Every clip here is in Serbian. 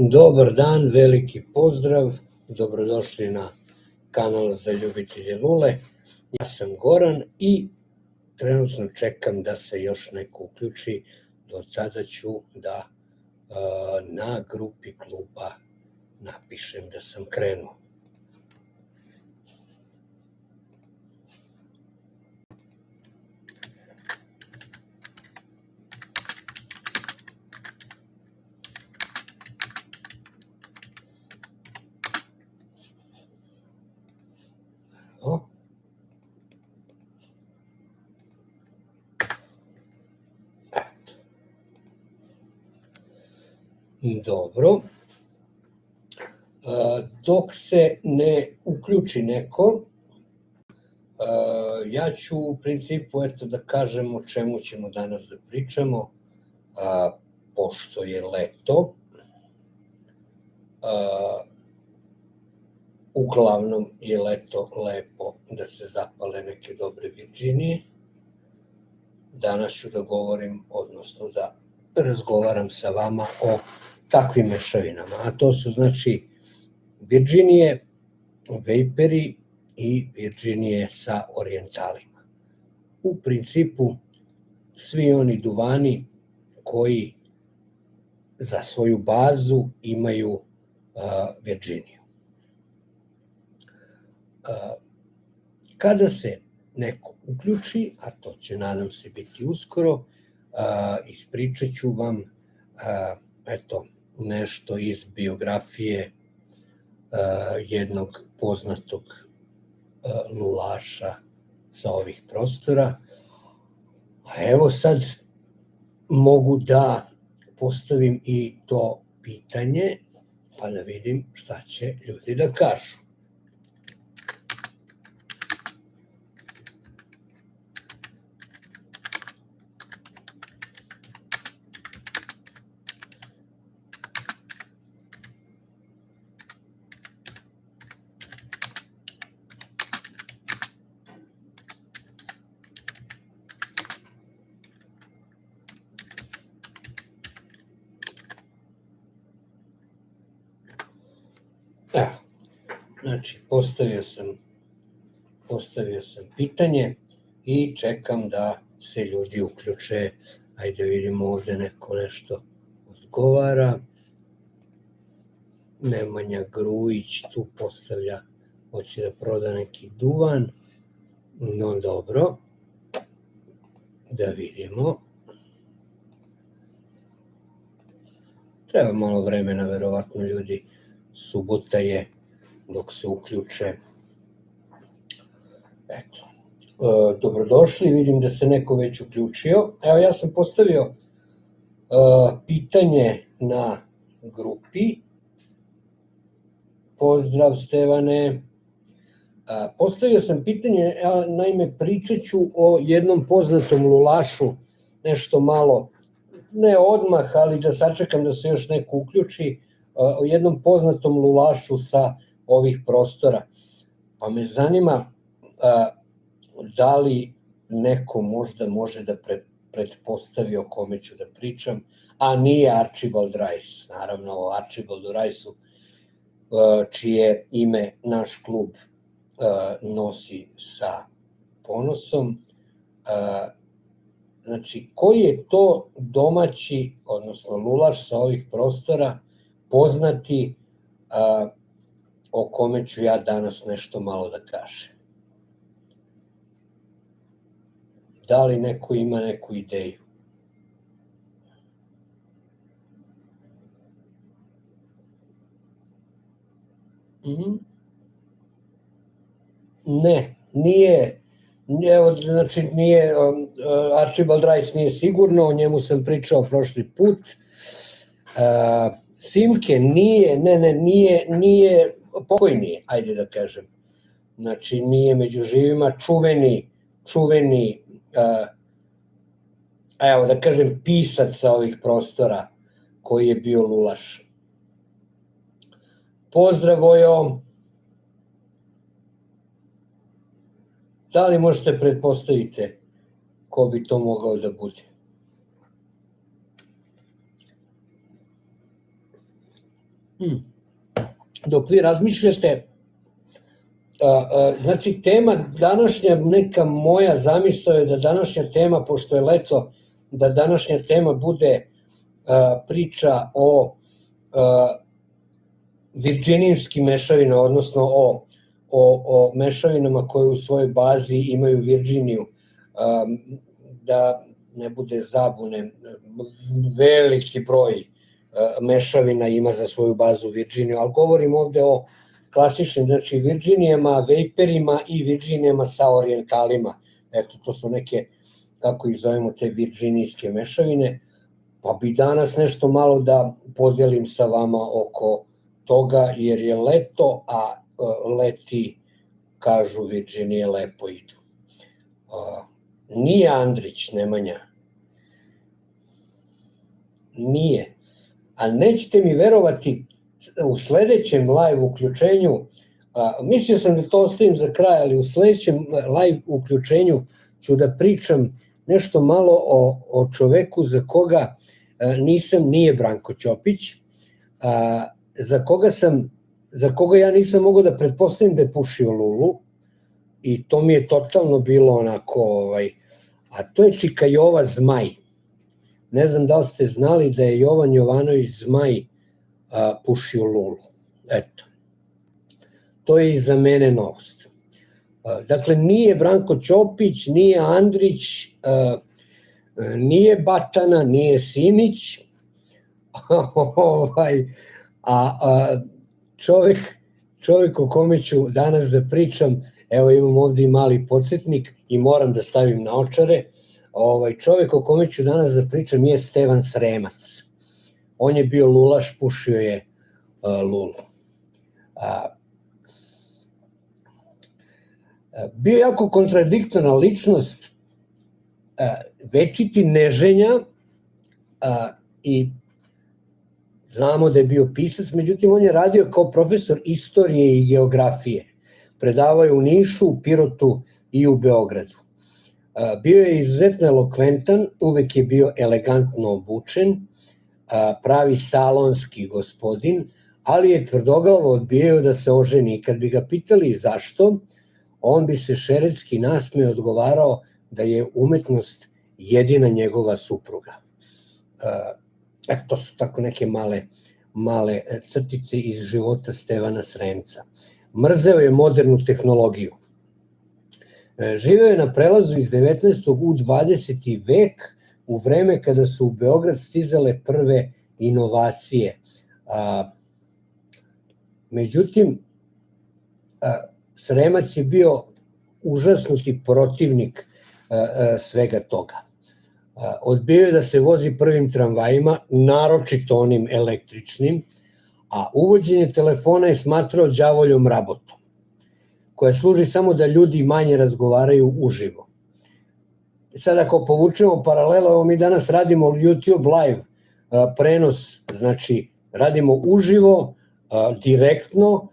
Dobar dan, veliki pozdrav, dobrodošli na kanal za ljubitelje lule. Ja sam Goran i trenutno čekam da se još neko uključi, do tada ću da na grupi kluba napišem da sam krenuo. Dobro, dok se ne uključi neko, ja ću u principu da kažem o čemu ćemo danas da pričamo, pošto je leto. Uglavnom je leto lepo da se zapale neke dobre Virginije. Danas ću da govorim, odnosno da razgovaram sa vama o takvim mešavinama, a to su znači Virginije, vejperi i Virginije sa orijentalima. U principu svi oni duvani koji za svoju bazu imaju Virginiju. Kada se neko uključi, a to će nadam se biti uskoro, ispričat ću vam nešto iz biografije jednog poznatog lulaša sa ovih prostora. Evo sad mogu da postavim i to pitanje, pa da vidim šta će ljudi da kažu. Znači, postavio sam pitanje i čekam da se ljudi uključe. Ajde vidimo ovde neko nešto odgovara. Nemanja Grujić tu postavlja, hoće da proda neki duvan. No dobro, da vidimo. Treba malo vremena, verovatno ljudi, subota je, dok se uključe. Eto, dobrodošli, vidim da se neko već uključio. Evo, ja sam postavio pitanje na grupi. Pozdrav, Stevane. Postavio sam pitanje, naime, pričat ću o jednom poznatom lulašu, nešto malo, ne odmah, ali da sačekam da se još neko uključi, o jednom poznatom lulašu sa ovih prostora. Pa me zanima da li neko možda može da pretpostavi o kome ću da pričam, a nije Archibald Rice. Naravno, o Archibaldu Riceu, čije ime naš klub nosi sa ponosom. Znači, koji je to domaći, odnosno lulaš sa ovih prostora, poznati, o kome ću ja danas nešto malo da kažem. Da li neko ima neku ideju? Ne, nije. Evo, znači, nije, Archibald Rice nije sigurno, o njemu sam pričao prošli put. Simke nije, nije, pokojni, ajde da kažem. Znači, nije među živima, čuveni, evo da kažem, pisac sa ovih prostora koji je bio lulaš. Pozdrav, Vojo. Da li možete pretpostaviti ko bi to mogao da bude? dok vi razmišljate, znači tema današnja, neka moja zamisao je da današnja tema, pošto je leto, da današnja tema bude priča o virginijskim mešavinama, odnosno o mešavinama koje u svojoj bazi imaju Virginiju, da ne bude zabune, veliki broj mešavina ima za svoju bazu Virginiju, ali govorim ovde o klasičnim, znači Virginijama, vejperima i Virginijama sa orijentalima. Eto, to su neke, kako ih zovemo, te virginijske mešavine, pa bi danas nešto malo da podelim sa vama oko toga, jer je leto, a leti, kažu Virginije, lepo idu. Nije Andrić, Nemanja. Nije. Ali nećete mi verovati, u sledećem live uključenju, mislio sam da to ostavim za kraj, ali u sledećem live uključenju ću da pričam nešto malo o čoveku za koga nije Branko Ćopić, za koga ja nisam mogao da pretpostavim da je pušio lulu, i to mi je totalno bilo onako, a to je Čika Jova Zmaj. Ne znam da li ste znali da je Jovan Jovanović Zmaj pušio lulu. Eto. To je i za mene novost. Dakle, nije Branko Ćopić, nije Andrić, nije Batana, nije Simić, a čovek o kome ću danas da pričam, evo imam ovde i mali podsjetnik i moram da stavim naočare, čovek o kome ću danas da pričam je Stevan Sremac. On je bio lulaš, pušio je lulu. Bio je jako kontradiktorna ličnost, večiti neženja, i znamo da je bio pisac, međutim on je radio kao profesor istorije i geografije. Predavao je u Nišu, u Pirotu i u Beogradu. Bio je izuzetno elokventan, uvek je bio elegantno obučen, pravi salonski gospodin, ali je tvrdoglavo odbijao da se oženi. I kad bi ga pitali zašto, on bi se šeretski nasmeo odgovarao da je umetnost jedina njegova supruga. To su tako neke male crtice iz života Stevana Sremca. Mrzeo je modernu tehnologiju. Živeo je na prelazu iz 19. u 20. vek, u vreme kada su u Beograd stizale prve inovacije. Međutim, Sremac je bio užasnuti protivnik svega toga. Odbio je da se vozi prvim tramvajima, naročito onim električnim, a uvođenje telefona je smatrao đavoljom rabotom, koja služi samo da ljudi manje razgovaraju uživo. Sad ako povučemo paralelu, evo mi danas radimo YouTube live prenos, znači radimo uživo, direktno,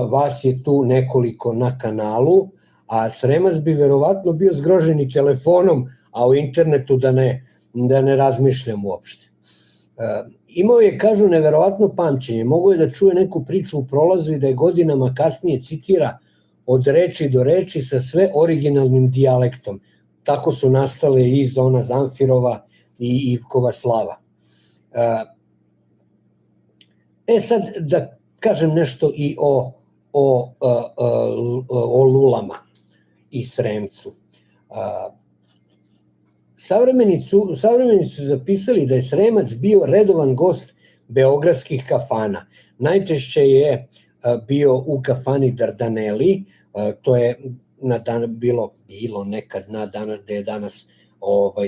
vas je tu nekoliko na kanalu, a Sremac bi verovatno bio zgrožen i telefonom, a u internetu da ne razmišljam uopšte. Imao je, kažu, neverovatno pamćenje, mogao je da čuje neku priču u prolazu i da je godinama kasnije citira od reči do reči sa sve originalnim dijalektom. Tako su nastale i Zona Zamfirova i Ivkova Slava. Sad da kažem nešto i o lulama i Sremcu. Savremenici su zapisali da je Sremac bio redovan gost beogradskih kafana. Najčešće je bio u kafani Dardaneli, to je bilo nekad gde je danas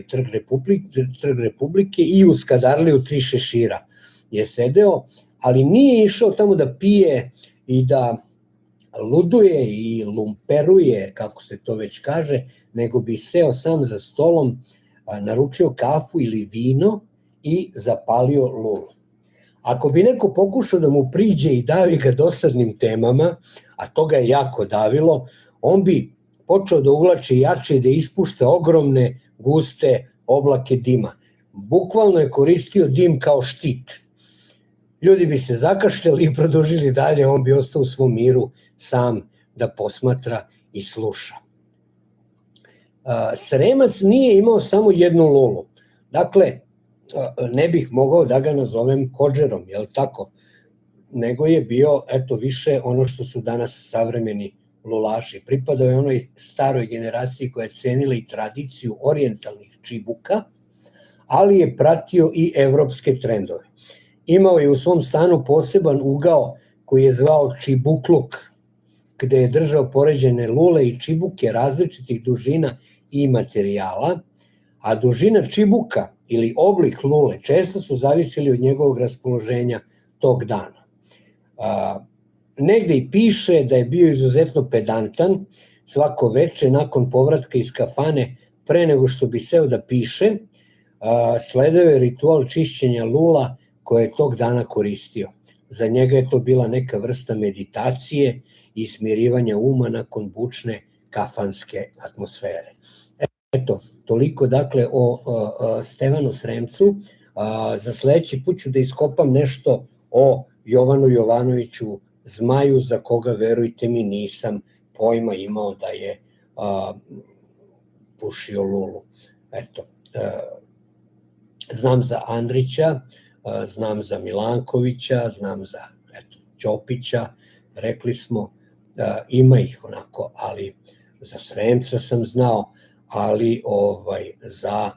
Trg Republike, i u Skadarliju Tri šešira je sedeo, ali nije išao tamo da pije i da luduje i lumperuje, kako se to već kaže, nego bi seo sam za stolom, naručio kafu ili vino i zapalio lulu. Ako bi neko pokušao da mu priđe i davi ga dosadnim temama, a to ga je jako davilo, on bi počeo da uvlači jače i da ispušta ogromne, guste oblake dima. Bukvalno je koristio dim kao štit. ljudi bi se zakašljali i produžili dalje, on bi ostao u svom miru sam da posmatra i sluša. Sremac nije imao samo jednu lulu. Dakle, ne bih mogao da ga nazovem kodžerom, jel tako? Nego je bio, eto, više ono što su danas savremeni lulaši. Pripadao je onoj staroj generaciji koja je cenila i tradiciju orijentalnih čibuka, ali je pratio i evropske trendove. Imao je u svom stanu poseban ugao koji je zvao čibukluk, gde je držao poređene lule i čibuke različitih dužina i materijala, a dužina čibuka ili oblik lule često su zavisili od njegovog raspoloženja tog dana. Negde i piše da je bio izuzetno pedantan svako veče nakon povratka iz kafane pre nego što bi seo da piše, sledao je ritual čišćenja lula koje je tog dana koristio. Za njega je to bila neka vrsta meditacije i smirivanja uma nakon bučne kafanske atmosfere. Eto, toliko dakle o Stevanu Sremcu. Za sledeći put ću da iskopam nešto o Jovanu Jovanoviću Zmaju, za koga, verujte mi, nisam pojma imao da je pušio lulu. Eto, znam za Andrića, znam za Milankovića, znam za Ćopića, rekli smo, ima ih onako, ali za Sremca sam znao, ali za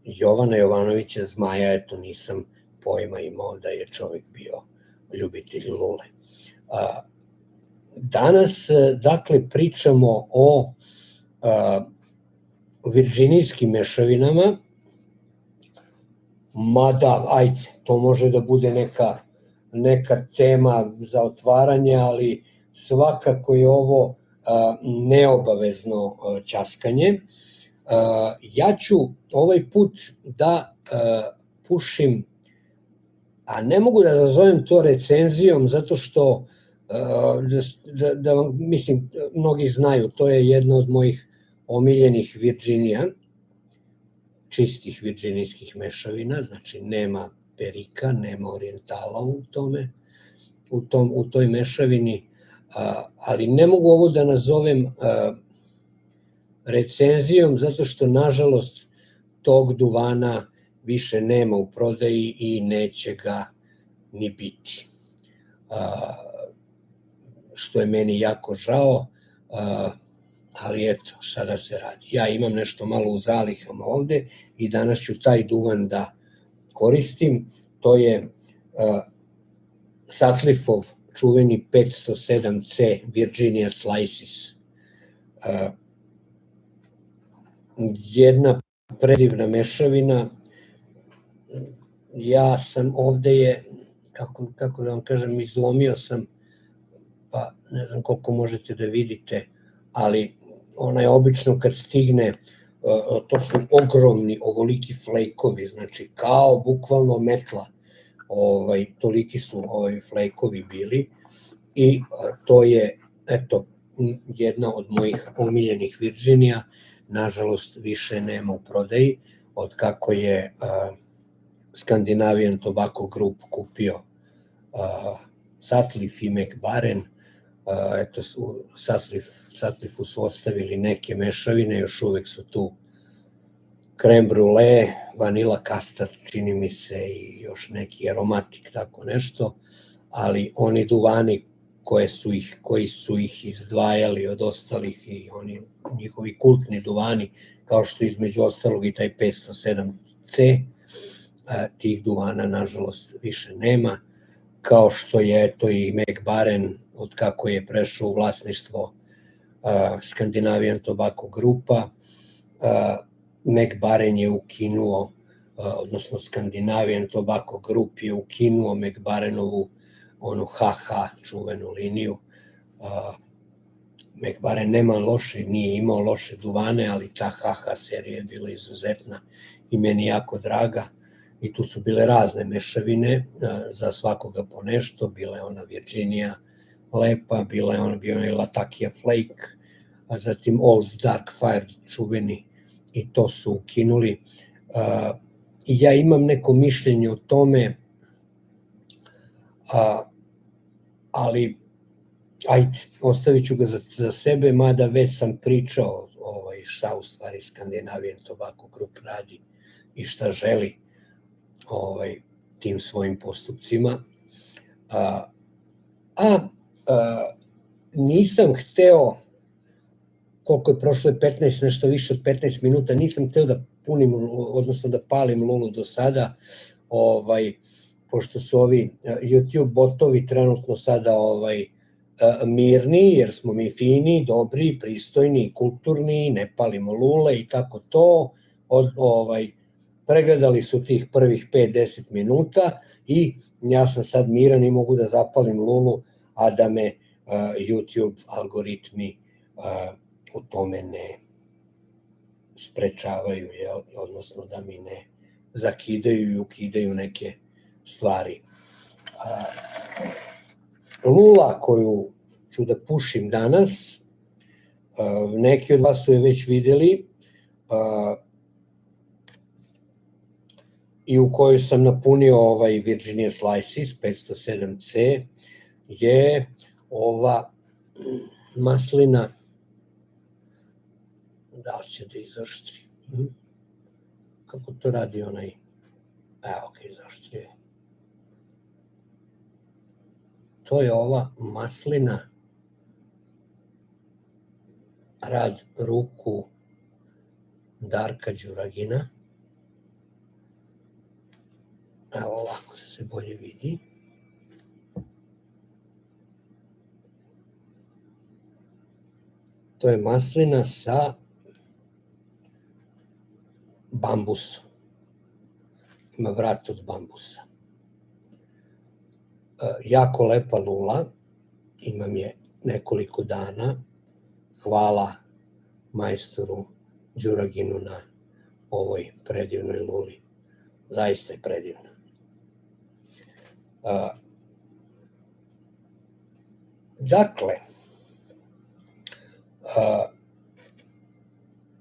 Jovana Jovanovića Zmaja, eto, nisam pojma imao da je čovjek bio ljubitelj lule. Danas, dakle, pričamo o virdžinijskim mešavinama, mada, ajde, to može da bude neka tema za otvaranje, ali svakako je ovo neobavezno ćaskanje. Ja ću ovaj put da pušim, a ne mogu da nazovem to recenzijom, zato što, mislim, mnogi znaju, to je jedna od mojih omiljenih Virdžinija, čistih virdžinijskih mešavina, znači nema perika, nema orijentala u tome, u toj mešavini, ali ne mogu ovo da nazovem recenzijom, zato što, nažalost, tog duvana više nema u prodaji i neće ga ni biti. Što je meni jako žao, ali eto, šta da se radi. Ja imam nešto malo u zalihama ovde i danas ću taj duvan da koristim. To je Sutcliffeov čuveni 507C Virginia Slices. Jedna predivna mešavina. Ja sam ovde kako da vam kažem, izlomio sam, pa ne znam koliko možete da vidite, ali ona je obično kad stigne, to su ogromni ovoliki flejkovi, znači kao bukvalno metla, toliki su flejkovi bili i to je, eto, jedna od mojih omiljenih Virdžinija, nažalost više nema u prodaji, od kako je Scandinavian Tobacco Group kupio Sutcliffe i McBaren. Eto, Sutcliffe su ostavili neke mešavine, još uvek su tu creme brulee, vanila custard, čini mi se, i još neki aromatik, tako nešto, ali oni duvani koji su ih izdvajali od ostalih i oni njihovi kultni duvani, kao što između ostalog i taj 507C, tih duvana nažalost više nema, kao što je eto i McBaren, od kako je prešao u vlasništvo Scandinavian Tobacco Grupa, McBaren je ukinuo, odnosno Scandinavian Tobacco Group je ukinuo McBarenovu onu HH čuvenu liniju. McBaren nije imao loše duvane, ali ta HH serija je bila izuzetna i meni jako draga. I tu su bile razne mešavine, za svakoga po nešto, bila je ona Virginia lepa, bio je onaj Latakia Flake, a zatim Old Dark Fire čuveni, i to su ukinuli. I ja imam neko mišljenje o tome, ali ajde, ostavit ću ga za sebe, mada već sam pričao šta u stvari Scandinavian Tobacco Group radi i šta želi tim svojim postupcima. Nisam hteo, koliko je prošlo 15, nešto više od 15 minuta, nisam hteo da punim, odnosno da palim lulu do sada, pošto su ovi YouTube botovi trenutno sada mirni, jer smo mi fini, dobri, pristojni, kulturni, ne palimo lule i tako to, pregledali su tih prvih 5-10 minuta i ja sam sad miran i mogu da zapalim lulu, a da me YouTube algoritmi u tome ne sprečavaju, odnosno da mi ne zakidaju i ukidaju neke stvari. Lula koju ću da pušim danas, neki od vas su je već videli i u kojoj sam napunio Virginia Slices 507C, je ova maslina, da li će da izoštri? Kako to radi onaj? Ok, izoštrio je. To je ova maslina, rad ruku Darka Đuragina. Evo ovako da se bolje vidi. To je maslina sa bambusom. Ima vrat od bambusa. Jako lepa lula, imam je nekoliko dana. Hvala majstoru Đuraginu na ovoj predivnoj luli. Zaista je predivna. Dakle,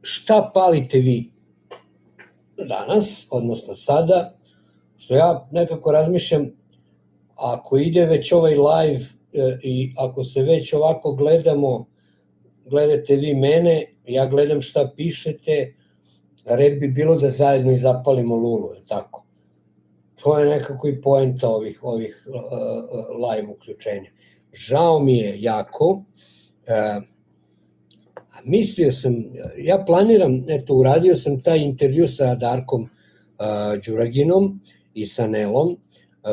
šta palite vi danas, odnosno sada, što ja nekako razmišljam, ako ide već ovaj live i ako se već ovako gledamo, gledate vi mene, ja gledam šta pišete, red bi bilo da zajedno i zapalimo lulu, je tako? To je nekako i poenta ovih live uključenja. Žao mi je jako, mislio sam, ja planiram, uradio sam taj intervju sa Darkom Đuraginom i sa Nelom,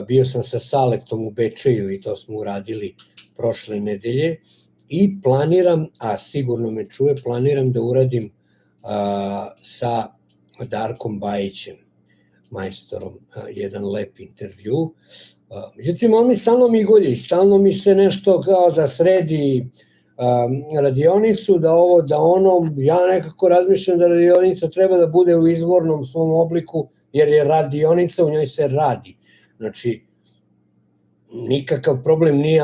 bio sam sa Saletom u Bečeju i to smo uradili prošle nedelje i planiram, a sigurno me čuje, planiram da uradim sa Darkom Bajićem, majstorom, jedan lep intervju. Međutim, on mi stalno migolje i stalno mi se nešto kao da sredi radionicu, da ovo, da ono. Ja nekako razmišljam da radionica treba da bude u izvornom svom obliku, jer je radionica, u njoj se radi. Znači, nikakav problem nije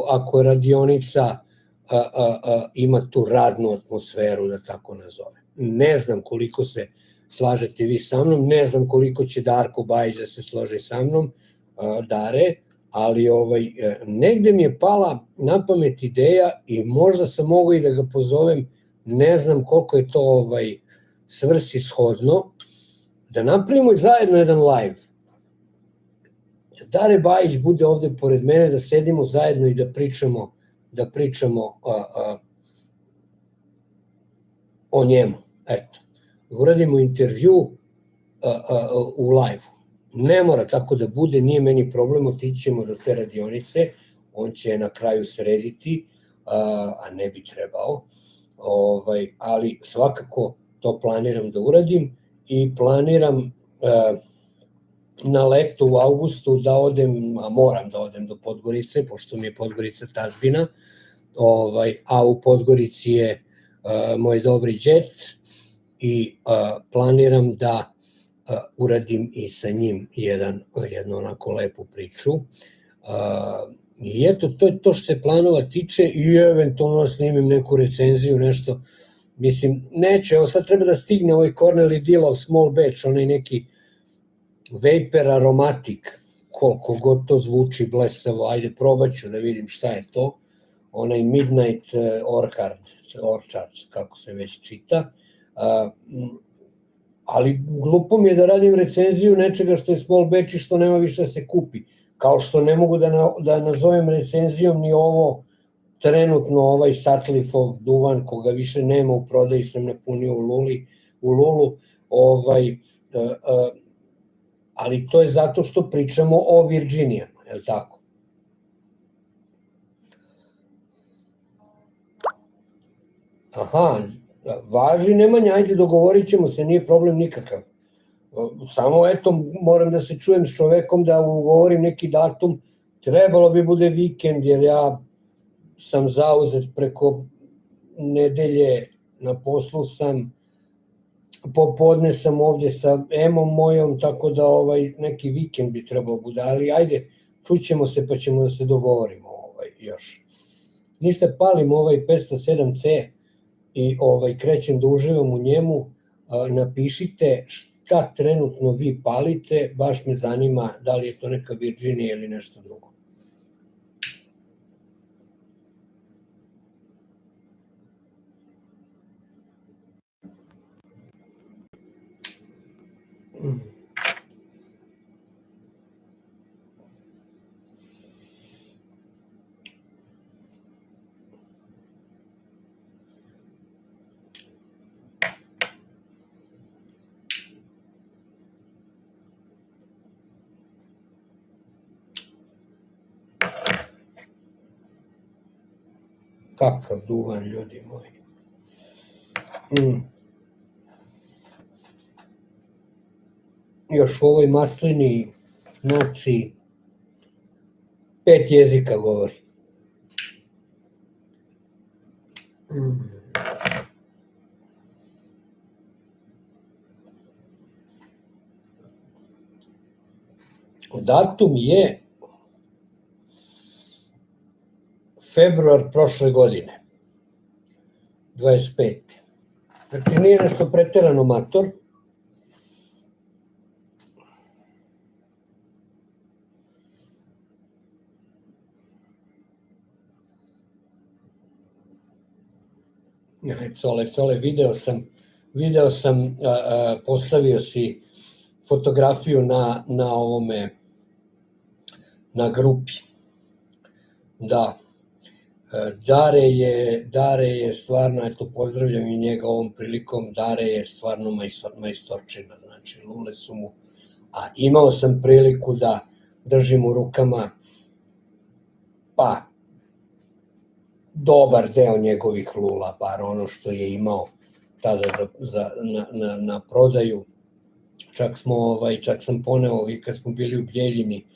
ako radionica ima tu radnu atmosferu, da tako nazovem. Ne znam koliko se slažete vi sa mnom, ne znam koliko će Darko Bajić da se složi sa mnom, Dare, ali negde mi je pala na pamet ideja i možda sam mogao i da ga pozovem, ne znam koliko je to svrsishodno, da napravimo zajedno jedan live. Da Dare Bajić bude ovde pored mene, da sedimo zajedno i da pričamo o njemu. Eto, da uradimo intervju u live-u. Ne mora tako da bude, nije meni problem, otići ćemo do te radionice, on će na kraju srediti, a ne bi trebao, ali svakako to planiram da uradim i planiram na leto u avgustu da odem, a moram da odem do Podgorice, pošto mi je Podgorica tazbina, a u Podgorici je moj dobri đet i planiram da uradim i sa njim jednu onako lepu priču. I eto, to je to što se planova tiče i eventualno snimim neku recenziju, nešto. Mislim, neće, evo sad treba da stigne ovaj Cornell i Dillov Small Batch, onaj neki Vapor Aromatic, koliko god to zvuči blesavo, ajde probat ću da vidim šta je to, onaj Midnight Orchard, kako se već čita, ali glupo mi je da radim recenziju nečega što je small batch i što nema više da se kupi, kao što ne mogu da nazovem recenzijom ni ovo trenutno ovaj Sutcliffeov duvan koga više nema u prodaji, sam napunio u Lulu, ali to je zato što pričamo o Virginijama, je li tako? Aha, važi Nemanja, ajde dogovorit ćemo se, nije problem nikakav. Samo eto, moram da se čujem s čovekom da ugovorim neki datum, trebalo bi bude vikend jer ja sam zauzet preko nedelje, na poslu sam, popodne sam ovde sa Emom mojom, tako da neki vikend bi trebao bude, ali ajde, čućemo se pa ćemo da se dogovorimo još. Ništa, palim ovaj 507C i krećem da uživam u njemu, napišite šta trenutno vi palite, baš me zanima da li je to neka Virginija ili nešto drugo. Kakav duvan, ljudi moji. Još u ovoj maslini, znači, 5 jezika govori. Datum je februar prošle godine, 25. Znači nije nešto preterano mator. Cole, video sam, postavio si fotografiju na ovome, na grupi. Da, Dare je stvarno, eto pozdravljam i njega ovom prilikom, Dare je stvarno majstorčina, znači lule su mu, a imao sam priliku da držim u rukama, pa, dobar deo njegovih lula, bar ono što je imao tada na prodaju. Čak sam poneo, i kad smo bili u Bjeljini,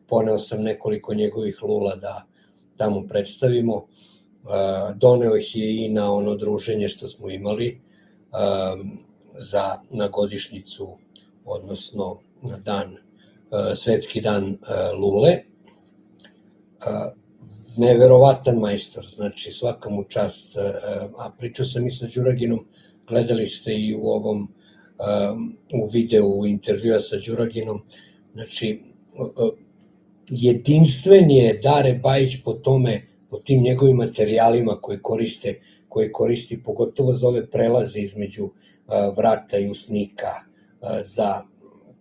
poneo sam nekoliko njegovih lula da tamo predstavimo. Doneo ih je i na ono druženje što smo imali na godišnjicu, odnosno na dan, svetski dan lule. Neverovatan majstor, znači svaka mu čast, a pričao sam i sa Đuraginom, gledali ste i u videu intervjua sa Đuraginom, znači jedinstven je Dare Bajić po tim njegovim materijalima koje koristi, pogotovo za ove prelaze između vrata i usnika, za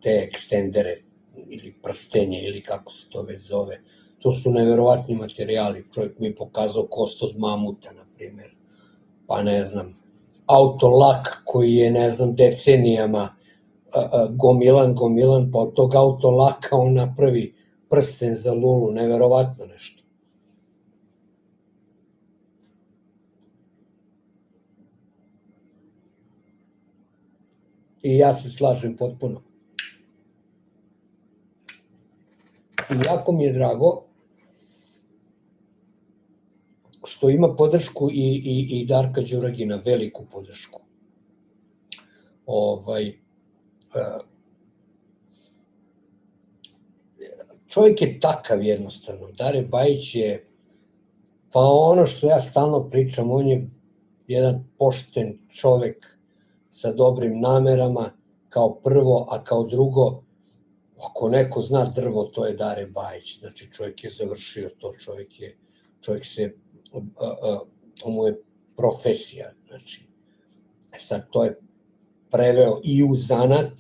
te ekstendere ili prstenje ili kako se to već zove. To su neverovatni materijali. Čovjek mi je pokazao kost od mamuta, na primjer. Pa ne znam, autolak koji je, ne znam, decenijama gomilan, pa od tog autolaka on napravi prsten za lulu, neverovatno nešto. I ja se slažem potpuno. I jako mi je drago što ima podršku i Darka Đuragina, veliku podršku. Čovjek je takav jednostavno. Dare Bajić je, pa ono što ja stalno pričam, on je jedan pošten čovjek sa dobrim namerama, kao prvo, a kao drugo, Ako neko zna drvo, to je Dare Bajić. Znači, čovjek je završio to, čovjek se, to mu je profesija. Znači, sad to je preveo i u zanat,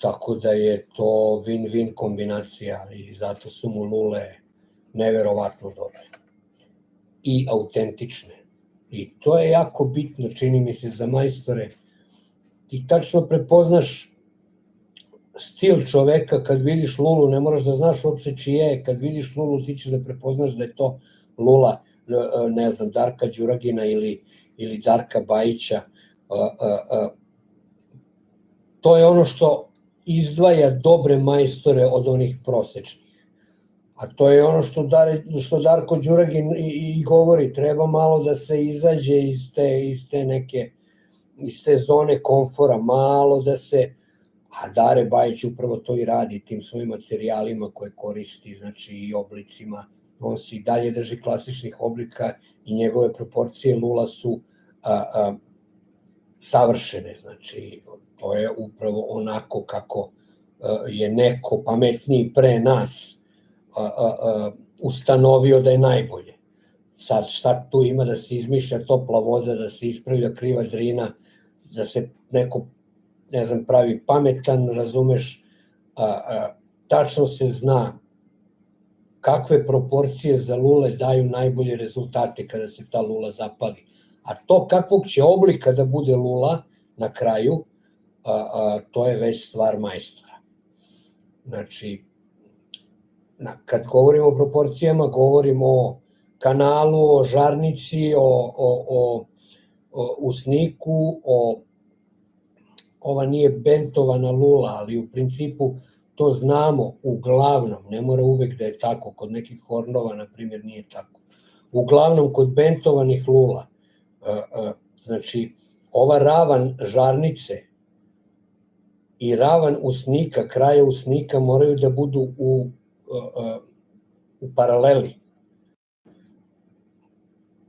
tako da je to win-win kombinacija i zato su mu lule neverovatno dobre i autentične. I to je jako bitno, čini mi se, za majstore. Ti tačno prepoznaš stil čoveka kad vidiš lulu, ne moraš da znaš uopšte čije je, kad vidiš lulu ti ćeš da prepoznaš da je to lula, ne znam, Darka Đuragina ili Darka Bajića. To je ono što izdvaja dobre majstore od onih prosečnih. A to je ono što Darko Đuragin i govori, treba malo da se izađe iz te zone komfora, malo da se, a Dare Bajić upravo to i radi tim svojim materijalima koje koristi, znači i oblicima, on se i dalje drži klasičnih oblika i njegove proporcije lula su savršene, znači to je upravo onako kako je neko pametniji pre nas ustanovio da je najbolje. Sad šta tu ima da se izmišlja topla voda, da se ispravlja kriva drina, da se neko, ne znam, pravi pametan, razumeš, tačno se zna kakve proporcije za lule daju najbolje rezultate kada se ta lula zapali. A to kakvog će oblika da bude lula na kraju, to je već stvar majstora. Znači, kad govorimo o proporcijama, govorimo o kanalu, o žarnici, o usniku, ova nije bentovana lula, ali u principu to znamo uglavnom, ne mora uvek da je tako, kod nekih hornova, na primjer, nije tako. Uglavnom, kod bentovanih lula, znači, ova ravan žarnice i ravan usnika, kraja usnika moraju da budu u paraleli.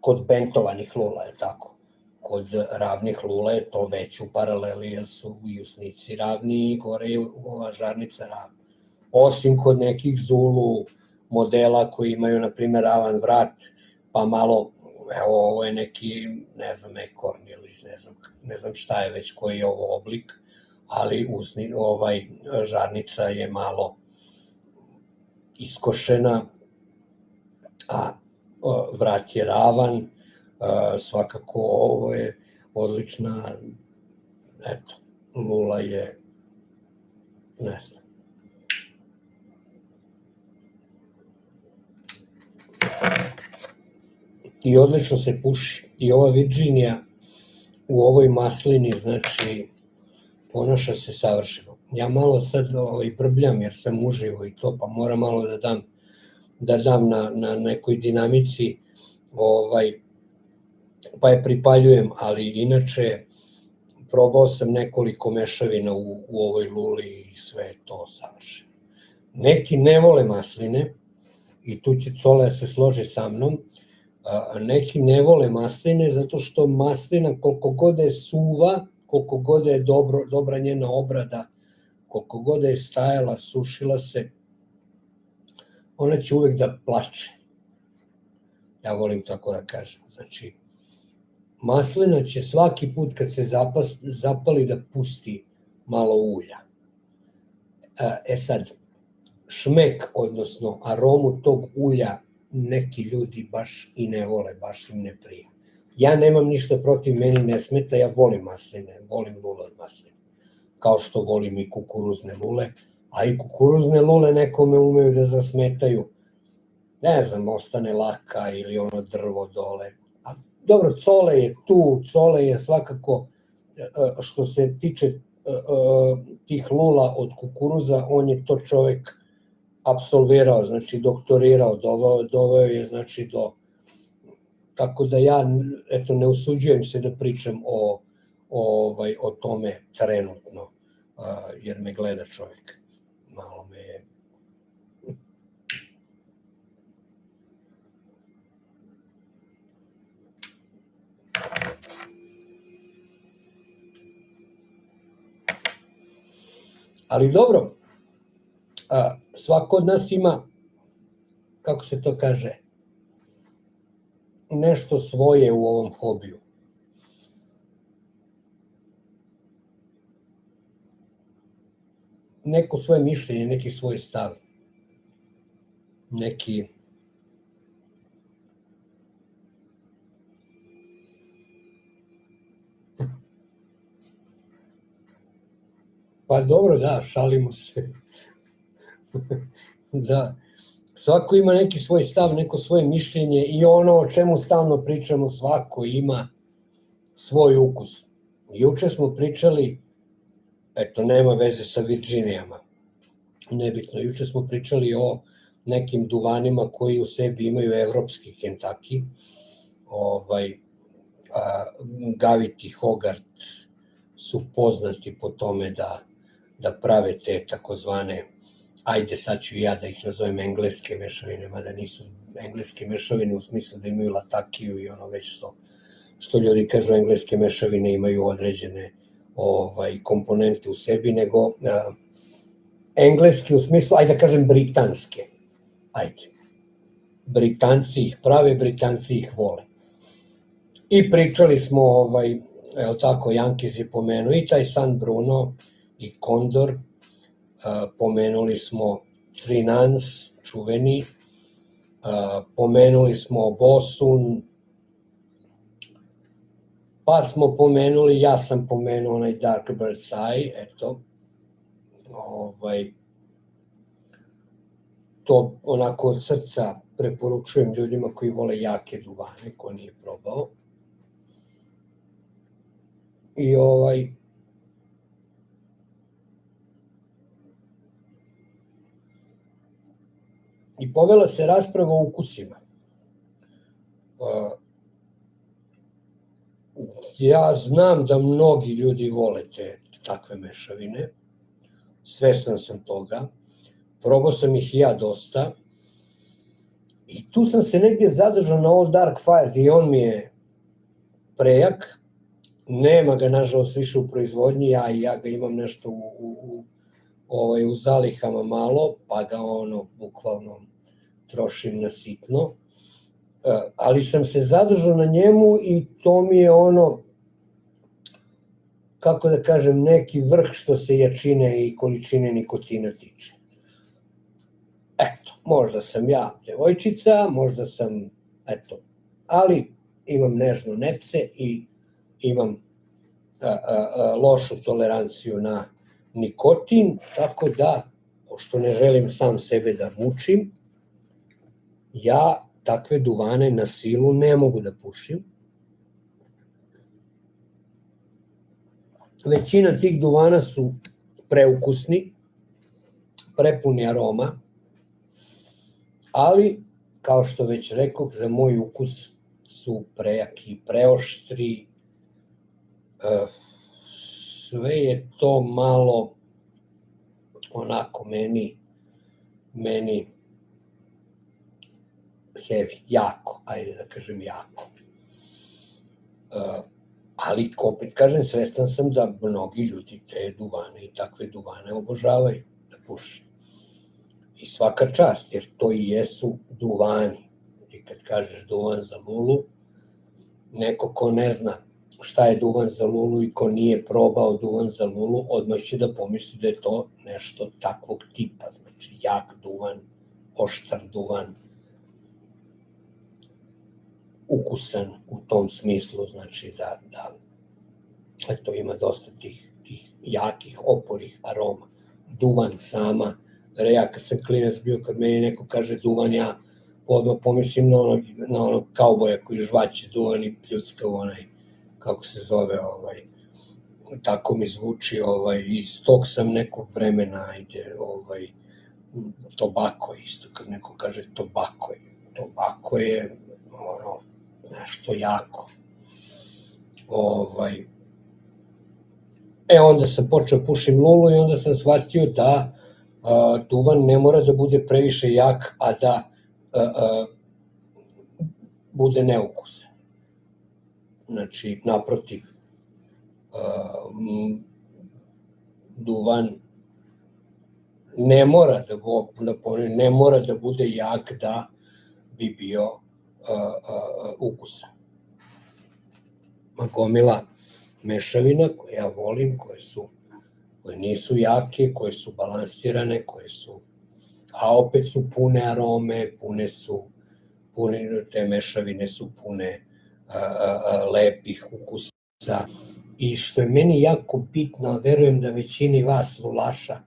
Kod bentovanih lula je tako. Kod ravnih lula je to već u paraleli, jer su i usnici ravni i gore je ova žarnica ravna. Osim kod nekih Zulu modela koji imaju, na primjer, ravan vrat, pa malo, evo, ovo je neki, ne znam, ekorn ili ne znam šta je već, koji je ovo oblik, ali žarnica je malo iskošena, a vrat je ravan, svakako ovo je odlična, eto, lula je, ne znam. I odlično se puši. I ova Virginija u ovoj maslini, znači, ponaša se savršeno. Ja malo sad brbljam jer sam uživo i to, pa moram malo da dam na nekoj dinamici, pa je pripaljujem, ali inače probao sam nekoliko mešavina u ovoj luli i sve je to savršeno. Neki ne vole masline, i tu će Cole se složi sa mnom, neki ne vole masline zato što maslina koliko god je suva, koliko god je dobra njena obrada, koliko god je stajala, sušila se, ona će uvek da plače. Ja volim tako da kažem. Znači, maslina će svaki put kad se zapali da pusti malo ulja. Sad, šmek, odnosno aromu tog ulja, neki ljudi baš i ne vole, baš im ne prija. Ja nemam ništa protiv, meni ne smeta, ja volim masline, volim lule od masline. Kao što volim i kukuruzne lule, a i kukuruzne lule nekome umeju da zasmetaju. Ne znam, ostane laka ili ono drvo dole. A dobro, Cole je tu, Cole je svakako, što se tiče tih lula od kukuruza, on je to čovek apsolvirao, znači doktorirao, doveo je, znači tako da ja, eto, ne usuđujem se da pričam o tome trenutno, jer me gleda čovek. Malo me je... Ali dobro, svako od nas ima, kako se to kaže, nešto svoje u ovom hobiju. Neko svoje mišljenje, neki svoj stav, neki... Pa dobro, da, šalimo se. Da, svako ima neki svoj stav, neko svoje mišljenje i ono o čemu stalno pričamo, svako ima svoj ukus. Juče smo pričali, eto, nema veze sa Virginijama, nebitno, juče smo pričali o nekim duvanima koji u sebi imaju evropski Kentucky, Gavit i Hogarth su poznati po tome da prave te takozvane, ajde sad ću ja da ih nazovem engleske mešavine, mada nisu engleske mešavine u smislu da imaju latakiju i ono već što ljudi kažu engleske mešavine imaju određene komponente u sebi, nego engleski u smislu, ajde da kažem britanske, ajde. Britanci ih prave, Britanci ih vole. I pričali smo, evo tako, Jankiz je pomenuo i taj San Bruno i Kondor, pomenuli smo Three Nuns, čuveni, pomenuli smo Bosun, pa smo pomenuli, ja sam pomenuo onaj Dark Bird's Eye, eto, to onako od srca preporučujem ljudima koji vole jake duvane, ko nije probao. I povela se rasprava o ukusima. Ja znam da mnogi ljudi vole te takve mešavine, svestan sam toga, probao sam ih i ja dosta i tu sam se negdje zadržao na Old Dark Fire i on mi je prejak, nema ga nažalost više u proizvodnji, ja ga imam nešto u zalihama malo, pa ga bukvalno trošim na sitno, ali sam se zadržao na njemu i to mi je kako da kažem, neki vrh što se jačine i količine nikotina tiče. Eto, možda sam ja devojčica, možda sam, eto, ali imam nežno nepce i imam lošu toleranciju na nikotin, tako da, pošto ne želim sam sebe da mučim, ja takve duvane na silu ne mogu da pušim. Većina tih duvana su preukusni, prepuni aroma, ali, kao što već rekoh, za moj ukus su prejaki, preoštri, sve je to malo onako meni heavy, jako, ajde da kažem jako. Ali, opet kažem, svestan sam da mnogi ljudi te duvane i takve duvane obožavaju da puše. I svaka čast, jer to i jesu duvani. I kad kažeš duvan za lulu, neko ko ne zna šta je duvan za lulu i ko nije probao duvan za lulu, odmah će da pomisli da je to nešto takvog tipa. Znači, jak duvan, oštar duvan, ukusan u tom smislu, znači da to ima dosta tih jakih, oporih aroma. Duvan sama, ja kad sam klinac bio, kad meni neko kaže duvan, ja odmah pomislim na onog kauboja koji žvaće duvan i pljucka u onaj, kako se zove, tako mi zvuči, iz tog sam nekog vremena, tobako isto, kad neko kaže tobako je nešto jako. Onda sam počeo pušim lulu i onda sam shvatio da duvan ne mora da bude previše jak, a da bude neukusan. Znači, naprotiv, duvan ne mora ne mora da bude jak da bi bio ukusan. Gomila mešavina koje ja volim, koje nisu jake, koje su balansirane, a opet su pune arome, te mešavine su pune lepih ukusa. I što je meni jako bitno, a verujem da većini vas lulaša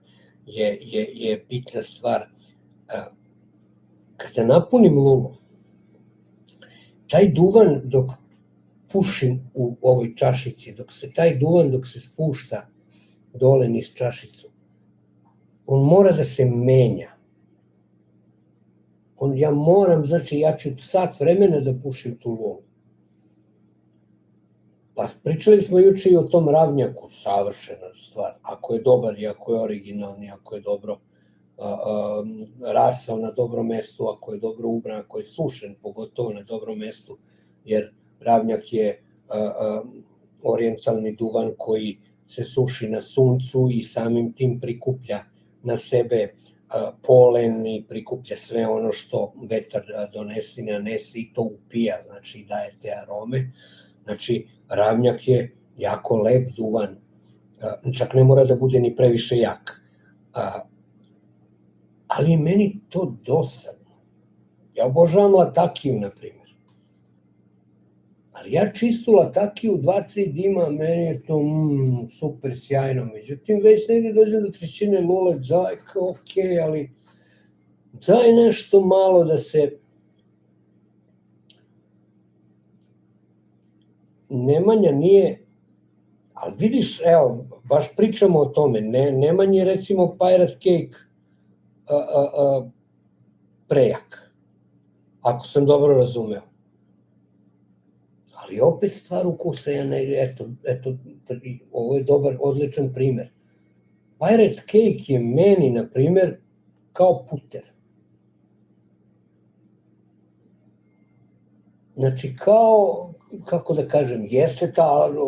je bitna stvar, kada napunim lulu, taj duvan dok pušim u ovoj čašici, dok se spušta dole niz čašicu, on mora da se menja. Ja moram, znači ja ću sat vremena da pušim tu lulu. Pa pričali smo juče i o tom ravnjaku, savršena stvar, ako je dobar i ako je originalni, ako je dobro rasao na dobrom mestu, ako je dobro ubran, ako je sušen, pogotovo na dobrom mestu, jer ravnjak je orijentalni duvan koji se suši na suncu i samim tim prikuplja na sebe polen i prikuplja sve ono što vetar donesi, nanesi i to upija, znači daje te arome. Znači, ravnjak je jako lep duvan, čak ne mora da bude ni previše jak. Ali meni to dosadno. Ja obožavam latakiju, na primjer. Ali ja čistu latakiju 2-3 dima, meni je to super sjajno. Međutim, već negdje dođem do trećine lule, daj kao okej, ali daj nešto malo da se... Nemanja nije, ali vidiš, evo, baš pričamo o tome, Nemanja je recimo Pirate Cake prejak, ako sam dobro razumeo. Ali opet stvar ukusa, eto, ovo je dobar, odličan primer. Pirate Cake je meni, na primer, kao puter. Znači, kao, kako da kažem,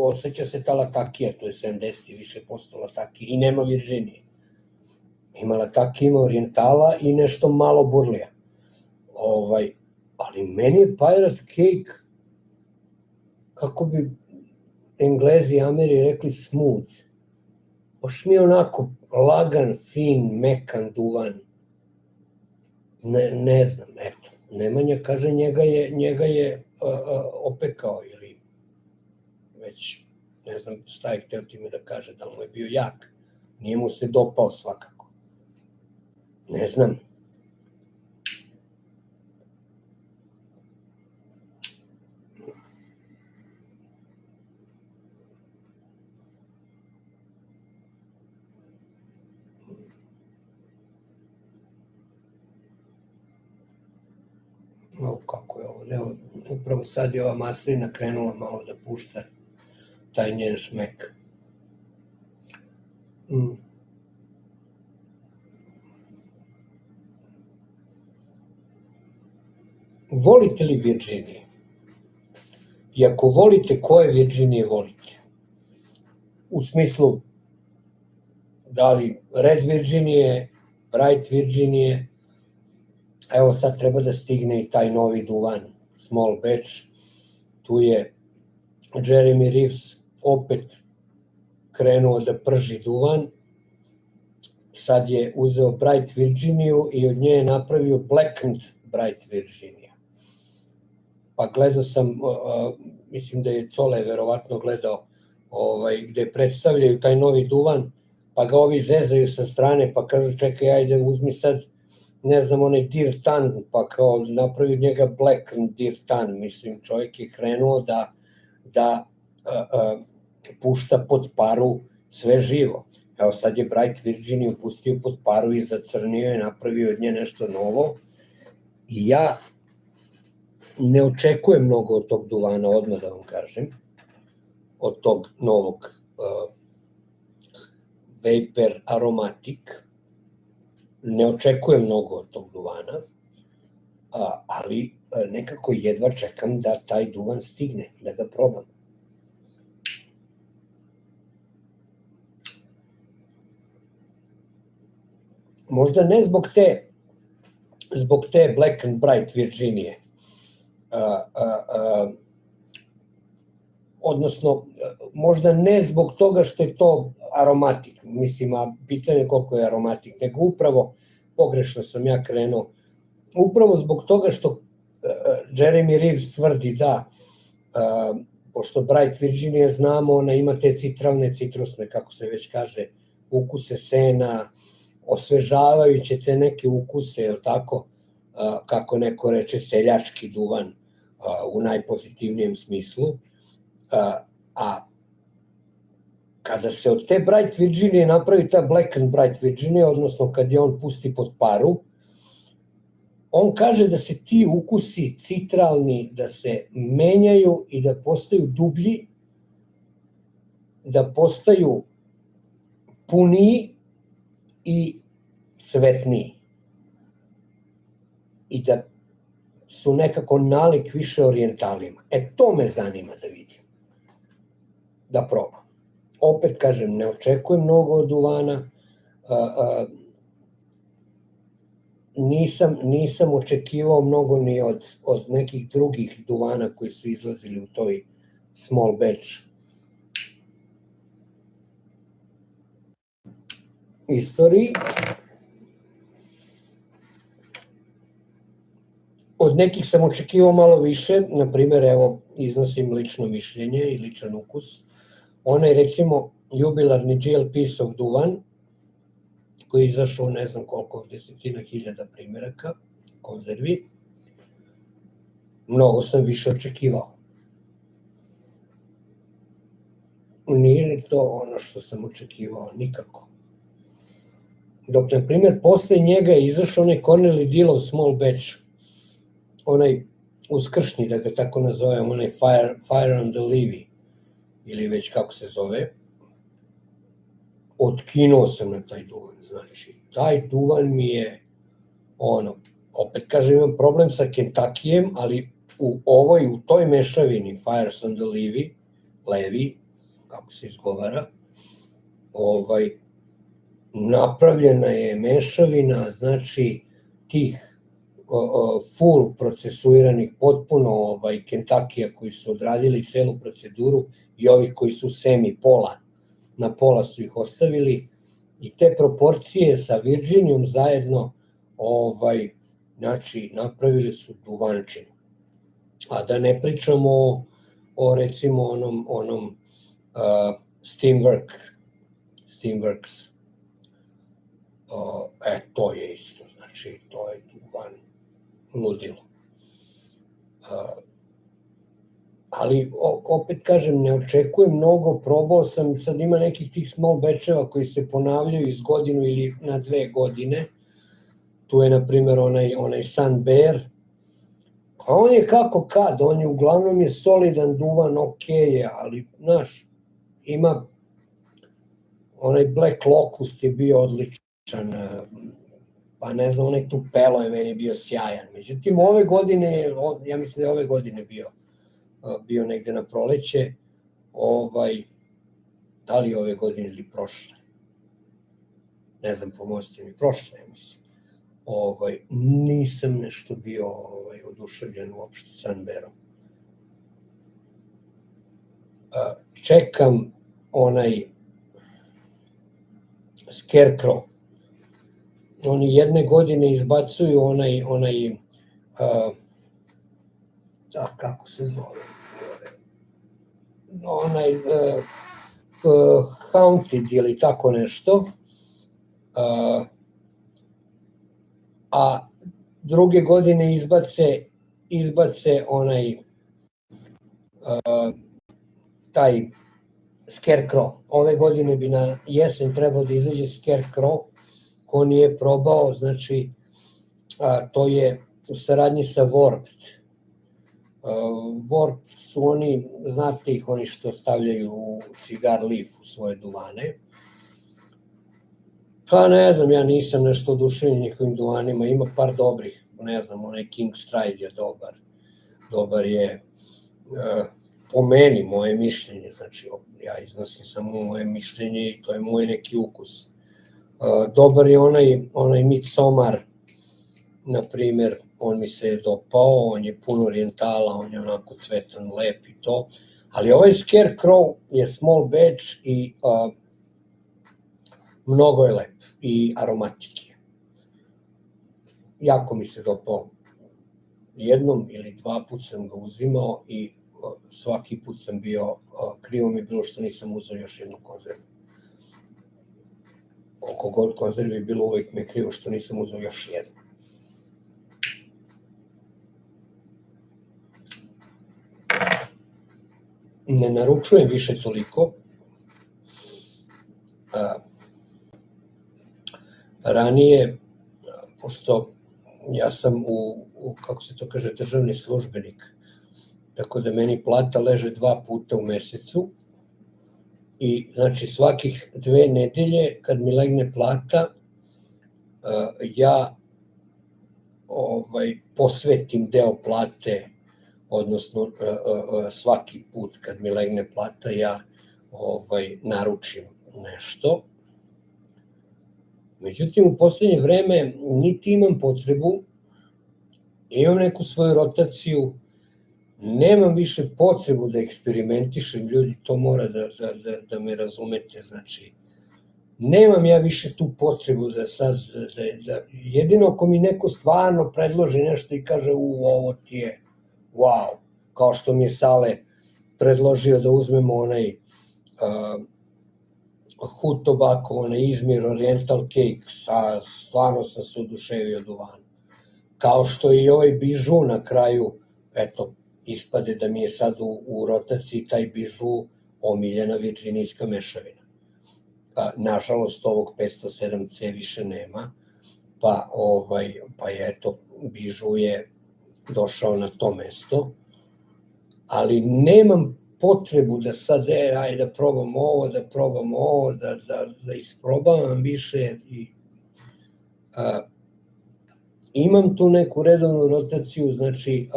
osjeća se ta latakija, to je 70 i više posto latakije i nema Viržinije. Ima latakije, ima orijentala i nešto malo burlija. Ali meni je Pirate Cake, kako bi Englezi i Ameri rekli, smooth. Baš mi je onako lagan, fin, mekan duvan. Ne znam, eto. Nemanja kaže njega je opekao ili već ne znam šta je hteo time da kaže, da mu je bio jak. Nije mu se dopao svakako. Ne znam. Kako je ovo, upravo sad je ova maslina krenula malo da pušta taj njen šmek. Volite li Virdžinije? I ako volite, koje Virdžinije volite? U smislu, da li Red Virdžinije, Bright Virdžinije, evo sad treba da stigne i taj novi duvan, Small Batch, tu je Jeremy Reeves opet krenuo da prži duvan, sad je uzeo Bright Virginiju i od nje je napravio Blackened Bright Virginia. Pa gledao sam, mislim da je Cole verovatno gledao, gde predstavljaju taj novi duvan, pa ga ovi zezaju sa strane, pa kažu čekaj, ajde uzmi sad, ne znam, onaj Deer Tan, pa kao napravi od njega Blackened Deer Tan, mislim, čovjek je krenuo da pušta pod paru sve živo. Evo sad je Bright Virginiju pustio pod paru i zacrnio je, napravio od nje nešto novo i ja ne očekujem mnogo od tog duvana, odmah da vam kažem, od tog novog Vapor Aromatic, ne očekujem mnogo od tog duvana, ali nekako jedva čekam da taj duvan stigne, da ga probam. možda ne zbog te Black and Bright Virginije, odnosno možda ne zbog toga što je to aromatik, mislim, a pitanje koliko je aromatik, nego upravo, pogrešno sam ja krenuo, upravo zbog toga što Jeremy Reeves tvrdi da, pošto Bright Virginia znamo, ona ima te citralne, citrusne, kako se već kaže, ukuse sena, osvežavajuće te neke ukuse, je li tako, kako neko reče, seljački duvan u najpozitivnijem smislu. A kada se od te Bright Virginije napravi ta Black and Bright Virginia, odnosno kad je on pusti pod paru, on kaže da se ti ukusi citralni, da se menjaju i da postaju dublji, da postaju puniji i cvetniji. I da su nekako nalik više orijentalima. To me zanima da vidim. Da probam. Opet kažem, ne očekujem mnogo od duvana. Nisam očekivao mnogo ni od nekih drugih duvana koji su izlazili u toj small batch istoriji. Od nekih sam očekivao malo više, na primjer, evo, iznosim lično mišljenje i ličan ukus. Onaj, recimo, jubilarni GLP-sov duvan, koji je izašao ne znam koliko, 10.000 primjeraka, konzervi, mnogo sam više očekivao. Nije to ono što sam očekivao, nikako. Dok, na primjer, posle njega je izašao onaj Corneli Dillov small batch, onaj uskršnji, da ga tako nazovem, onaj Fire on the Levee, ili već kako se zove, otkinuo sam na taj duvan. Znači, taj duvan mi je, opet kažem, imam problem sa Kentuckyjem, ali u toj mešavini Fire on the Levee, kako se izgovara, napravljena je mešavina, znači, tih full procesuiranih, potpuno Kentuckyja koji su odradili celu proceduru i ovih koji su semi-pola, na pola su ih ostavili, i te proporcije sa Virginijom zajedno, znači, napravili su duvančinu. A da ne pričamo o recimo onom Steamworks. To je isto, znači, to je duvan ludilo. Ali, opet kažem, ne očekujem mnogo, probao sam, sad ima nekih tih small batcheva koji se ponavljaju iz godinu ili na 2 godine. Tu je, na primjer, onaj Sun Bear. A on je kako kad, on je uglavnom je solidan duvan, je, ali, znaš, ima, onaj Black Locust je bio odličan, pa ne znam, onaj Tupelo je meni bio sjajan. Međutim, ove godine, ja mislim da je ove godine bio negde na proleće, da li ove godine ili prošle, ne znam, pomozite mi, prošle, mislim, nisam nešto bio oduševljen uopšte Sun Bearom. Čekam onaj Scarecrow. Oni jedne godine izbacuju onaj kako se zove, onaj Haunted ili tako nešto, a druge godine izbace onaj taj Scarecrow. Ove godine bi na jesen trebao da izađe Scarecrow, ko nije probao, znači, to je u saradnji sa Warped. Warped su oni, znate ih, oni što stavljaju u cigar leaf u svoje duvane. Pa ne znam, ja nisam nešto oduševljen njihovim duvanima, ima par dobrih, ne znam, onaj King Stride je dobar je, po meni, moje mišljenje, znači ja iznosim samo moje mišljenje i to je moj neki ukus. Dobar je onaj Midsommar, na primer, on mi se je dopao, on je pun orijentala, on je onako cvetan, lep i to, ali ovaj Scarecrow je small batch i mnogo je lep i aromatik je. Jako mi se dopao. Jednom ili dva put sam ga uzimao i svaki put sam bio, krivo mi je bilo što nisam uzeo još jednu konzervu. Koliko god konzervi je bilo, uvijek mi je krivo što nisam uzeo još jednu. Ne naručujem više toliko. Ranije, pošto ja sam kako se to kaže, državni službenik, tako da meni plata leže 2 puta u mesecu i znači svakih 2 nedelje kad mi legne plata, ja posvetim deo plate, odnosno svaki put kad mi legne plata ja naručim nešto. Međutim, u poslednje vreme niti imam potrebu, imam neku svoju rotaciju, nemam više potrebu da eksperimentišem, ljudi, to mora da me razumete, znači, nemam ja više tu potrebu da sad, jedino ako mi neko stvarno predloži nešto i kaže, ovo ti je, wow, kao što mi je Sale predložio da uzmemo onaj Hut Tobacco, onaj Izmir Oriental Cake, stvarno sam se oduševio duvan. Kao što je i ovaj bižu na kraju, eto, ispade da mi je sad u rotaciji taj bižu omiljena virđinijska mešavina. Nažalost, ovog 507C više nema, pa je, eto, bižu je došao na to mesto, ali nemam potrebu da sad, ajde da probam ovo, da isprobavam više i imam tu neku redovnu rotaciju, znači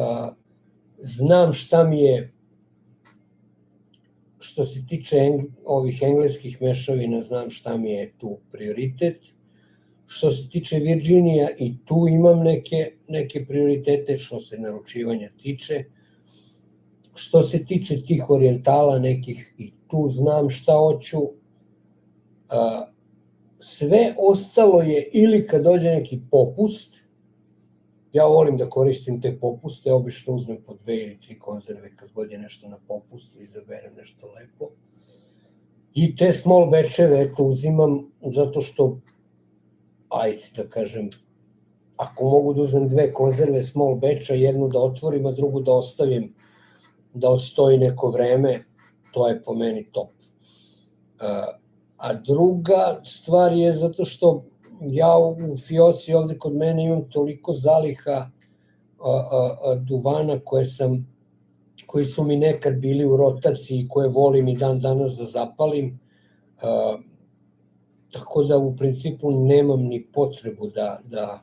znam šta mi je, što se tiče ovih engleskih mešavina, znam šta mi je tu prioritet. Što se tiče Virginija, i tu imam neke prioritete što se naručivanja tiče. Što se tiče tih orijentala nekih, i tu znam šta hoću. Sve ostalo je ili kad dođe neki popust, ja volim da koristim te popuste, obično uzmem po 2 ili 3 konzerve kad god je nešto na popustu, izaberem nešto lepo. I te small batcheve, eto, uzimam zato što, ajde da kažem, ako mogu da uzmem 2 konzerve small batcha, jednu da otvorim, a drugu da ostavim da odstoji neko vreme, to je po meni top. A druga stvar je zato što ja u fioci ovde kod mene imam toliko zaliha duvana koji su mi nekad bili u rotaciji, koje volim i dan danas da zapalim, tako da u principu nemam ni potrebu da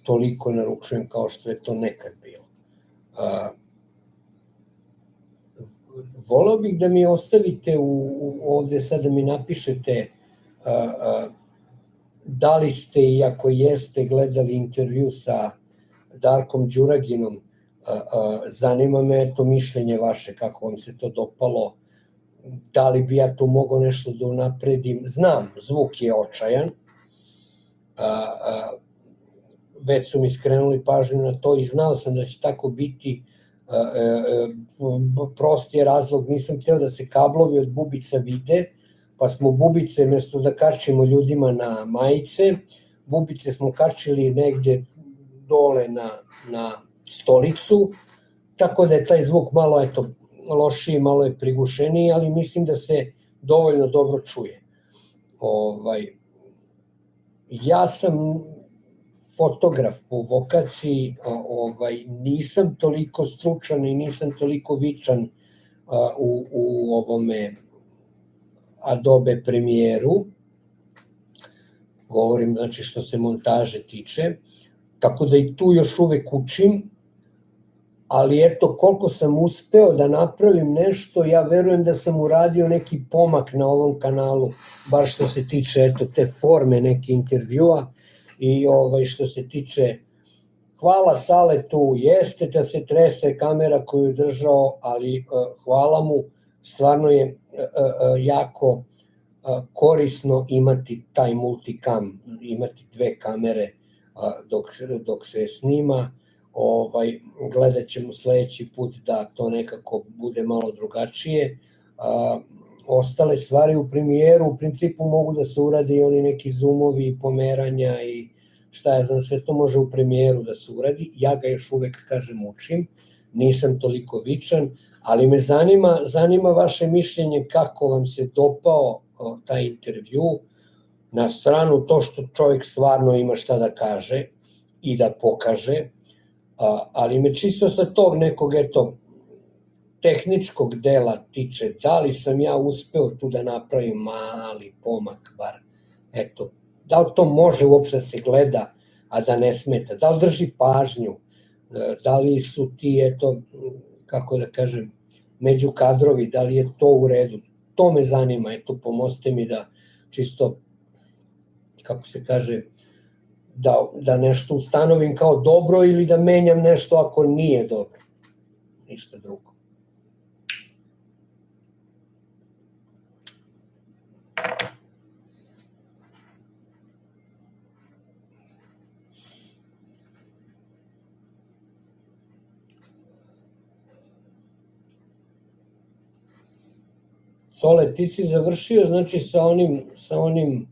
toliko naručujem kao što je to nekad bilo. Voleo bih da mi ostavite ovde sad da mi napišete da li ste i ako jeste gledali intervju sa Darkom Đuraginom, zanima me to mišljenje vaše, kako vam se to dopalo, da li bi ja tu mogao nešto da unapredim. Znam, zvuk je očajan, već su mi skrenuli pažnju na to i znao sam da će tako biti. Prosti je razlog, nisam hteo da se kablovi od bubica vide, pa smo bubice, mesto da kačimo ljudima na majice, bubice smo kačili negde dole na stolicu, tako da je taj zvuk malo lošiji, malo je prigušeniji, ali mislim da se dovoljno dobro čuje. Ja sam fotograf po vokaciji, nisam toliko stručan i nisam toliko vičan u ovome Adobe Premieru, govorim znači što se montaže tiče, tako da i tu još uvek učim, ali eto koliko sam uspeo da napravim nešto, ja verujem da sam uradio neki pomak na ovom kanalu, bar što se tiče eto te forme neke intervjua i što se tiče hvala Saletu, jeste da se trese kamera koju je držao, ali hvala mu, stvarno je jako korisno imati taj multicam, imati dve kamere dok se snima. Gledat ćemo sledeći put da to nekako bude malo drugačije. Ostale stvari u premijeru u principu mogu da se urade i oni neki zoomovi i pomeranja i šta ja znam, sve to može u premijeru da se uradi. Ja ga još uvek, kažem, učim, nisam toliko vičan, ali me zanima vaše mišljenje kako vam se dopao taj intervju, na stranu to što čovjek stvarno ima šta da kaže i da pokaže, ali me čisto sa tog nekog tehničkog dela tiče, da li sam ja uspeo tu da napravim mali pomak, bar, da li to može uopšte da se gleda, a da ne smeta, da li drži pažnju, da li su ti, kako da kažem, među kadrovi, da li je to u redu, to me zanima, pomozite mi da čisto, kako se kaže, da nešto ustanovim kao dobro ili da menjam nešto ako nije dobro, ništa drugo. Cole, ti si završio, znači, sa onim,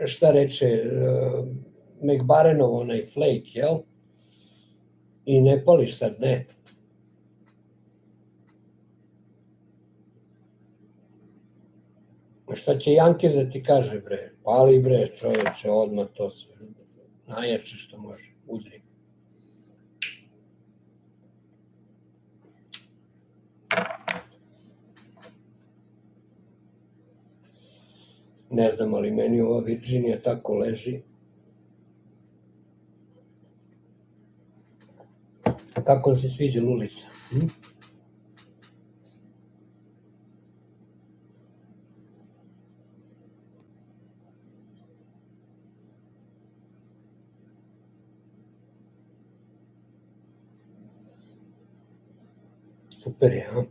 šta reče, McBarenov, onaj flake, jel? I ne pališ sad, ne? Šta će Jankez da ti kaže, bre? Pali, bre, čoveče, odmah to sve. Najjače što može, udri. Ne znam, ali meni ova Virginija tako leži. Kako vam se sviđa lulica? Super je, a?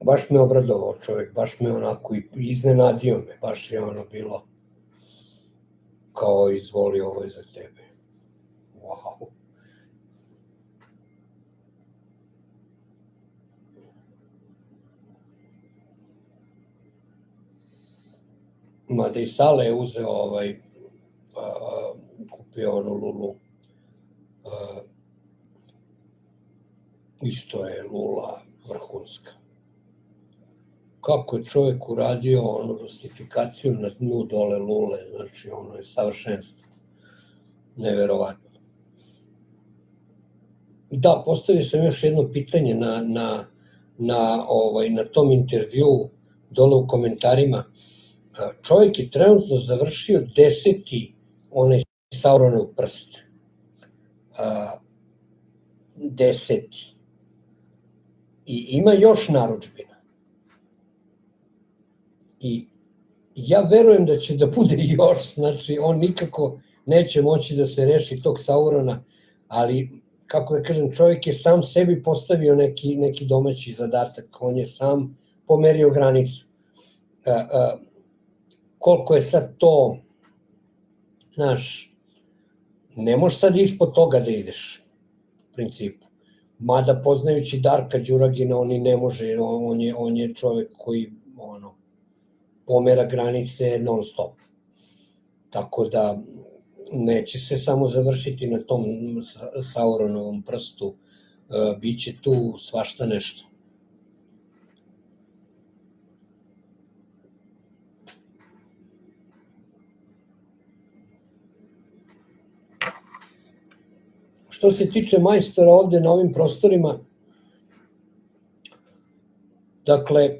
Baš me obradovao čovjek, baš me onako iznenadio me, baš je ono bilo kao izvoli, ovo je za tebe. Wow. Mada i Sale je uzeo kupio onu lulu. Isto je lula vrhunska. Kako je čovjek uradio onu rustifikaciju na dnu dole lule, znači ono je savršenstvo. Neverovatno. Da, postavio sam još jedno pitanje na tom intervju dole u komentarima. Čovjek je trenutno završio 10. onaj Sauronov prst. 10. I ima još narudžbina. I ja verujem da će da bude još, znači on nikako neće moći da se reši tog Saurona, ali, kako da kažem, čovjek je sam sebi postavio neki domaći zadatak, on je sam pomerio granicu. Koliko je sad to, znaš, ne možeš sad ispod toga da ideš, u principu. Mada poznajući Darka Đuragina, on i ne može, on je čovjek koji, pomera granice non stop. Tako da neće se samo završiti na tom Sauronovom prstu, biće tu svašta nešto. Što se tiče majstora ovde na ovim prostorima, dakle,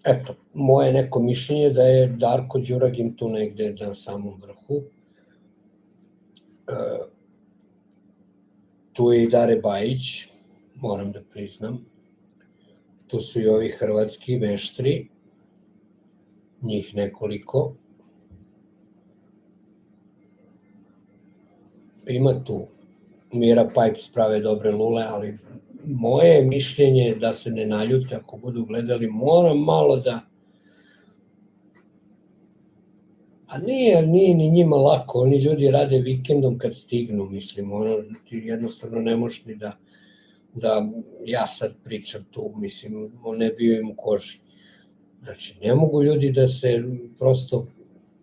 eto, moje neko mišljenje da je Darko Đuragin tu negde na samom vrhu. Tu je i Dare Bajić, moram da priznam. Tu su i ovi hrvatski meštri, njih nekoliko. Ima tu Mira Pipes prave dobre lule, ali moje mišljenje je da se ne naljute ako budu gledali, moram malo da... A nije ni njima lako, oni ljudi rade vikendom kad stignu, mislim, ti jednostavno ne možeš ni da ja sad pričam tu, mislim, ne bio im u koži. Znači, ne mogu ljudi da se prosto,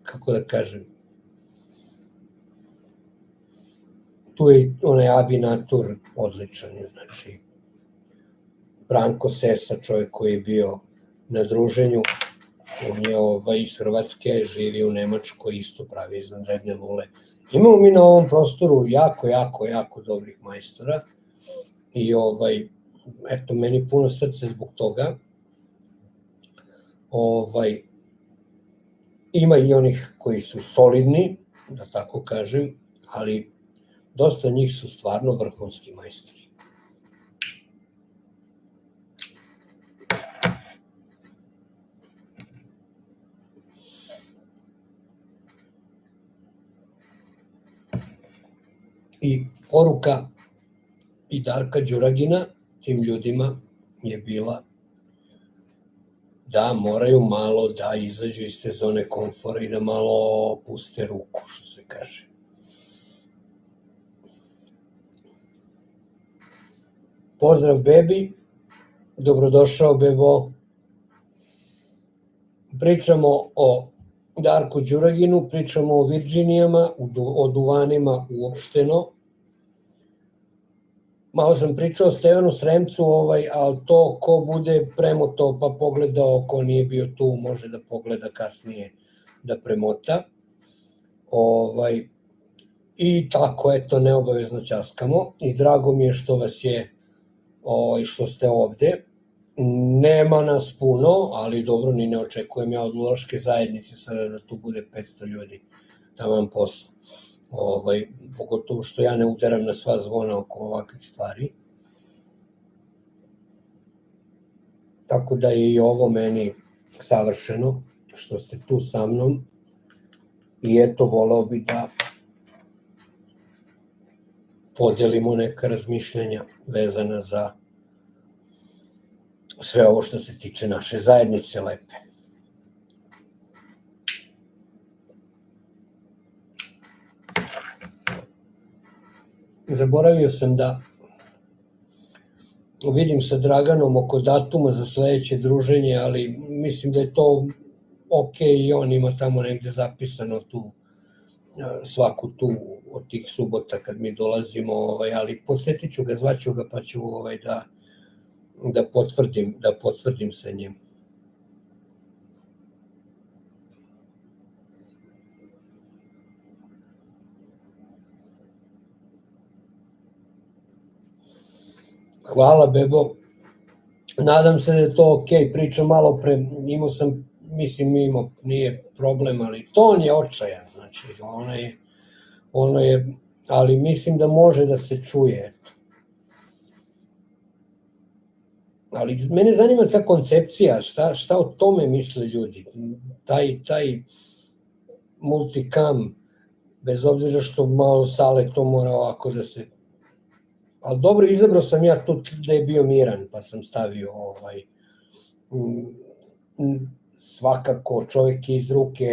kako da kažem, tu je onaj Abi Natur odličan je, znači, Branko Sesa, čovjek koji je bio na druženju, on je iz Hrvatske, živi u Nemačkoj, isto pravi izvanredne lule. Imamo mi na ovom prostoru jako dobrih majstora i eto, meni puno srce zbog toga. Ima i onih koji su solidni, da tako kažem, ali dosta njih su stvarno vrhunski majstori. I poruka i Darka Đuragina tim ljudima je bila da moraju malo da izađu iz te zone komfora i da malo puste ruku, što se kaže. Pozdrav bebi, dobrodošao bebo. Pričamo o Darku Đuraginu, pričamo o Virginijama, o duvanima uopšteno. Malo sam pričao o Stevanu Sremcu, ali to ko bude premotao pa pogledao, ko nije bio tu, može da pogleda kasnije da premota. I tako, eto, neobavezno ćaskamo i drago mi je što vas je, što ste ovde. Nema nas puno, ali dobro, ni ne očekujem ja od Lulaške zajednice sada da tu bude 500 ljudi, taman posla. Pogotovo što ja ne udaram na sva zvona oko ovakvih stvari. Tako da je i ovo meni savršeno, što ste tu sa mnom. I eto, voleo bi da podelimo neka razmišljenja vezana za sve ovo što se tiče naše zajednice lepe. Zaboravio sam da vidim sa Draganom oko datuma za sledeće druženje, ali mislim da je to ok i on ima tamo negde zapisano tu svaku tu od tih subota kad mi dolazimo, ali podsjetit ću ga, zvaću ga pa ću da potvrdim sa njim. Hvala bebo, nadam se da je to ok, pričam malo pre, nije problem, ali ton je očajan, znači ono je, ali mislim da može da se čuje, eto. Ali mene zanima ta koncepcija, šta o tome misle ljudi, taj multicam, bez obzira što malo sale to mora ovako da se... Ali dobro, izabrao sam ja tu da je bio miran, pa sam stavio svakako čovjek iz ruke,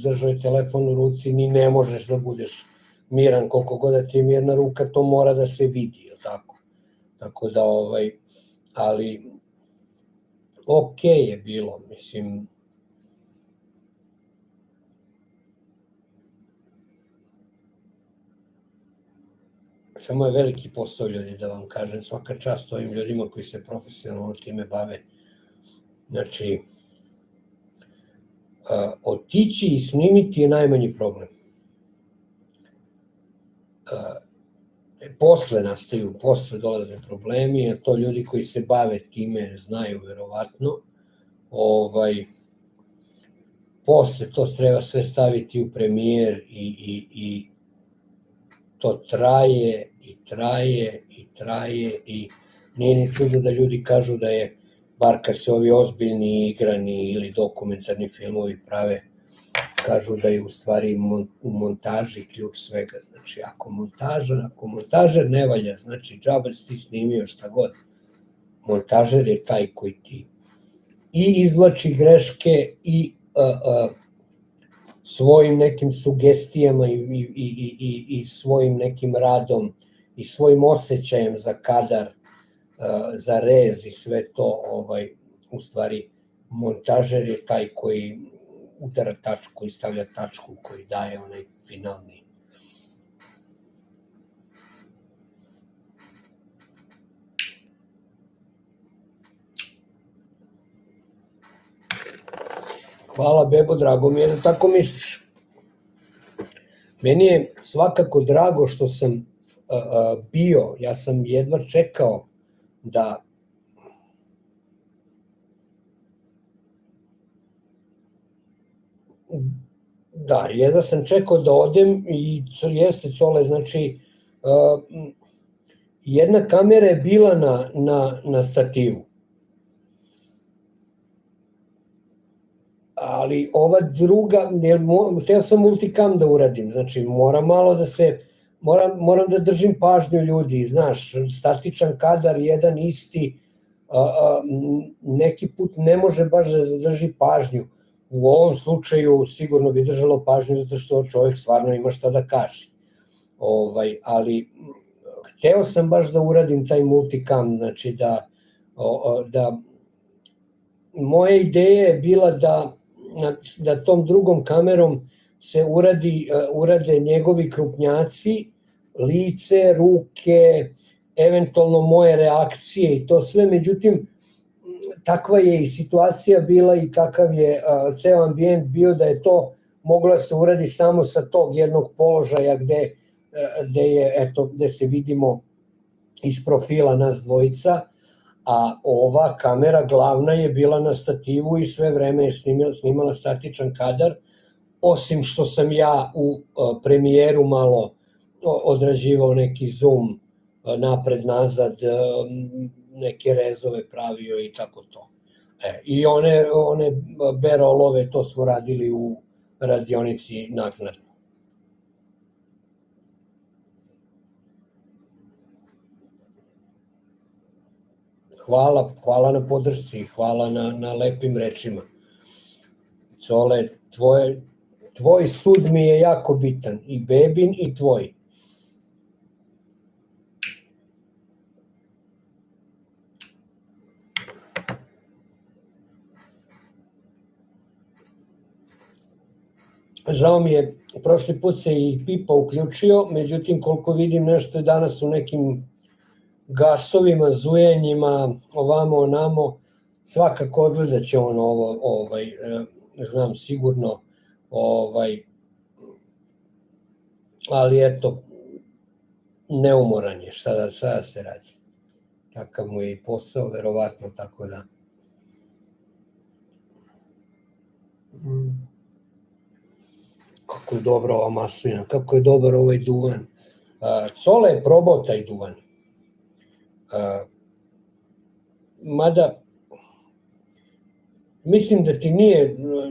držao je telefon u ruci, ni ne možeš da budeš miran, koliko god da ti je mirna ruka, to mora da se vidi, je tako? Tako da, ali ok je bilo, mislim. Samo je veliki posao, ljudi, da vam kažem, svaka čast ovim ljudima koji se profesionalno time bave. Znači, otići i snimiti je najmanji problem. Posle dolaze problemi, a to ljudi koji se bave time znaju verovatno. Posle to treba sve staviti u premijer i to traje i traje i traje i nije ni čudo da ljudi kažu da je, bar kad se ovi ozbiljni igrani ili dokumentarni filmovi prave, kažu da je u stvari u montaži ključ svega. Znači, ako montažer ne valja, znači džabe si ti snimio šta god, montažer je taj koji ti i izvlači greške i svojim nekim sugestijama i svojim nekim radom i svojim osjećajem za kadar, za rez i sve to, u stvari montažer je taj koji udara tačku i stavlja tačku, koji daje onaj finalni. Hvala, Bebo, drago mi je da tako misliš. Meni je svakako drago što sam bio, ja sam jedva čekao da, jedva sam čekao da odem i jeste, Cole, znači jedna kamera je bila na stativu, ali ova druga, hteo sam multicam da uradim, znači moram malo da se, moram da držim pažnju ljudi, znaš, statičan kadar, jedan isti, neki put ne može baš da zadrži pažnju. U ovom slučaju sigurno bi držalo pažnju zato što čovjek stvarno ima šta da kaže. Ali hteo sam baš da uradim taj multicam, znači da moja ideja je bila da tom drugom kamerom se urade njegovi krupnjaci, lice, ruke, eventualno moje reakcije i to sve, međutim, takva je i situacija bila i takav je ceo ambijent bio da je to moglo da se uradi samo sa tog jednog položaja gde se vidimo iz profila nas dvojica, a ova kamera glavna je bila na stativu i sve vreme je snimala statičan kadar, osim što sam ja u premijeru malo odrađivao neki zoom napred, nazad, neke rezove pravio i tako to. I one B-rollove, to smo radili u radionici naknadno. Hvala na podršci, hvala na lepim rečima. Cole, tvoj sud mi je jako bitan, i Bebin i tvoj. Žao mi je, prošli put se i Pipa uključio, međutim koliko vidim nešto je danas u nekim gasovima, zujenjima, ovamo, onamo, svakako odgledat će on ovo, znam sigurno, ali eto, neumoran je, šta da se radi. Takav mu je i posao, verovatno, tako da. Kako je dobra ova maslina, kako je dobar ovaj duvan. Cole je probao taj duvan. Mada, mislim da ti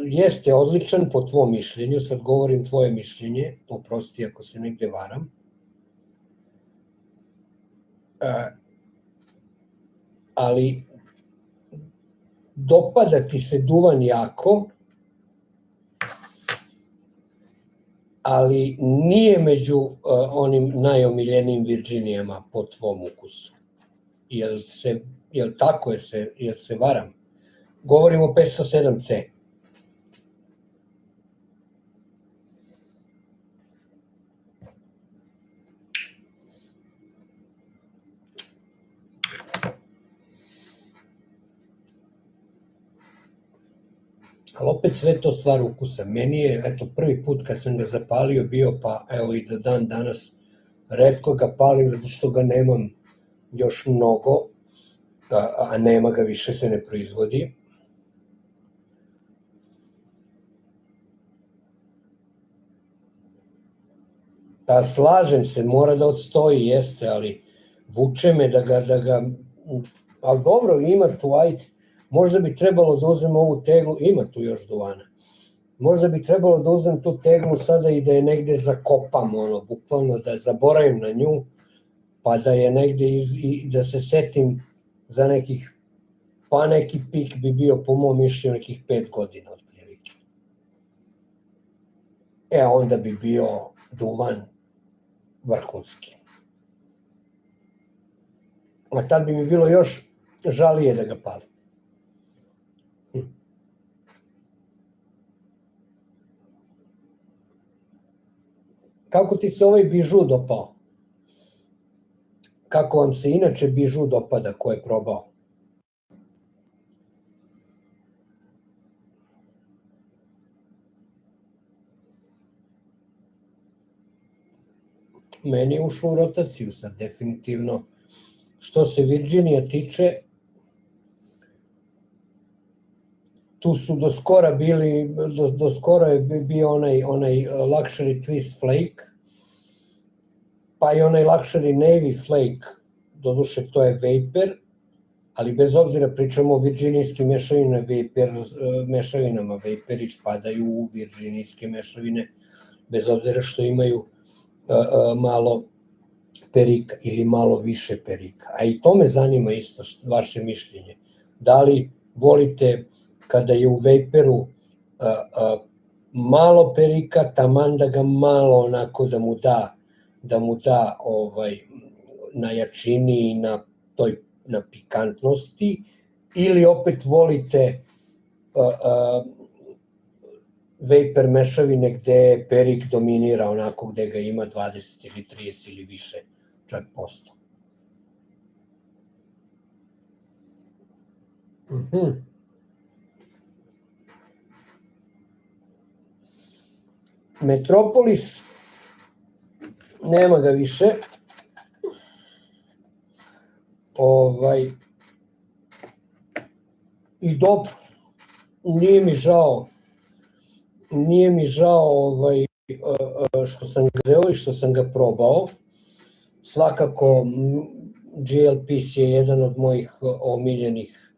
jeste odličan po tvom mišljenju, sad govorim tvoje mišljenje, oprosti ako se negde varam. Ali dopada ti se duvan jako, ali nije među onim najomiljenijim Virginijama po tvom ukusu. Jel tako, jel se varam? Govorimo o 507C. Ali opet sve to stvar ukusa. Meni je, eto, prvi put kad sam ga zapalio bio, pa evo i do dan danas retko ga palim zato što ga nemam još mnogo, a nema ga, više se ne proizvodi. Pa slažem se, mora da odstoji, jeste, ali vuče me da ga, ali dobro, ima tu, ajde, možda bi trebalo da uzmem ovu teglu, ima tu još duvana, možda bi trebalo da uzmem tu teglu sada i da je negde zakopam, bukvalno da zaboravim na nju, pa da je negde i da se setim za nekih, pa neki pik bi bio po mom mišljenju nekih 5 godina otprilike. Onda bi bio duvan vrhunski. A tad bi mi bilo još žalije da ga palim. Kako ti se ovaj bižu dopao? Kako vam se inače bižu dopada ko je probao? Meni je ušlo u rotaciju sad, definitivno. Što se Virginija tiče, tu su do skora je bio onaj Luxury Twist Flake, pa i onaj Luxury Navy Flake, doduše to je Vapor, ali bez obzira pričamo o virginijskim mešavinama, Vapori spadaju u virginijske mešavine, bez obzira što imaju malo perika ili malo više perika. A i to me zanima isto vaše mišljenje. Da li volite kada je u Vaporu malo perika, taman da ga malo onako da mu da na jačini i na pikantnosti, ili opet volite Vapor mešavine gde perik dominira, onako gde ga ima 20 ili 30 ili više čak posto. Metropolis, nema ga više. I dobro, nije mi žao što sam ga uzeo i što sam ga probao. Svakako GLPs je jedan od mojih omiljenih,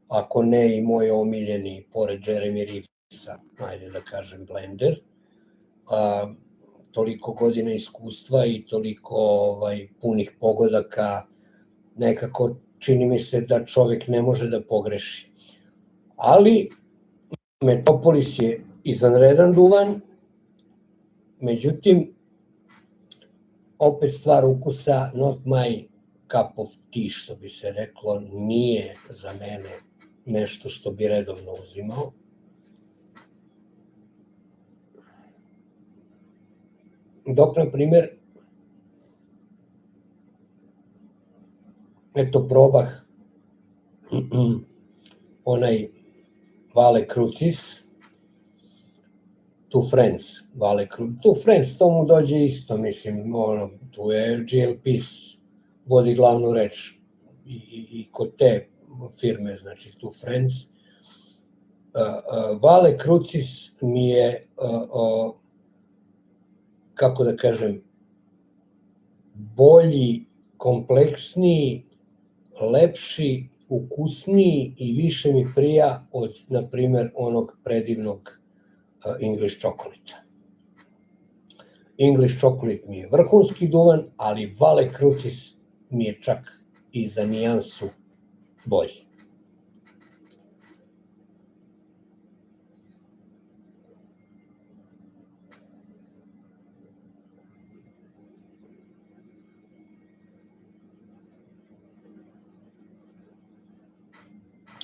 ako ne i moj omiljeni, pored Jeremy Reevesa, ajde da kažem, blender. Toliko godina iskustva i toliko punih pogodaka, nekako čini mi se da čovek ne može da pogreši. Ali Metropolis je izvanredan duvan, međutim, opet stvar ukusa, not my cup of tea, što bi se reklo, nije za mene nešto što bi redovno uzimao. Dok, na primer, probah onaj Vale Crucis, Two Friends, Two Friends, to mu dođe isto, mislim, tu je GLPs vodi glavnu reč i kod te firme, znači Two Friends. Vale Crucis mi je, kako da kažem, bolji, kompleksniji, lepši, ukusniji i više mi prija od, na primer, onog predivnog English Chocolate. English Chocolate mi je vrhunski duvan, ali Vale Crucis mi je čak i za nijansu bolji.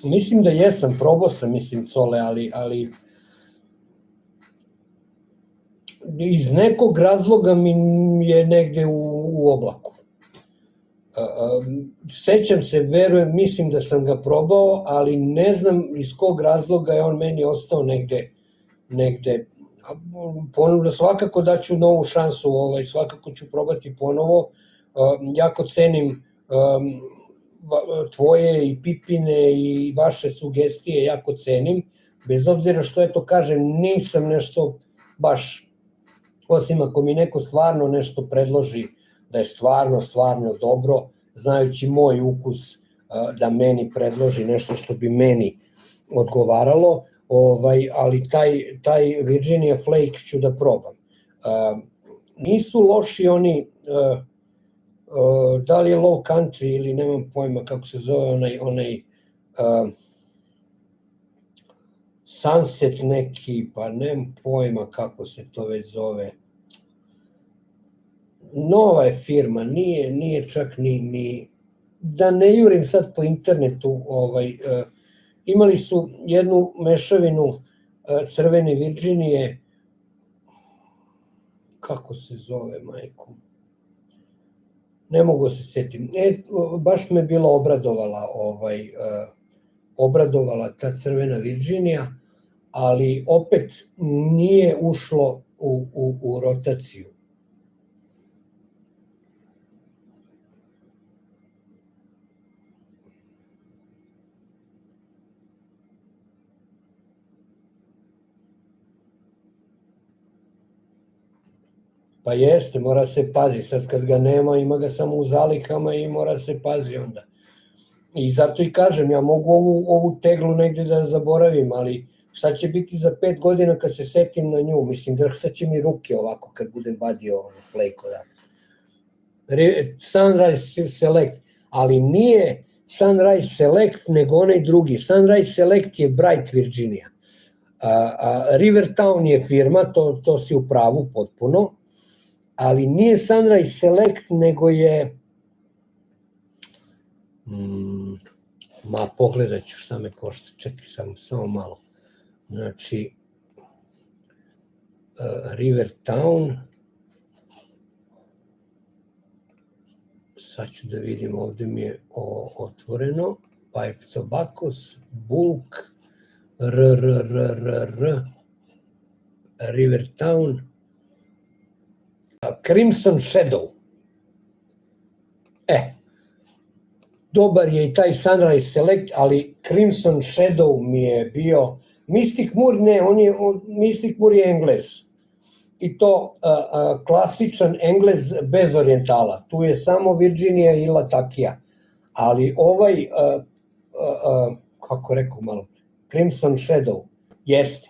Mislim da jesam, probao sam, mislim, Cole, ali iz nekog razloga mi je negde u oblaku. Sećam se, verujem, mislim da sam ga probao, ali ne znam iz kog razloga je on meni ostao negde. Ponovno, svakako daću novu šansu, svakako ću probati ponovo. Jako cenim tvoje i Pipine i vaše sugestije, jako cenim, bez obzira što, eto kažem, nisam nešto baš osim ako mi neko stvarno nešto predloži da je stvarno dobro, znajući moj ukus, da meni predloži nešto što bi meni odgovaralo, ali taj Virginia Flake ću da probam. Nisu loši oni, da li je Low Country ili nemam pojma kako se zove onaj Sunset neki, pa nemam pojma kako se to već zove. Nova je firma, nije čak ni, da ne jurim sad po internetu, imali su jednu mešavinu crvene Virginije, kako se zove, majko? Ne mogu se setim. Baš me bila obradovala ta crvena Virginija, ali opet nije ušlo u rotaciju. Pa jeste, mora se pazi, sad kad ga nema, ima ga samo u zalihama i mora se pazi onda. I zato i kažem, ja mogu ovu teglu negde da zaboravim, ali šta će biti za 5 godina kad se setim na nju? Mislim, drhtaće mi ruke ovako kad budem vadio flake odavde. Sunrise Select, ali nije Sunrise Select, nego onaj drugi. Sunrise Select je Bright Virginia. Rivertown je firma, to si u pravu potpuno, ali nije Sunrise Select, nego je, pogledat ću šta me košta, čekaj samo malo. Znači, Rivertown, sad ću da vidim, ovde mi je otvoreno, Pipe Tobaccos, Bulk, Rivertown, Crimson Shadow. Dobar je i taj Sunrise Select, ali Crimson Shadow mi je bio, Mystic Moore ne, Mystic Moore je Englez. I to klasičan Englez bez orijentala. Tu je samo Virginia i Latakija. Ali kako rekao malo, Crimson Shadow, jeste.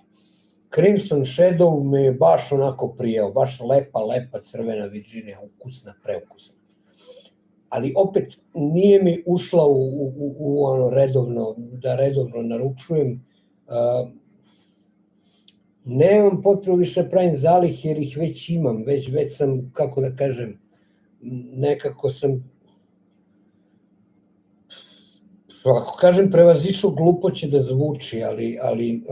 Crimson Shadow me je baš onako prijao, baš lepa crvena Virginia, ukusna, preukusna. Ali opet nije mi ušla u ono redovno naručujem. Nemam potrebu više pravim zalih jer ih već imam, već sam, kako da kažem, nekako sam, ako kažem prevazišao, glupo će da zvuči, ali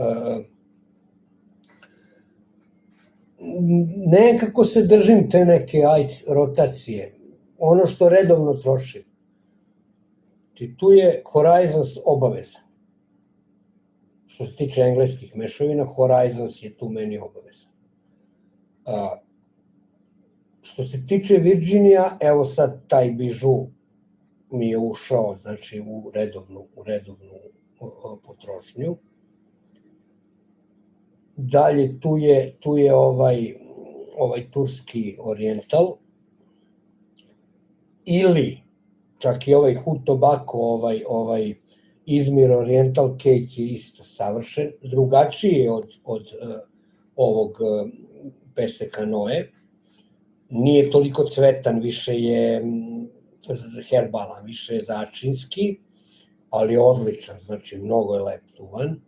nekako se držim te neke rotacije, ono što redovno trošim. Tu je Horizons obaveza. Što se tiče engleskih mešavina, Horizons je tu meni obaveza. Što se tiče Virginia, evo sad taj bižu mi je ušao, znači u redovnu potrošnju. Dalje tu je ovaj turski orijental, ili čak i ovaj Hood Tobacco, ovaj Izmir Oriental Cake je isto savršen, drugačiji je od ovog Peseka Noe, nije toliko cvetan, više je herbalan, više je začinski, ali odličan, znači mnogo je lep duvan.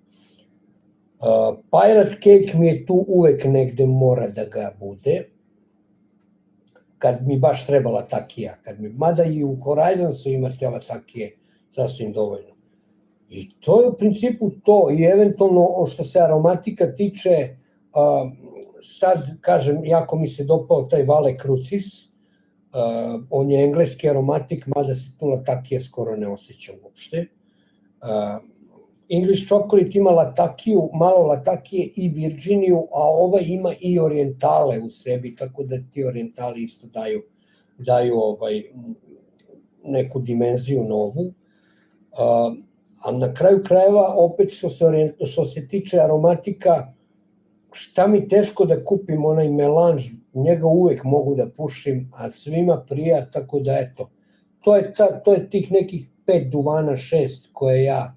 Pirate Cake mi je tu uvek negde mora da ga bude, kad mi baš treba Latakija, mada i u Horizonsu imate Latakije sasvim dovoljno. I to je u principu to, i eventualno što se aromatika tiče, sad kažem, jako mi se dopao taj Vale Crucis, on je engleski aromatik, mada se tu Latakija skoro ne osjeća uopšte. English Chocolate ima Latakiju, malo Latakije i Virginiju, a ova ima i orijentale u sebi, tako da ti orijentali isto daju neku dimenziju novu. A na kraju krajeva, opet što se tiče aromatika, šta mi teško da kupim onaj melanž njega uvek mogu da pušim, a svima prija, tako da eto. To je tih nekih 5 duvana, 6 koje ja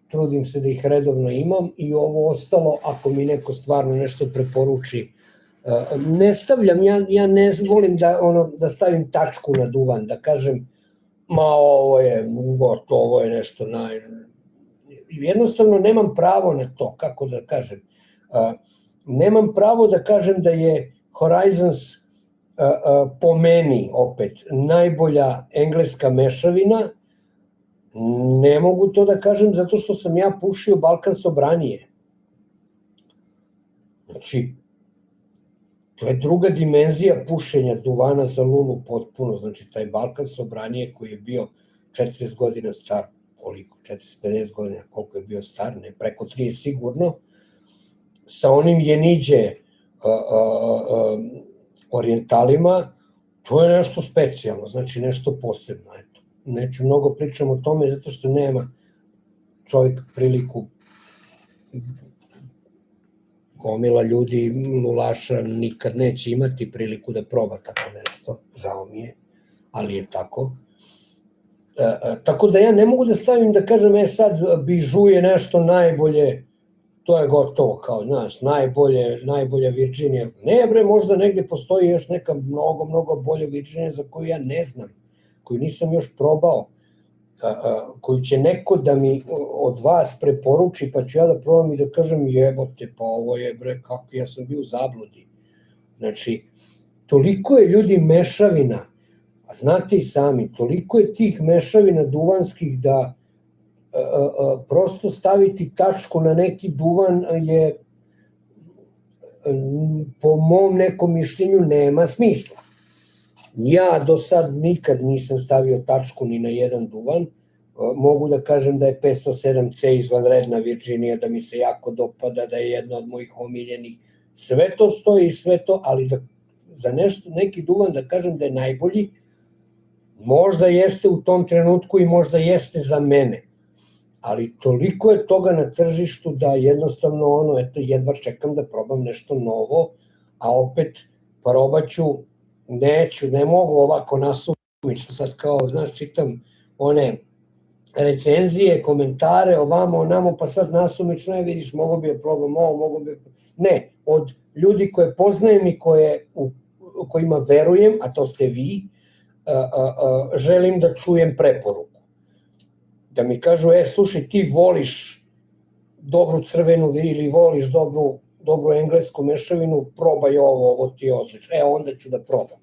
trudim se da ih redovno imam i ovo ostalo, ako mi neko stvarno nešto preporuči, ne stavljam, ja ne volim da stavim tačku na duvan, da kažem, ma ovo je gotovo, ovo je nešto jednostavno nemam pravo na to, kako da kažem. Nemam pravo da kažem da je Horizons po meni opet najbolja engleska mešavina. Ne mogu to da kažem zato što sam ja pušio Balkan Sobranije. Znači, to je druga dimenzija pušenja duvana za lulu potpuno. Znači, taj Balkan Sobranije koji je bio 40 godina star, koliko, 40-50 godina, koliko je bio star, ne, preko 30 sigurno, sa onim jeniđe orijentalima, to je nešto specijalno, znači nešto posebno, eto. Neću mnogo pričam o tome zato što nema čovjek priliku, gomila ljudi, lulaša nikad neće imati priliku da proba tako nešto, žao mi je, ali je tako. Tako da ja ne mogu da stavim da kažem, sad bižu je nešto najbolje, to je gotovo, kao, znaš, najbolja Virginija. Ne bre, možda negde postoji još neka mnogo bolja Virginija za koju ja ne znam, koju nisam još probao, koju će neko da mi od vas preporuči, pa ću ja da probam i da kažem, jebote, pa ovo je bre, kako ja sam bio u zabludi. Znači, toliko je ljudi mešavina, a znate i sami, toliko je tih mešavina duvanskih da prosto staviti tačku na neki duvan je, po mom nekom mišljenju, nema smisla. Ja do sad nikad nisam stavio tačku ni na jedan duvan, mogu da kažem da je 507C izvanredna Virginija, da mi se jako dopada, da je jedna od mojih omiljenih, sve to stoji, sve to, ali da za neki duvan da kažem da je najbolji, možda jeste u tom trenutku i možda jeste za mene, ali toliko je toga na tržištu da jednostavno jedva čekam da probam nešto novo, a opet probaću, ne mogu ovako nasumično, sad kao, znaš, čitam one recenzije, komentare, ovamo, onamo, pa sad nasumično, vidiš, mogo bi je probam ovo, mogo bi... Ne, od ljudi koje poznajem i kojima verujem, a to ste vi, želim da čujem preporuku. Da mi kažu, slušaj, ti voliš dobru crvenu ili voliš dobru englesku mešavinu, probaj ovo ti je odlično. Onda ću da probam.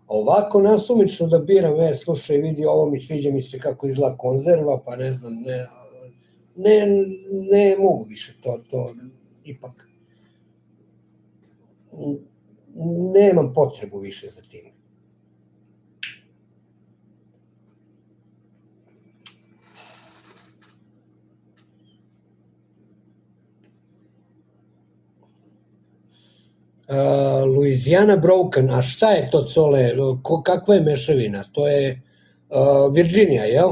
Ovako nasumično da biram, slušaj, vidi, ovo mi sviđa mi se kako izgleda konzerva, pa ne znam, ne mogu više to ipak. Nemam potrebu više za tim. Louisiana Broken, a šta je to, Cole, kakva je mešavina? To je Virginija, jel?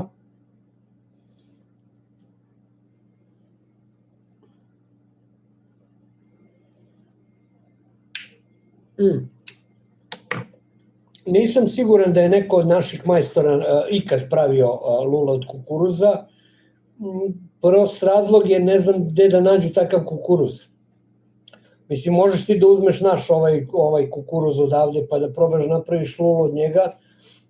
Nisam siguran da je neko od naših majstora ikad pravio lula od kukuruza. Prost razlog je, ne znam gde da nađu takav kukuruz. Mislim, možeš ti da uzmeš naš ovaj kukuruz odavde pa da probaš napraviš lulu od njega,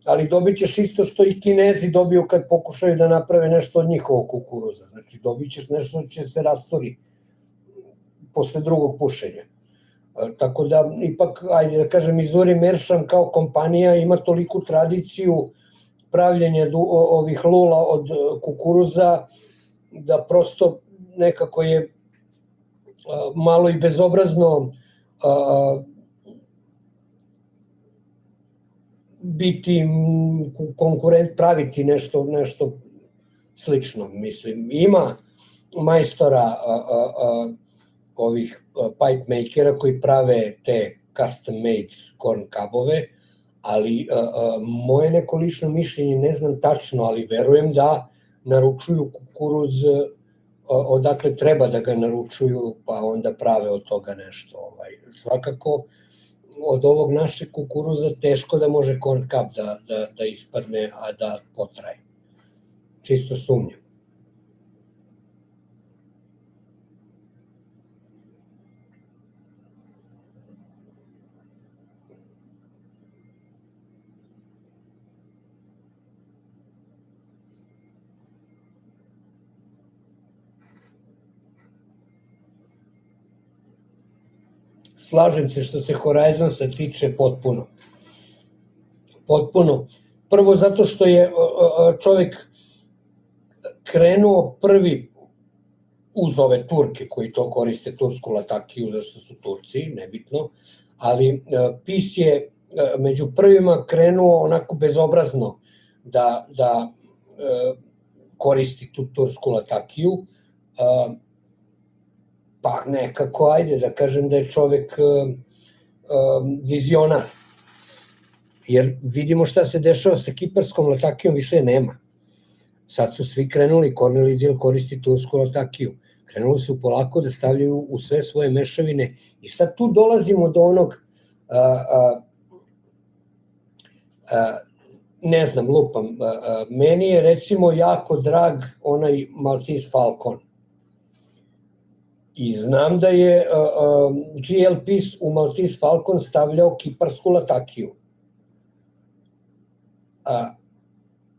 ali dobit ćeš isto što i Kinezi dobiju kad pokušaju da naprave nešto od njihovog kukuruza. Znači, dobit ćeš nešto što će se rasturi posle drugog pušenja. Tako da, ipak, ajde da kažem, Izvori Meršan kao kompanija ima toliku tradiciju pravljenja ovih lula od kukuruza da prosto nekako je malo i bezobrazno biti konkurent, praviti nešto slično. Mislim, ima majstora ovih pipe makera koji prave te custom made corn cubove, ali moje neko lično mišljenje, ne znam tačno, ali verujem da naručuju kukuruz odakle treba da ga naručuju, pa onda prave od toga nešto. Svakako, od ovog našeg kukuruza teško da može corn cup da ispadne, a da potraje. Čisto sumnjam. Slažem se što se Horizonsa tiče potpuno. Potpuno. Prvo zato što je čovek krenuo prvi uz ove Turke koji to koriste, tursku latakiju, zašto su Turci, nebitno, ali PiS je među prvima krenuo onako bezobrazno da koristi tu tursku latakiju, pa nekako, ajde da kažem da je čovek vizionar. Jer vidimo šta se dešava sa kiparskom latakijom, više je nema. Sad su svi krenuli, Corneli Diehl koristi tursku latakiju. Krenuli su polako da stavljaju u sve svoje mešavine i sad tu dolazimo do onog, ne znam, lupam, meni je recimo jako drag onaj Maltese Falcon. I znam da je GL PiS u Maltese Falcon stavljao kiparsku latakiju.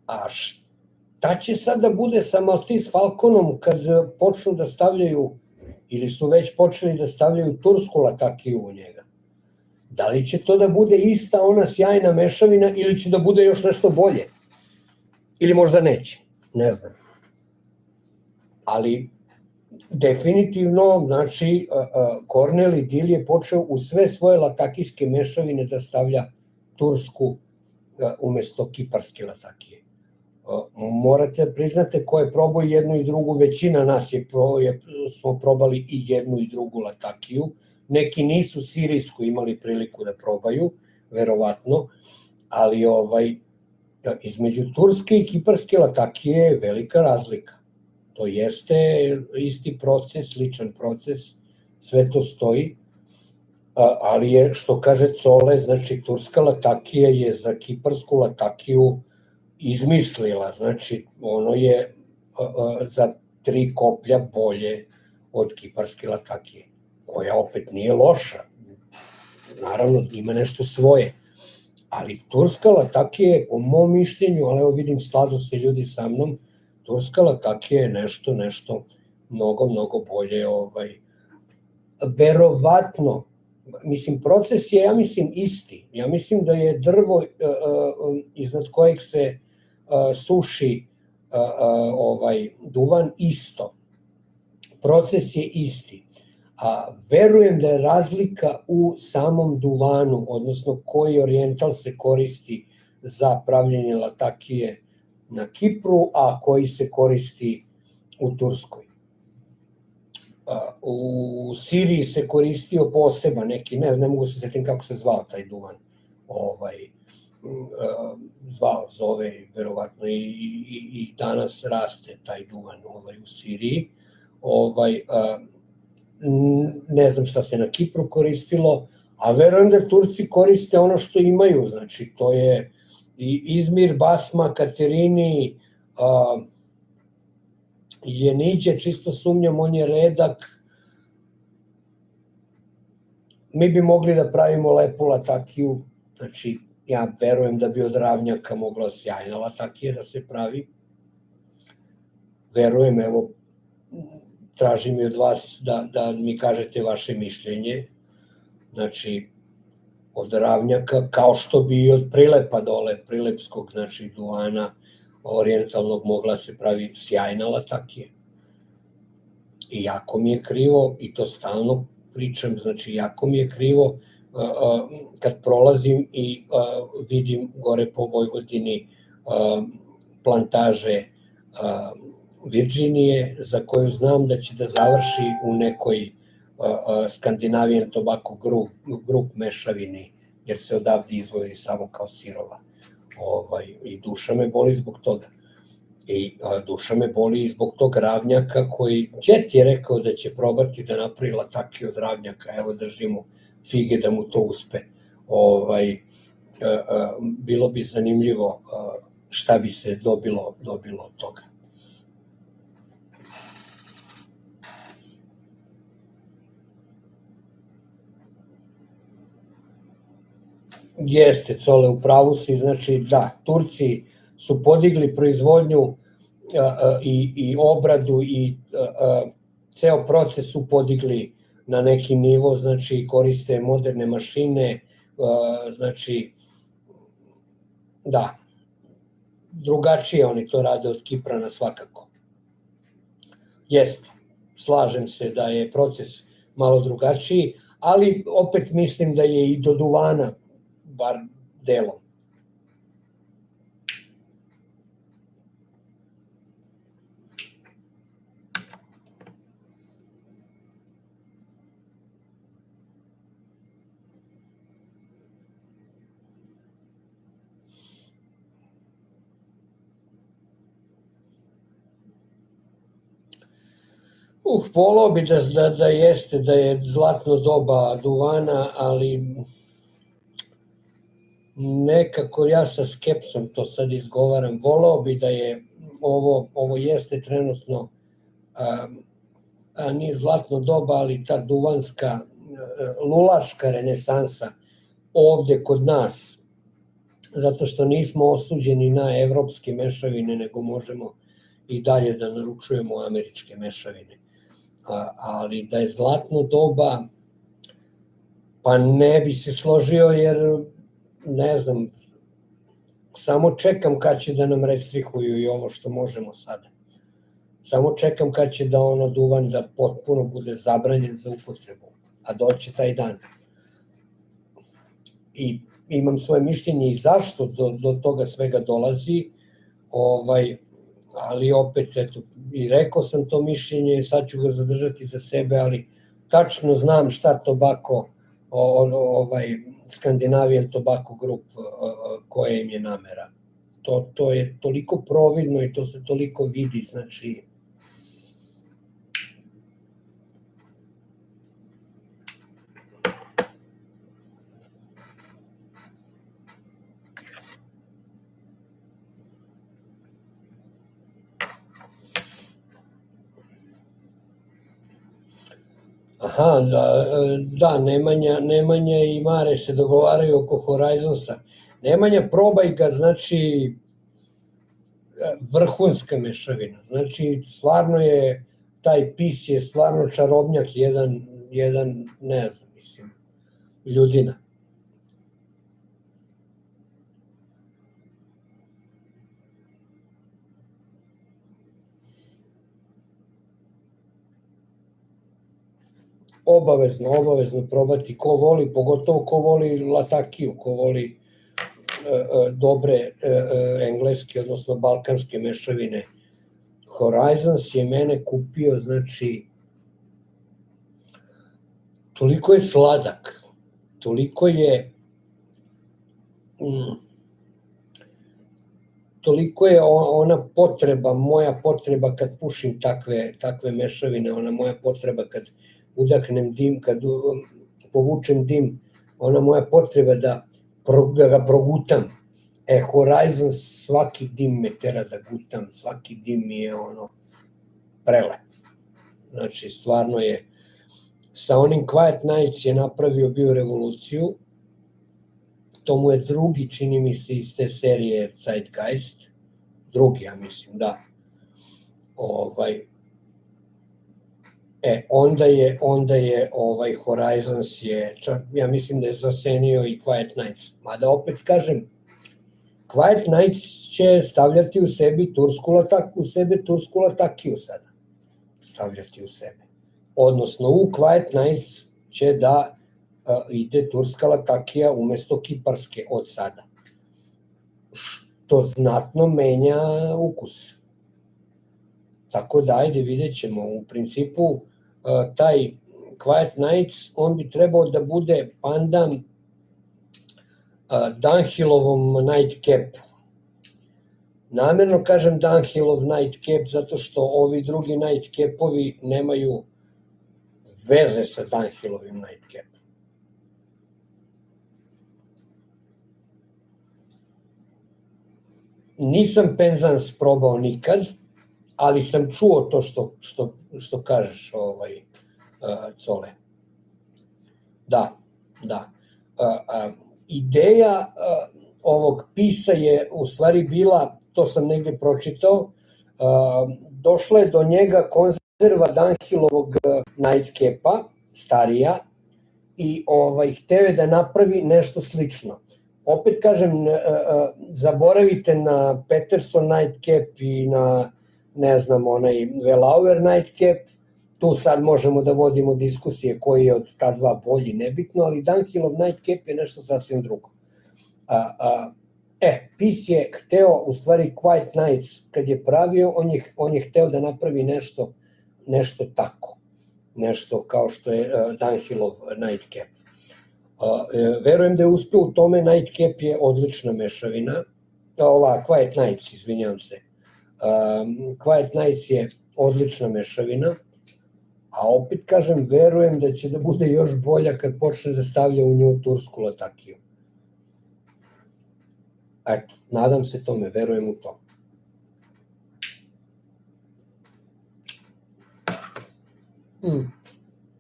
A šta će sad da bude sa Maltese Falconom kad počnu da stavljaju, ili su već počeli da stavljaju tursku latakiju u njega? Da li će to da bude ista ona sjajna mešavina ili će da bude još nešto bolje? Ili možda neće, ne znam. Ali definitivno, znači, Corneli Diehl je počeo u sve svoje latakijske mešavine da stavlja tursku umesto kiparske latakije. Morate priznate ko je probao jednu i drugu, većina nas smo probali i jednu i drugu latakiju. Neki nisu sirijsku imali priliku da probaju, verovatno, ali između turske i kiparske latakije je velika razlika. To jeste isti proces, sličan proces, sve to stoji, ali je, što kaže Cole, znači turska latakija je za kiparsku latakiju izmislila, znači ono je za 3 koplja bolje od kiparske latakije, koja opet nije loša, naravno ima nešto svoje, ali turska latakija je, po mom mišljenju, ali evo vidim, slažu se ljudi sa mnom, turska latakija je nešto mnogo bolje, verovatno, mislim, proces je, ja mislim, isti. Ja mislim da je drvo iznad kojeg se suši duvan isto. Proces je isti. A verujem da je razlika u samom duvanu, odnosno koji orijental se koristi za pravljenje latakije na Kipru, a koji se koristi u Turskoj. U Siriji se koristio poseban neki, ne mogu se sjetiti kako se zvao taj duvan, zove verovatno i danas raste taj duvan u Siriji. Ne znam šta se na Kipru koristilo, a verujem da Turci koriste ono što imaju, znači to je i Izmir, Basma, Katerini, Jeniđe, čisto sumnjam, on je redak. Mi bi mogli da pravimo lepu latakiju, znači ja verujem da bi od Ravnjaka mogla sjajna latakija da se pravi. Verujem, evo, tražim i od vas da mi kažete vaše mišljenje. Znači, od Ravnjaka, kao što bi i od Prilepa dole, prilepskog, znači duvana orijentalnog, mogla se pravi sjajna latakija. I jako mi je krivo, i to stalno pričam, znači jako mi je krivo kad prolazim i vidim gore po Vojvodini plantaže Virginije, za koju znam da će da završi u nekoj Scandinavian Tobacco Group mešavini, jer se odavde izvozi samo kao sirova. I duša me boli zbog toga. I duša me boli i zbog tog ravnjaka koji, Đet je rekao da će probati da napravi lataki od ravnjaka, evo držimo fige da mu to uspe. Bilo bi zanimljivo šta bi se dobilo od toga. Jeste, Cole, u pravu si, znači da, Turci su podigli proizvodnju i obradu i ceo proces su podigli na neki nivo, znači koriste moderne mašine, znači da, drugačije oni to rade od Kiprana svakako. Jeste, slažem se da je proces malo drugačiji, ali opet mislim da je i do duvana, bar delom. Volao bi da jeste, da je zlatno doba duvana, ali nekako ja sa skepsom to sad izgovaram. Volao bi da je ovo jeste trenutno nije zlatno doba, ali ta duvanska, lulaška renesansa ovde kod nas, zato što nismo osuđeni na evropske mešavine, nego možemo i dalje da naručujemo američke mešavine. Ali da je zlatno doba, pa ne bi se složio, jer ne znam, samo čekam kad će da nam restrihuju i ovo što možemo sada. Samo čekam kad će da duvan da potpuno bude zabranjen za upotrebu, a doće taj dan. I imam svoje mišljenje i zašto do toga svega dolazi, ali opet, eto, i rekao sam to mišljenje, sad ću ga zadržati za sebe, ali tačno znam šta Tobacco, Scandinavian Tobacco Group, koja im je namera. To je toliko providno i to se toliko vidi, znači... Aha, da, Nemanja i Mare se dogovaraju oko Horizonsa. Nemanja, probaj ga, znači, vrhunska mešavina. Znači, stvarno je, taj pis je stvarno čarobnjak, jedan, ne znam, mislim, ljudina. Obavezno probati, ko voli, pogotovo ko voli latakiju, ko voli dobre engleske, odnosno balkanske mešavine. Horizons je mene kupio, znači, toliko je sladak, toliko je ona potreba, moja potreba kad pušim takve mešavine, ona moja potreba kad udahnem dim, kad povučem dim, ona moja potreba da ga progutam. Horizon, svaki dim me tera da gutam, svaki dim mi je prelep. Znači, stvarno je, sa onim Quiet Nights je napravio bio revoluciju, to mu je drugi, čini mi se, iz te serije Zeitgeist, drugi, ja mislim, da. Onda je Horizons je, ja mislim da je zasenio i Quiet Nights. Mada opet kažem, Quiet Nights će stavljati u sebi tursku latakiju sada. Stavljati u sebe. Odnosno, u Quiet Nights će da ide turska latakija umesto kiparske od sada. Što znatno menja ukus. Tako da, ajde, vidjet ćemo. U principu, taj Quiet Nights, on bi trebao da bude pandan Dunhillovom Nightcapu. Namjerno kažem Dunhillov Nightcap zato što ovi drugi Nightcapovi nemaju veze sa Dunhillovim Nightcapom. Nisam Penzance probao nikad, ali sam čuo to što kažeš, Cole. Da. Ideja ovog pisa je u stvari bila, to sam negde pročitao, došla je do njega konzerva Dunhillovog Nightcapa, starija, i hteo je da napravi nešto slično. Opet kažem, zaboravite na Peterson Nightcap i na, ne znam, onaj Velauer Nightcap, tu sad možemo da vodimo diskusije koji je od ta dva bolji, nebitno, ali Dunhillov Nightcap je nešto sasvim drugo. Pis je hteo, u stvari Quiet Nights kad je pravio, on je hteo da napravi nešto tako, nešto kao što je Dunhillov Nightcap. Verujem da je uspeo u tome, Nightcap je odlična mešavina, Quiet Nights, izvinjam se, Quiet Nights je odlična mešavina, a opet kažem, verujem da će da bude još bolja kad počne da stavlja u nju tursku latakiju. Eto, nadam se tome, verujem u to.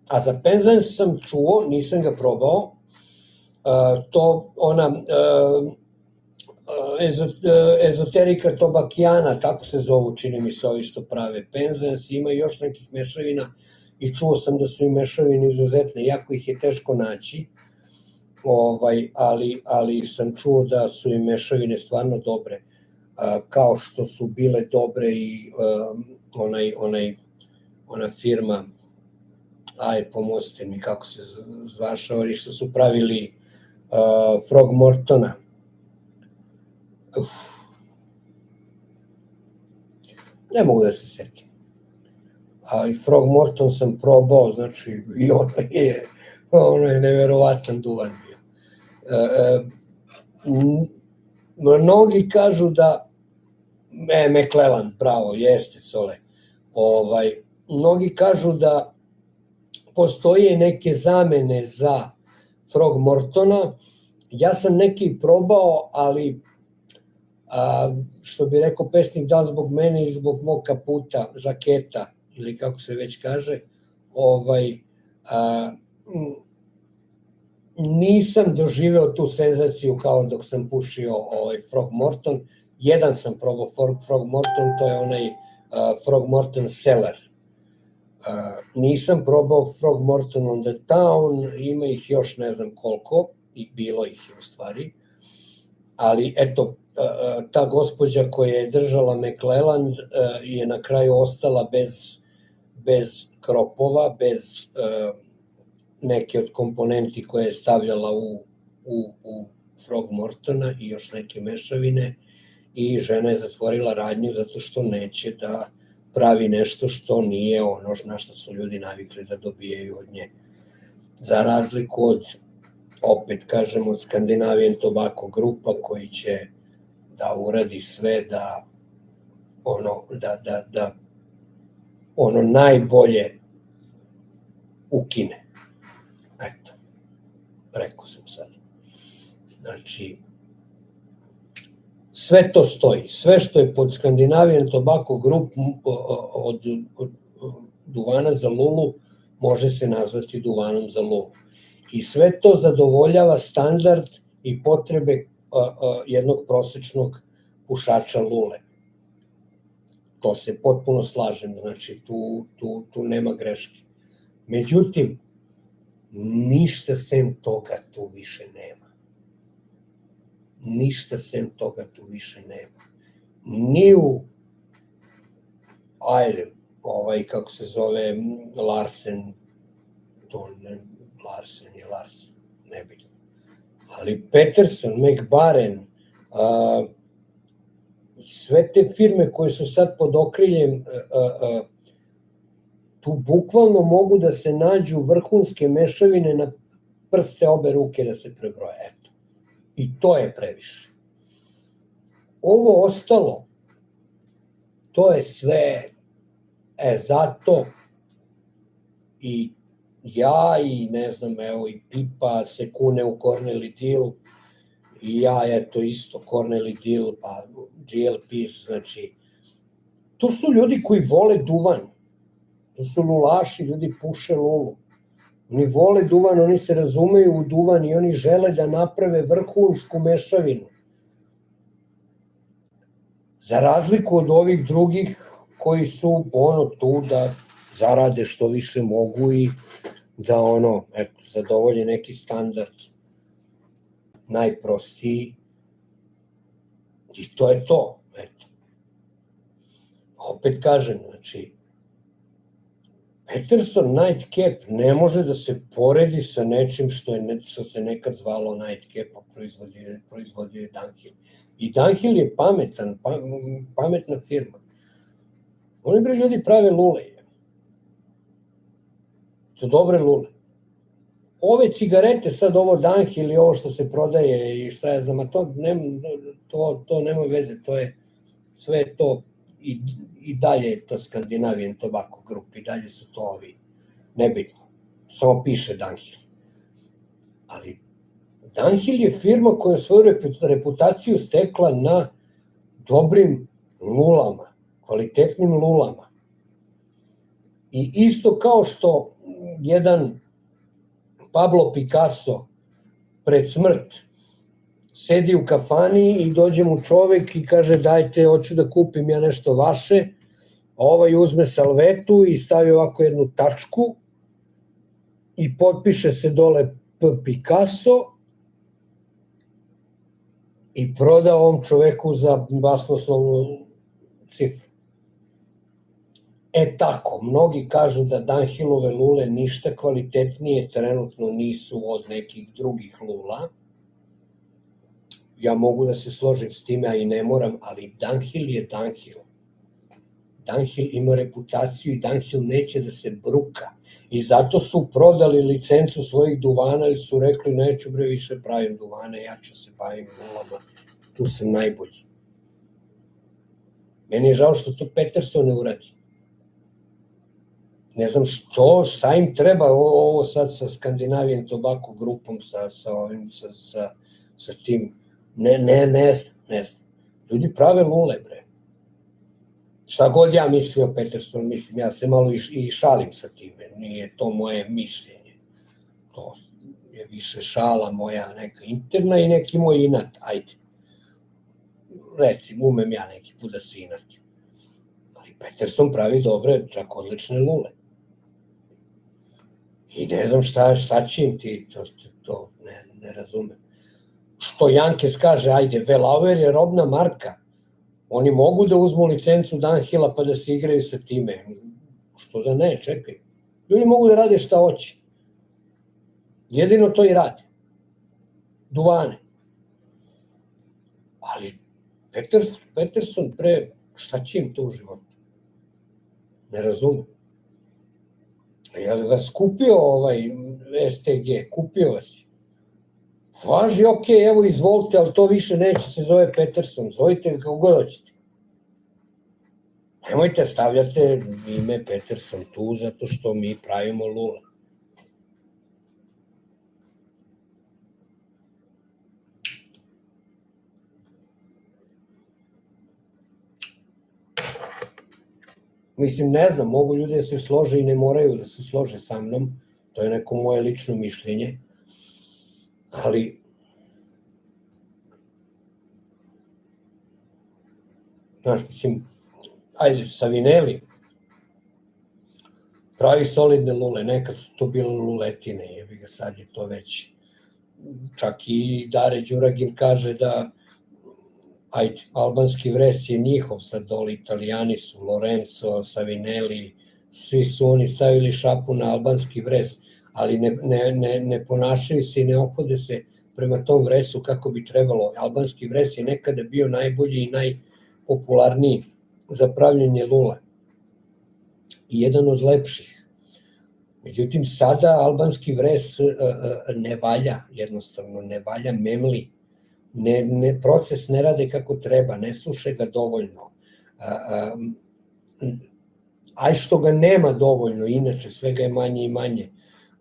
A za Penzance sam čuo, nisam ga probao, to ona ezoterika tobakijana, tako se zovu, čini mi se ovi što prave Penzance, ima još nekih mešavina i čuo sam da su i mešavine izuzetne, jako ih je teško naći, ali sam čuo da su i mešavine stvarno dobre, kao što su bile dobre i ona firma, pomozite mi kako se zvaša, oni što su pravili Frogmortona. Ne mogu da se setim. Ali Frogmorton sam probao, znači i ono je neverovatan duvan bio. Mnogi kažu da McClelland, bravo, jeste, Cole. Mnogi kažu da postoje neke zamene za Frogmortona. Ja sam neki probao, ali što bi rekao pesnik, da zbog mene ili zbog mog kaputa, žaketa, ili kako se već kaže, nisam doživeo tu senzaciju kao dok sam pušio Frogmorton. Jedan sam probao Frogmorton, to je onaj Frogmorton Cellar. Nisam probao Frogmorton on the Town, ima ih još ne znam koliko, i bilo ih je u stvari, ali eto, ta gospođa koja je držala McClelland je na kraju ostala bez kropova, bez neke od komponenti koje je stavljala u Frogmortona i još neke mešavine, i žena je zatvorila radnju zato što neće da pravi nešto što nije ono na što su ljudi navikli da dobijaju od nje. Za razliku od, opet kažem, od Scandinavian Tobacco grupa koji će da uradi sve da ono najbolje ukine. Eto, rekao sam sad. Znači, sve to stoji, sve što je pod Scandinavian Tobacco Group od duvana za lulu može se nazvati duvanom za lulu. I sve to zadovoljava standard i potrebe jednog prosečnog pušača lule. To se potpuno slažem, znači tu nema greške. Međutim, ništa sem toga tu više nema. Ništa sem toga tu više nema. Ni u, kako se zove, Larsen, to ne, Larsen, nebitno. Ali Peterson, McBaren, sve te firme koje su sad pod okriljem, tu bukvalno mogu da se nađu vrhunske mešavine na prste obe ruke da se prebroje. Eto. I to je previše. Ovo ostalo, to je sve, zato i ja i ne znam, evo i Pipa se kune u Corneli Deal i ja eto isto Corneli Deal, pa GLP, znači to su ljudi koji vole duvan, to su lulaši, ljudi puše lulu, oni vole duvan, oni se razumeju u duvan i oni žele da naprave vrhunsku mešavinu. Za razliku od ovih drugih koji su tu da zarade što više mogu i da zadovolje neki standard najprostiji i to je to, eto. Opet kažem, znači, Peterson Nightcap ne može da se poredi sa nečim što se nekad zvalo Nightcap, a proizvodio je Dunhill. I Dunhill je pametna firma. Oni ljudi prave lule. To dobre lule. Ove cigarete, sad ovo Dunhill i ovo što se prodaje i šta je znam, to nema veze, to je sve to i dalje je to Scandinavian Tobacco Group, i dalje su to ovi, nebitno, samo piše Dunhill. Ali Dunhill je firma koja svoju reputaciju stekla na dobrim lulama, kvalitetnim lulama. I isto kao što jedan Pablo Picasso pred smrt sedi u kafani i dođe mu čovek i kaže dajte, hoću da kupim ja nešto vaše, a ovaj uzme salvetu i stavi ovako jednu tačku i potpiše se dole P. Picasso i proda ovom čoveku za basnoslovnu cifru. Tako, mnogi kažu da Dunhillove lule ništa kvalitetnije trenutno nisu od nekih drugih lula. Ja mogu da se složim s time, a i ne moram, ali Dunhill je Dunhill. Dunhill ima reputaciju i Dunhill neće da se bruka. I zato su prodali licencu svojih duvana ili su rekli neću više pravim duvane, ja ću se bavim lulama, tu sam najbolji. Meni je žao što to Peterson ne uradi. Ne znam šta im treba ovo sad sa Scandinavian Tobacco grupom, sa tim, ne znam. Ljudi prave lule, bre. Šta god ja mislio o Petersonu, mislim, ja se malo i šalim sa time, nije to moje mišljenje. To je više šala moja neka interna i neki moj inat, ajde. Recimo, umem ja neki put da se inatim. Ali Peterson pravi dobre, čak odlične lule. I ne znam šta će im ti, to ne razumem. Što Jankes kaže, ajde, Velauer je robna marka. Oni mogu da uzmu licencu Dunhilla pa da se igraju sa time. Što da ne, čekaj. Ljudi mogu da rade šta hoće. Jedino to i rade. Duvane. Ali Peterson šta će im to u životu? Ne razumem. Je li vas kupio STG? Kupio vas je. Važi, ok, evo izvolite, ali to više neće se zove Peterson. Zovite kako god hoćete. Nemojte stavljate ime Peterson tu zato što mi pravimo lule. Mislim, ne znam, mogu ljudi da se slože i ne moraju da se slože sa mnom, to je neko moje lično mišljenje, ali znaš, mislim, ajde, Savinelli pravi solidne lule, nekad su to bile luletine, jebi ga, sad je to već, čak i Dare Đuragin kaže da ajde, albanski vres je njihov, sad dole Italijani su, Lorenzo, Savinelli, svi su oni stavili šapu na albanski vres, ali ne ponašaju se i ne ophode se prema tom vresu kako bi trebalo. Albanski vres je nekada bio najbolji i najpopularniji za pravljenje lula i jedan od lepših. Međutim, sada albanski vres ne valja, jednostavno ne valja, memli. Proces ne rade kako treba, ne suše ga dovoljno. aj što ga nema dovoljno, inače svega je manje i manje,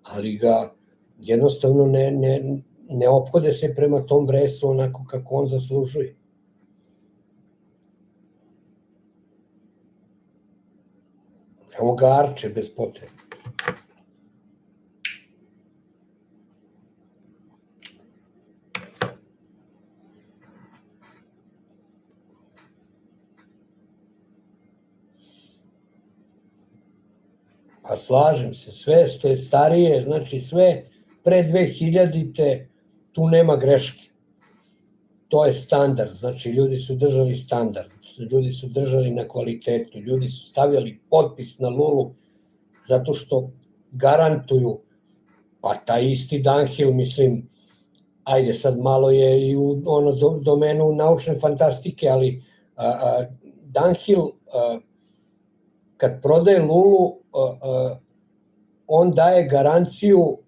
ali ga jednostavno ne ophode se prema tom vresu onako kako on zaslužuje. Samo ga arče bez potrebe. Pa slažem se, sve što je starije, znači sve pre 2000-te, tu nema greške. To je standard, znači ljudi su držali standard, ljudi su držali na kvalitetu, ljudi su stavljali potpis na lulu zato što garantuju, pa taj isti Dunhill, mislim, ajde sad malo je i u domenu naučne fantastike, ali Dunhill kad prodaje lulu, on daje garanciju,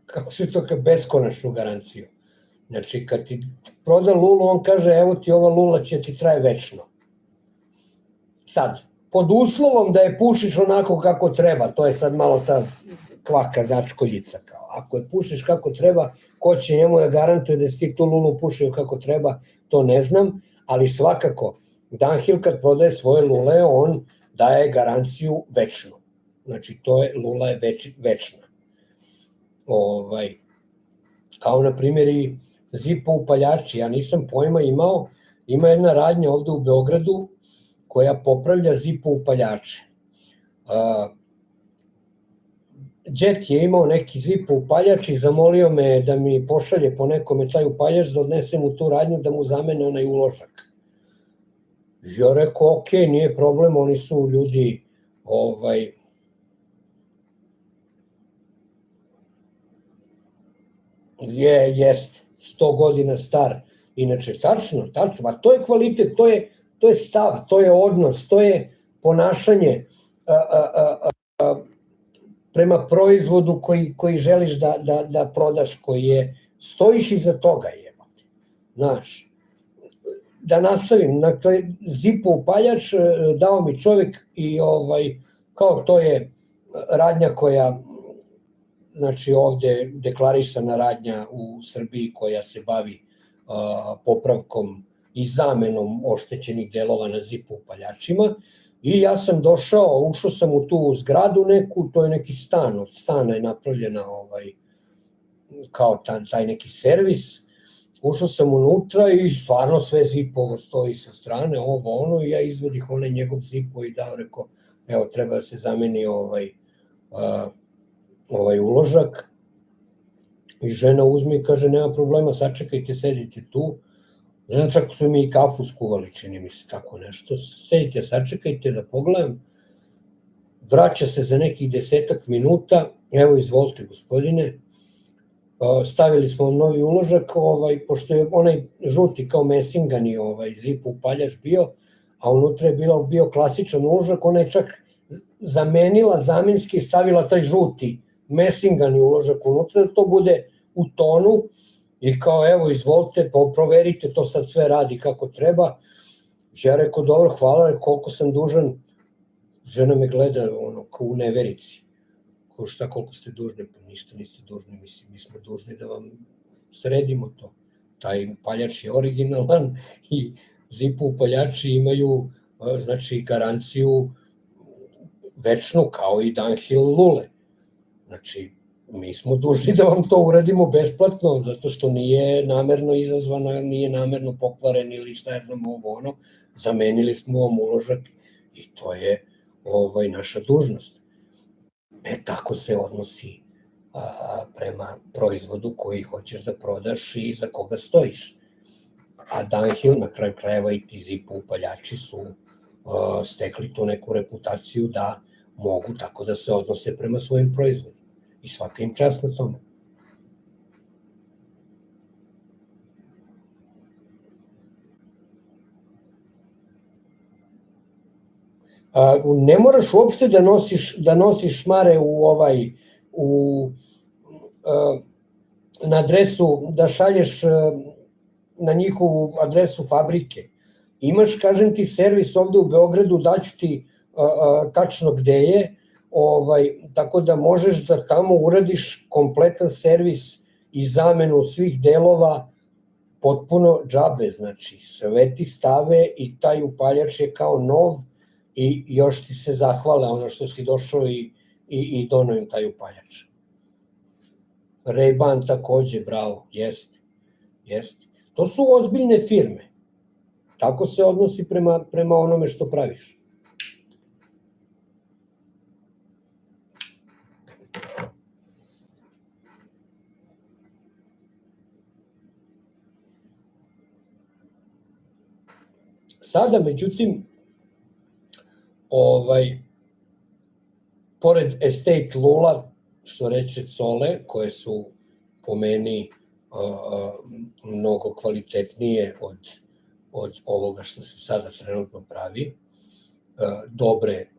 kako se to kaže, beskonačnu garanciju. Znači, kad ti proda lulu, on kaže, evo ti ova lula će ti traje večno. Sad, pod uslovom da je pušiš onako kako treba, to je sad malo ta kvaka začkoljica. Ako je pušiš kako treba, ko će njemu da garantuje da si ti tu lulu pušio kako treba, to ne znam, ali svakako, Dunhill kad prodaje svoje lule, on daje garanciju večnu. Znači, lula je večna. Kao, na primjer, i Zippo upaljači. Ja nisam pojma imao, ima jedna radnja ovde u Beogradu koja popravlja Zippo upaljače. Jet je imao neki Zippo upaljač i zamolio me da mi pošalje po nekome taj upaljač, da odnesem u tu radnju, da mu zamene onaj uložak. Ja rekao, ok, nije problem, oni su ljudi, jest 100 godina star. Inače, tačno, a to je kvalitet, to je stav, to je odnos, to je ponašanje prema proizvodu koji želiš da prodaš, koji je, stojiš iza toga, jebote. Znaš, da nastavim, dakle, Zippo upaljač dao mi čovjek i kao to je radnja koja, znači ovde deklarisana radnja u Srbiji koja se bavi popravkom i zamenom oštećenih delova na Zippo upaljačima i ja sam ušao sam u tu zgradu neku, to je neki stan, od stana je napravljena kao taj neki servis. Ušao sam unutra i stvarno sve Zippovo stoji sa strane, i ja izvodih onaj njegov Zippo i dao, rekao, evo, treba da se zameni ovaj uložak. I žena uzme i kaže, nema problema, sačekajte, sedite tu. Znam, čak su mi i kafu skuvali, čini mi se tako nešto. Sedite, sačekajte da pogledam. Vraća se za nekih 10 minuta, evo, izvolite, gospodine. Stavili smo novi uložak, pošto je onaj žuti kao mesingani Zippo upaljač bio, a unutra je bio klasičan uložak, ona je čak zamenila zamenski i stavila taj žuti mesingani uložak unutra, da to bude u tonu i kao, evo, izvolite, proverite, to sad sve radi kako treba. Ja rekao, dobro, hvala, koliko sam dužan. Žena me gleda kao u neverici. Šta, koliko ste dužni? Pa ništa niste dužni, mislim, mi smo dužni da vam sredimo to. Taj upaljač je originalan i Zippo upaljači imaju, znači, garanciju večnu, kao i Dunhill lule. Znači, mi smo dužni da vam to uradimo besplatno, zato što nije namerno izazvana, nije namerno pokvaren ili šta je znam zamenili smo vam uložak i to je naša dužnost. Tako se odnosi prema proizvodu koji hoćeš da prodaš i za koga stojiš. A Dunhill, na kraju krajeva, i ti Zippo upaljači su stekli tu neku reputaciju da mogu tako da se odnose prema svojim proizvodima. I svaka im čast na tome. Ne moraš uopšte da nosiš šmare na adresu, da šalješ na njihovu adresu fabrike Imaš, kažem ti, servis ovde u Beogradu, daću ti tačno gde je, tako da možeš da tamo uradiš kompletan servis i zamenu svih delova potpuno džabe, znači sve ti stave i taj upaljač je kao nov i još ti se zahvale ono što si došao i donao im taj upaljač. Ray-Ban takođe, bravo, jeste. To su ozbiljne firme. Tako se odnosi prema onome što praviš. Sada, međutim, pored Estate Lula, što reče Cole, koje su po meni mnogo kvalitetnije od ovoga što se sada trenutno pravi,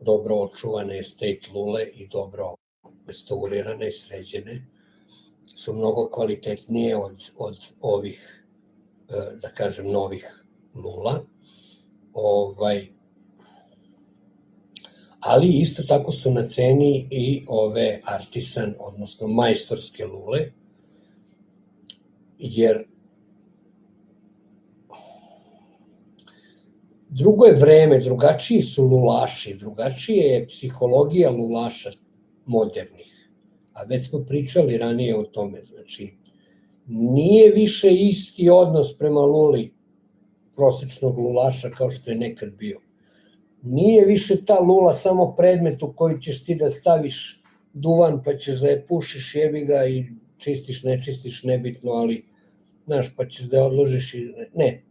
dobro očuvane Estate Lule i dobro restaurirane i sređene, su mnogo kvalitetnije od ovih, da kažem, novih Lula. Ali isto tako su na ceni i ove artisan, odnosno majstorske lule, jer drugo je vreme, drugačiji su lulaši, drugačija je psihologija lulaša modernih, a već smo pričali ranije o tome, znači nije više isti odnos prema luli prosečnog lulaša kao što je nekad bio. Nije više ta lula samo predmet u koji ćeš ti da staviš duvan pa ćeš da je pušiš, jebi ga i čistiš, ne čistiš, nebitno, ali znaš, pa ćeš da je odložiš i ne.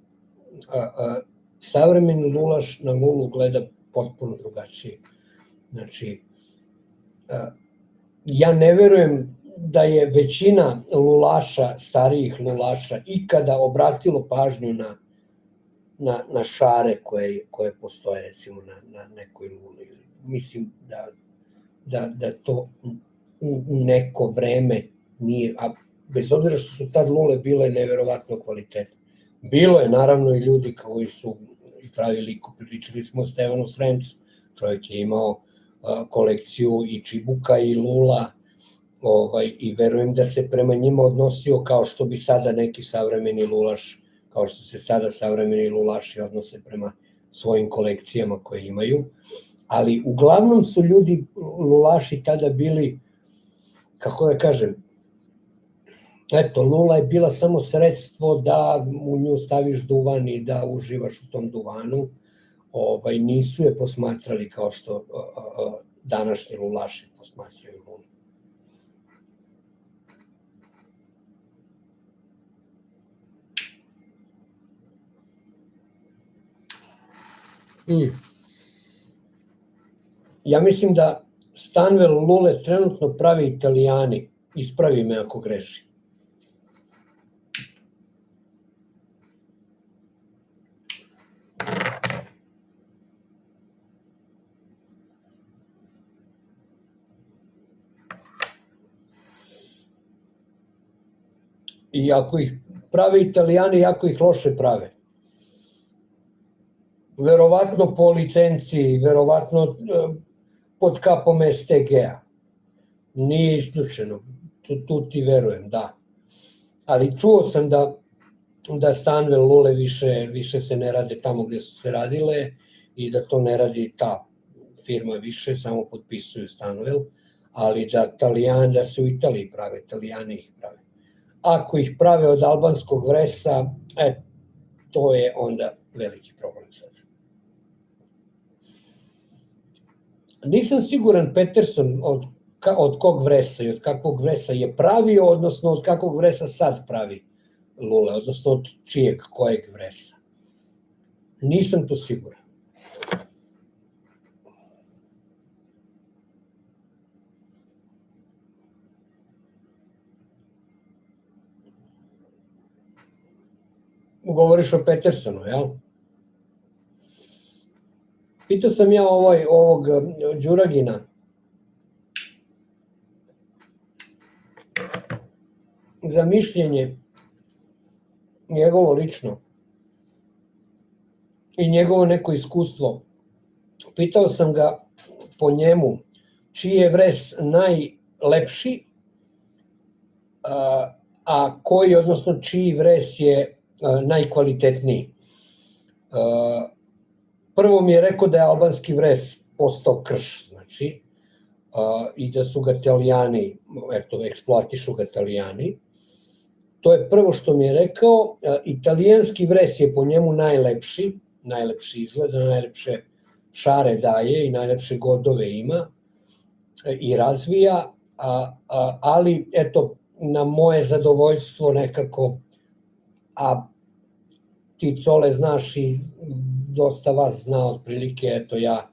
Savremeni lulaš na lulu gleda potpuno drugačije. Znači, ja ne verujem da je većina lulaša, starijih lulaša, ikada obratilo pažnju na šare koje postoje recimo na nekoj luli. Mislim da to u neko vreme nije, a bez obzira što su tad lule bile neverovatno kvalitetne. Bilo je naravno i ljudi koji su pravili, pričali smo o Stevanu Sremcu, čovjek je imao kolekciju i čibuka i lula i verujem da se prema njima odnosio kao što bi sada neki savremeni lulaš, kao što se sada savremeni lulaši odnose prema svojim kolekcijama koje imaju, ali uglavnom su ljudi, lulaši tada bili, kako da kažem, eto, lula je bila samo sredstvo da u nju staviš duvan i da uživaš u tom duvanu, nisu je posmatrali kao što današnji lulaši posmatraju lulu. Ja mislim da Stanwell lule trenutno pravi Italijani, ispravi me ako grešim. I ako ih prave Italijani, jako ih loše prave. Verovatno po licenciji, verovatno pod kapom STG-a. Nije isključeno, tu ti verujem, da. Ali čuo sam da Stanwell lule više se ne rade tamo gde su se radile i da to ne radi ta firma više, samo potpisuju Stanwell, ali da se u Italiji prave, Italijani ih prave. Ako ih prave od albanskog vresa, to je onda veliki problem sad. Nisam siguran Peterson od kog vresa i od kakvog vresa je pravio, odnosno od kakvog vresa sad pravi lule, odnosno od čijeg, kojeg vresa. Nisam tu siguran. Govoriš o Petersonu, jel? Pitao sam ja ovog Đuragina, za mišljenje njegovo lično i njegovo neko iskustvo. Pitao sam ga po njemu čiji je vres najlepši, a koji, odnosno čiji vres je najkvalitetniji. Prvo mi je rekao da je albanski vres postao krš, znači, i da su ga Italijani, eksploatišu ga Italijani. To je prvo što mi je rekao. Italijanski vres je po njemu najlepši izgleda, najlepše šare daje i najlepše godove ima i razvija, ali eto, na moje zadovoljstvo nekako, a ti Cole znaš i dosta vas zna otprilike, eto ja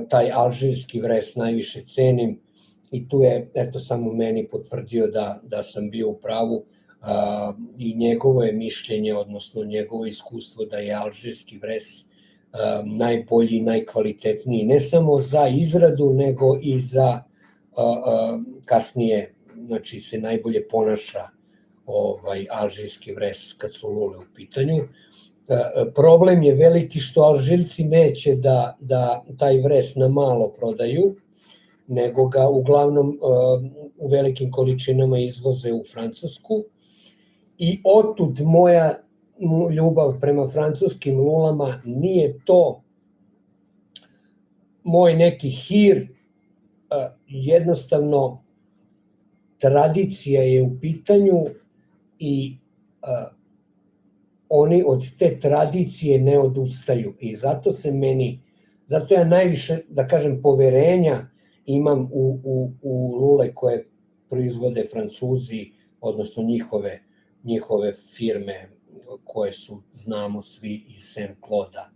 taj alžirski vres najviše cenim i tu je eto samo meni potvrdio da sam bio u pravu i njegovo je mišljenje, odnosno njegovo iskustvo da je alžirski vres najbolji i najkvalitetniji, ne samo za izradu, nego i za kasnije, znači se najbolje ponaša alžirski vres kad su lule u pitanju. Problem je veliki što Alžirci neće da taj vres na malo prodaju, nego ga uglavnom u velikim količinama izvoze u Francusku i otud moja ljubav prema francuskim lulama. Nije to moj neki hir, jednostavno tradicija je u pitanju i oni od te tradicije ne odustaju i zato ja najviše, da kažem, poverenja imam u lule koje proizvode Francuzi, odnosno njihove firme koje su, znamo svi, iz Saint-Claude-a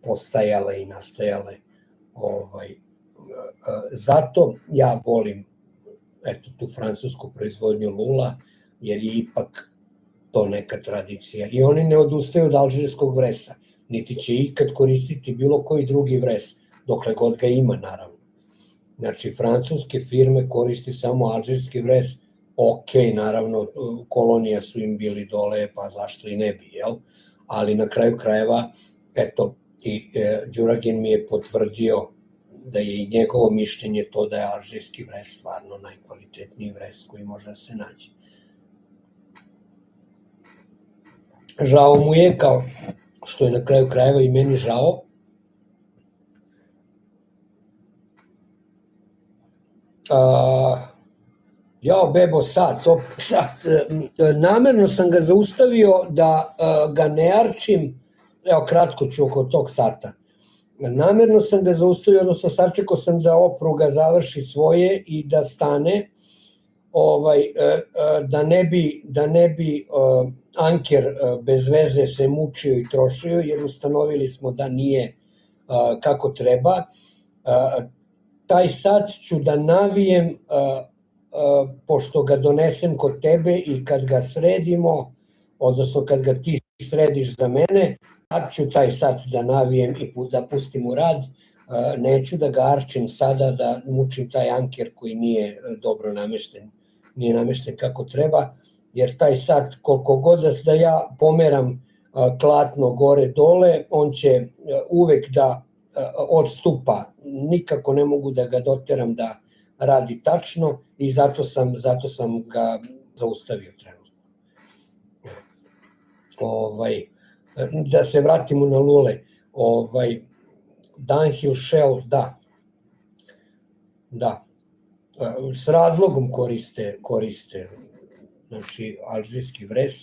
postajale i nastajale. Zato ja volim tu francusku proizvodnju lula, jer je ipak to neka tradicija. I oni ne odustaju od alžirskog vresa, niti će ikad koristiti bilo koji drugi vres, dokle god ga ima, naravno. Znači, francuske firme koristi samo alžirski vres, ok, naravno, kolonija su im bili dole, pa zašto i ne bi, jel? Ali na kraju krajeva, eto, i Đuragin mi je potvrdio da je i njegovo mišljenje to da je alžirski vres stvarno najkvalitetniji vres koji može da se nađe. Žao mu je, kao što je na kraju krajeva i meni žao, jao bebo sad, namerno sam ga zaustavio da ga ne arčim, evo kratko ću oko tog sata, namerno sam ga zaustavio, odnosno sačekao sam da opruga završi svoje i da stane, da ne bi anker bez veze se mučio i trošio, jer ustanovili smo da nije kako treba. Taj sat ću da navijem, pošto ga donesem kod tebe i kad ga sredimo, odnosno kad ga ti središ za mene, tad ću taj sat da navijem i da pustim u rad. Neću da ga arčim sada, da mučim taj anker koji nije dobro namešten, nije namešten kako treba, jer taj sat, koliko god da ja pomeram klatno gore dole, on će uvek da odstupa, nikako ne mogu da ga doteram da radi tačno i zato sam ga zaustavio trenutno. Da se vratimo na lule, Dunhill Shell, da, s razlogom koriste znači alžirski vres,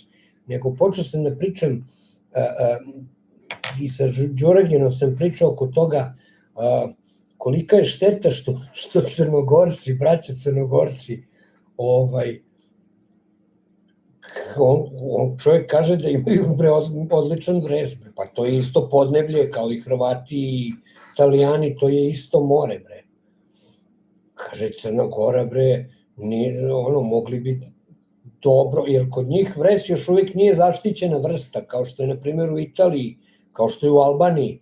nego počeo sam da pričam i sa Đuraginom sam pričao oko toga kolika je šteta što Crnogorci, braća Crnogorci, on čovjek kaže da imaju odličan vres, pa to je isto podneblje kao i Hrvati i Italijani, to je isto more, bre. Kaže, Crna Gora, bre, mogli bi dobro, jer kod njih vres još uvijek nije zaštićena vrsta, kao što je, na primjer, u Italiji, kao što je u Albaniji,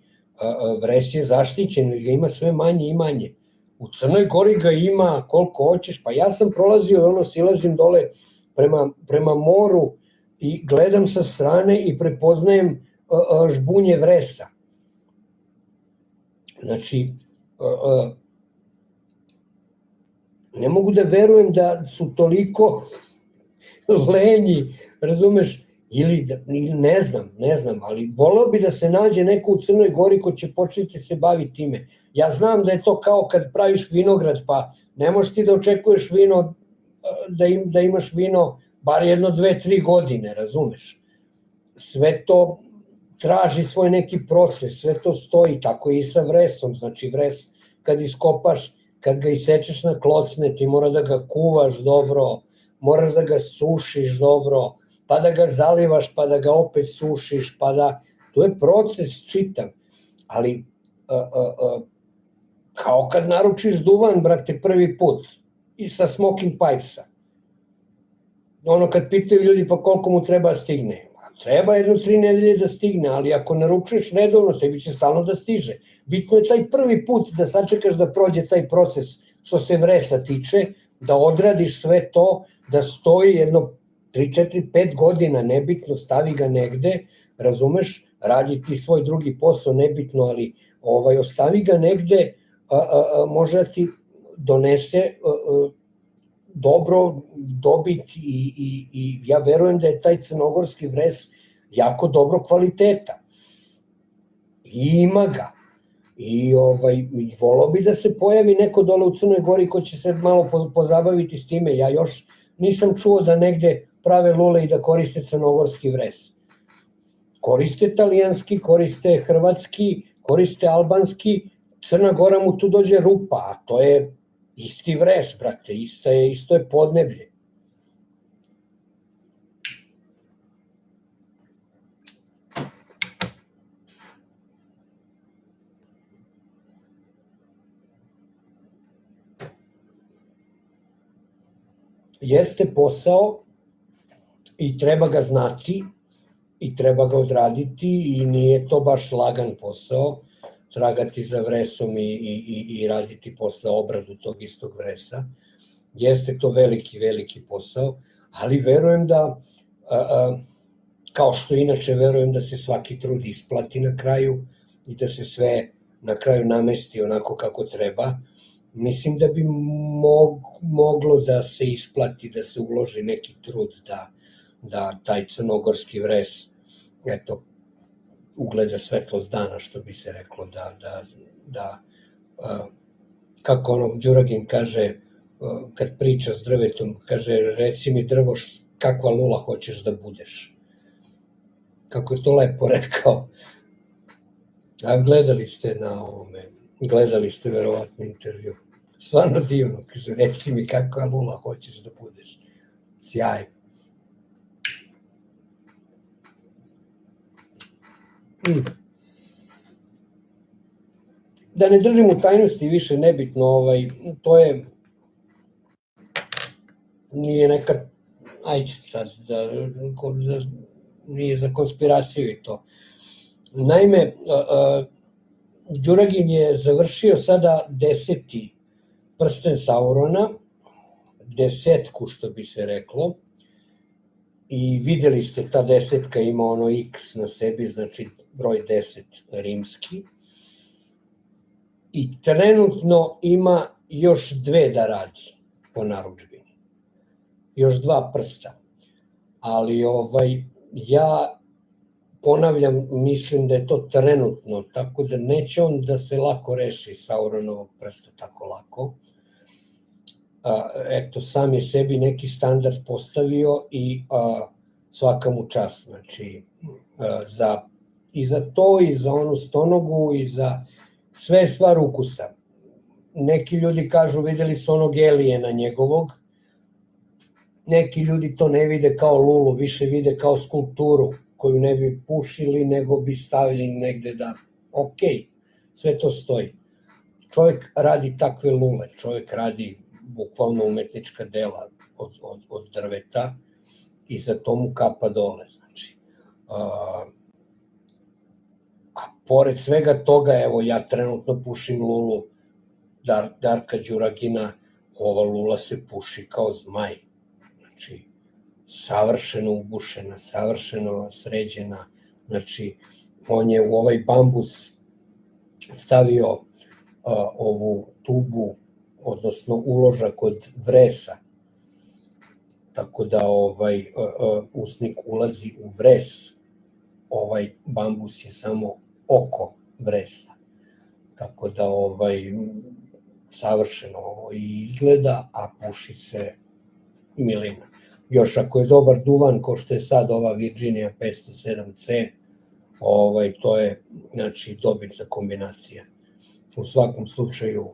vres je zaštićen, ga ima sve manje i manje. U Crnoj Gori ga ima koliko hoćeš, pa ja sam prolazio, silazim dole prema moru i gledam sa strane i prepoznajem žbunje vresa. Znači, ne mogu da verujem da su toliko lenji, razumeš, ili ne znam, ali voleo bi da se nađe neko u Crnoj Gori ko će početi se baviti time. Ja znam da je to kao kad praviš vinograd, pa ne možeš ti da očekuješ vino, da imaš vino bar 1, 2, 3 godine, razumeš. Sve to traži svoj neki proces, sve to stoji, tako i sa vresom, znači vres kad iskopaš, kad ga isečeš na klocne, ti mora da ga kuvaš dobro, moraš da ga sušiš dobro, pa da ga zalivaš, pa da ga opet sušiš, pa da, to je proces čitav, ali kao kad naručiš duvan, brate, prvi put, i sa smoking pipesa, ono kad pitaju ljudi pa koliko mu treba stigne, treba 1-3 nedelje da stigne, ali ako naručuješ redovno, tebi će stalno da stiže. Bitno je taj prvi put da sačekaš da prođe taj proces što se vresa tiče, da odradiš sve to, da stoji jedno 3-4-5 godina, nebitno, stavi ga negde, razumeš, radi ti svoj drugi posao, nebitno, ali ostavi ga negde, može da ti donese dobro dobit i ja verujem da je taj crnogorski vres jako dobro kvaliteta. I ima ga. I volao bi da se pojavi neko dole u Crnoj Gori ko će se malo pozabaviti s time. Ja još nisam čuo da negde prave lule i da koriste crnogorski vres. Koriste talijanski, koriste hrvatski, koriste albanski, Crna Gora mu tu dođe rupa, a to je isti vres, brate, isto je podneblje. Jeste posao i treba ga znati i treba ga odraditi i nije to baš lagan posao, tragati za vresom i raditi posle obradu tog istog vresa. Jeste to veliki, veliki posao, ali verujem da, kao što inače verujem da se svaki trud isplati na kraju i da se sve na kraju namesti onako kako treba, mislim da bi moglo da se isplati, da se uloži neki trud da taj crnogorski vres, eto, ugleda svetlost dana, što bi se reklo, da kako ono Đuragin kaže, kad priča s drvetom, kaže, reci mi drvo kakva lula hoćeš da budeš. Kako je to lepo rekao. A gledali ste verovatno intervju. Stvarno divno, kaže, reci mi kakva lula hoćeš da budeš. Sjaj. Da ne držim u tajnosti više, nebitno, to je, nije neka, ajde sad, nije za konspiraciju i to. Naime, Đuragin je završio sada 10. prsten Saurona, 10, što bi se reklo, i videli ste, ta 10 ima ono X na sebi, znači broj 10 rimski, i trenutno ima još 2 da radi po narudžbini, još 2 prsta, ali ja ponavljam, mislim da je to trenutno, tako da neće on da se lako reši Sauronovog prsta tako lako. Eto, sam je sebi neki standard postavio i svaka mu čast, znači i za to, i za onu stonogu, i za sve stvar ukusa. Neki ljudi kažu, videli su onog Elijena njegovog, neki ljudi to ne vide kao lulu, više vide kao skulpturu koju ne bi pušili, nego bi stavili negde da, sve to stoji. Čovjek radi takve lule, čovjek radi bukvalno umetnička dela od drveta i za to mu kapa dole, znači. A pored svega toga, evo, ja trenutno pušim lulu Darka Đuragina, ova lula se puši kao zmaj, znači, savršeno ubušena, savršeno sređena, Znači, on je u ovaj bambus stavio ovu tubu, odnosno uložak od vresa, tako da usnik ulazi u vres, ovaj bambus je samo oko vresa, tako da savršeno izgleda, a puši se milina. Još ako je dobar duvan, ko što je sad ova Virginia 507C, to je, znači, dobitna kombinacija. U svakom slučaju,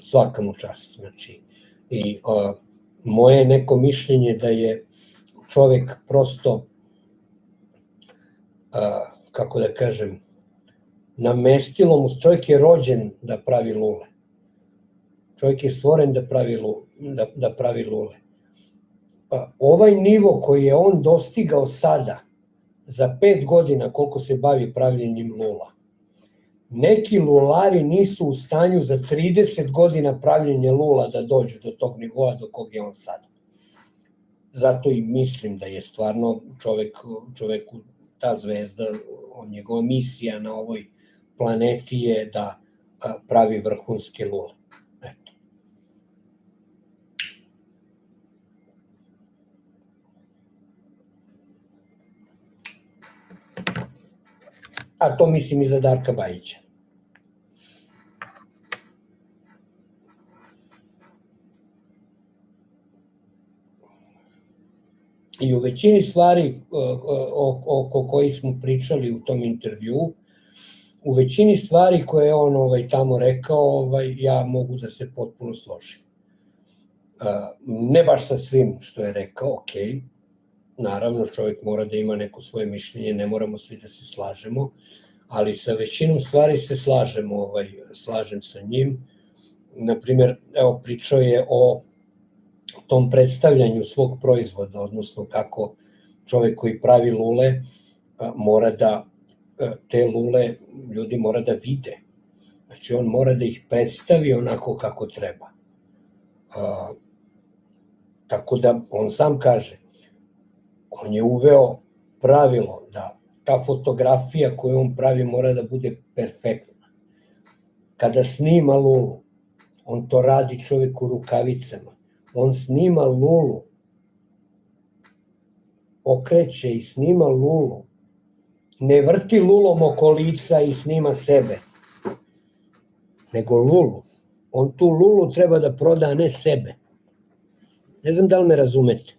svaka mu čast. Znači, i moje neko mišljenje da je čovek prosto, kako da kažem, namestilo mu, čovjek je rođen da pravi lule. Čovjek je stvoren da pravi lule. Ovaj nivo koji je on dostigao sada, za 5 godina koliko se bavi pravljenjem lula, neki lulari nisu u stanju za 30 godina pravljenja lula da dođu do tog nivoa do kog je on sada. Zato i mislim da je stvarno čoveku ta zvezda, njegova misija na ovoj planeti je da pravi vrhunske lule. Eto. A to mislim i za Darka Bajića. I u većini stvari oko kojih smo pričali u tom intervju, u većini stvari koje je on tamo rekao, ja mogu da se potpuno složim. Ne baš sa svim što je rekao, okej, naravno čovjek mora da ima neko svoje mišljenje, ne moramo svi da se slažemo, ali sa većinom stvari se slažem sa njim. Naprimer, evo, pričao je o tom predstavljanju svog proizvoda, odnosno kako čovjek koji pravi lule mora da te lule ljudi mora da vide. Znači, on mora da ih predstavi onako kako treba. Tako da, on sam kaže, on je uveo pravilo da ta fotografija koju on pravi mora da bude perfektna. Kada snima lulu, on to radi čovjek u rukavicama. On snima lulu, okreće i snima lulu. Ne vrti lulom oko lica i snima sebe, nego lulu. On tu lulu treba da proda, a ne sebe. Ne znam da li me razumete.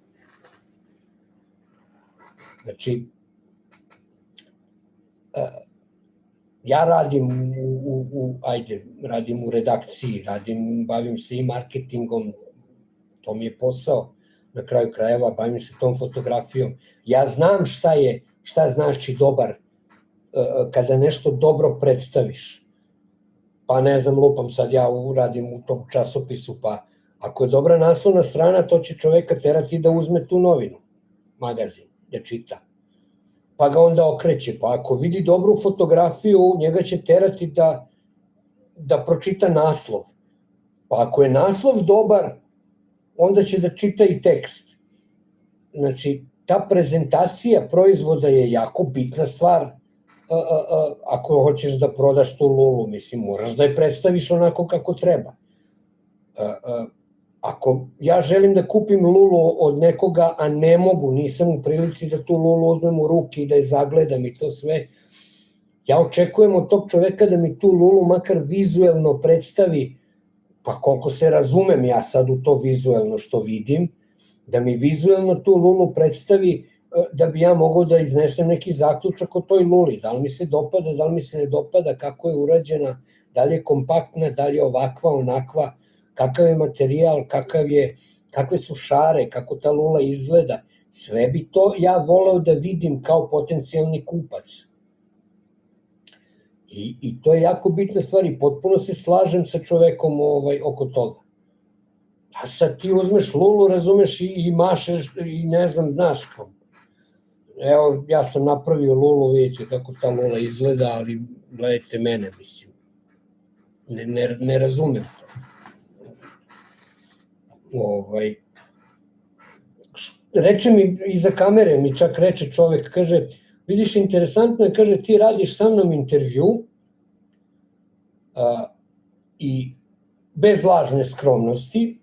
Znači, ja radim u redakciji, bavim se i marketingom, to mi je posao, na kraju krajeva, bavim se tom fotografijom. Ja znam šta znači dobar, kada nešto dobro predstaviš. Pa ne znam, lupam sad, ja radim u tom časopisu, pa ako je dobra naslovna strana, to će čoveka terati da uzme tu novinu, magazin, da čita. Pa ga onda okreće, pa ako vidi dobru fotografiju, njega će terati da pročita naslov. Pa ako je naslov dobar, onda će da čita i tekst. Znači, ta prezentacija proizvoda je jako bitna stvar. Ako hoćeš da prodaš tu lulu, mislim, moraš da je predstaviš onako kako treba. Ako ja želim da kupim lulu od nekoga, a ne mogu, nisam u prilici da tu lulu uzmem u ruke i da je zagledam i to sve, ja očekujem od tog čoveka da mi tu lulu makar vizuelno predstavi, pa koliko se razumem ja sad u to vizuelno što vidim, da mi vizuelno tu lulu predstavi da bi ja mogao da iznesem neki zaključak o toj luli, da li mi se dopada, da li mi se ne dopada, kako je urađena, da li je kompaktna, da li je ovakva, onakva, kakav je materijal, kakve su šare, kako ta lula izgleda. Sve bi to ja voleo da vidim kao potencijalni kupac. I to je jako bitna stvar i potpuno se slažem sa čovekom oko toga. A sad ti uzmeš lulu, razumeš, i mašeš i ne znam, znaš kao. Evo, ja sam napravio lulu, vidite kako ta lula izgleda, ali gledajte mene, mislim. Ne razumem to. Reče mi iza kamere, mi čak reče čovek, kaže, vidiš, interesantno je, kaže, ti radiš sa mnom intervju i bez lažne skromnosti,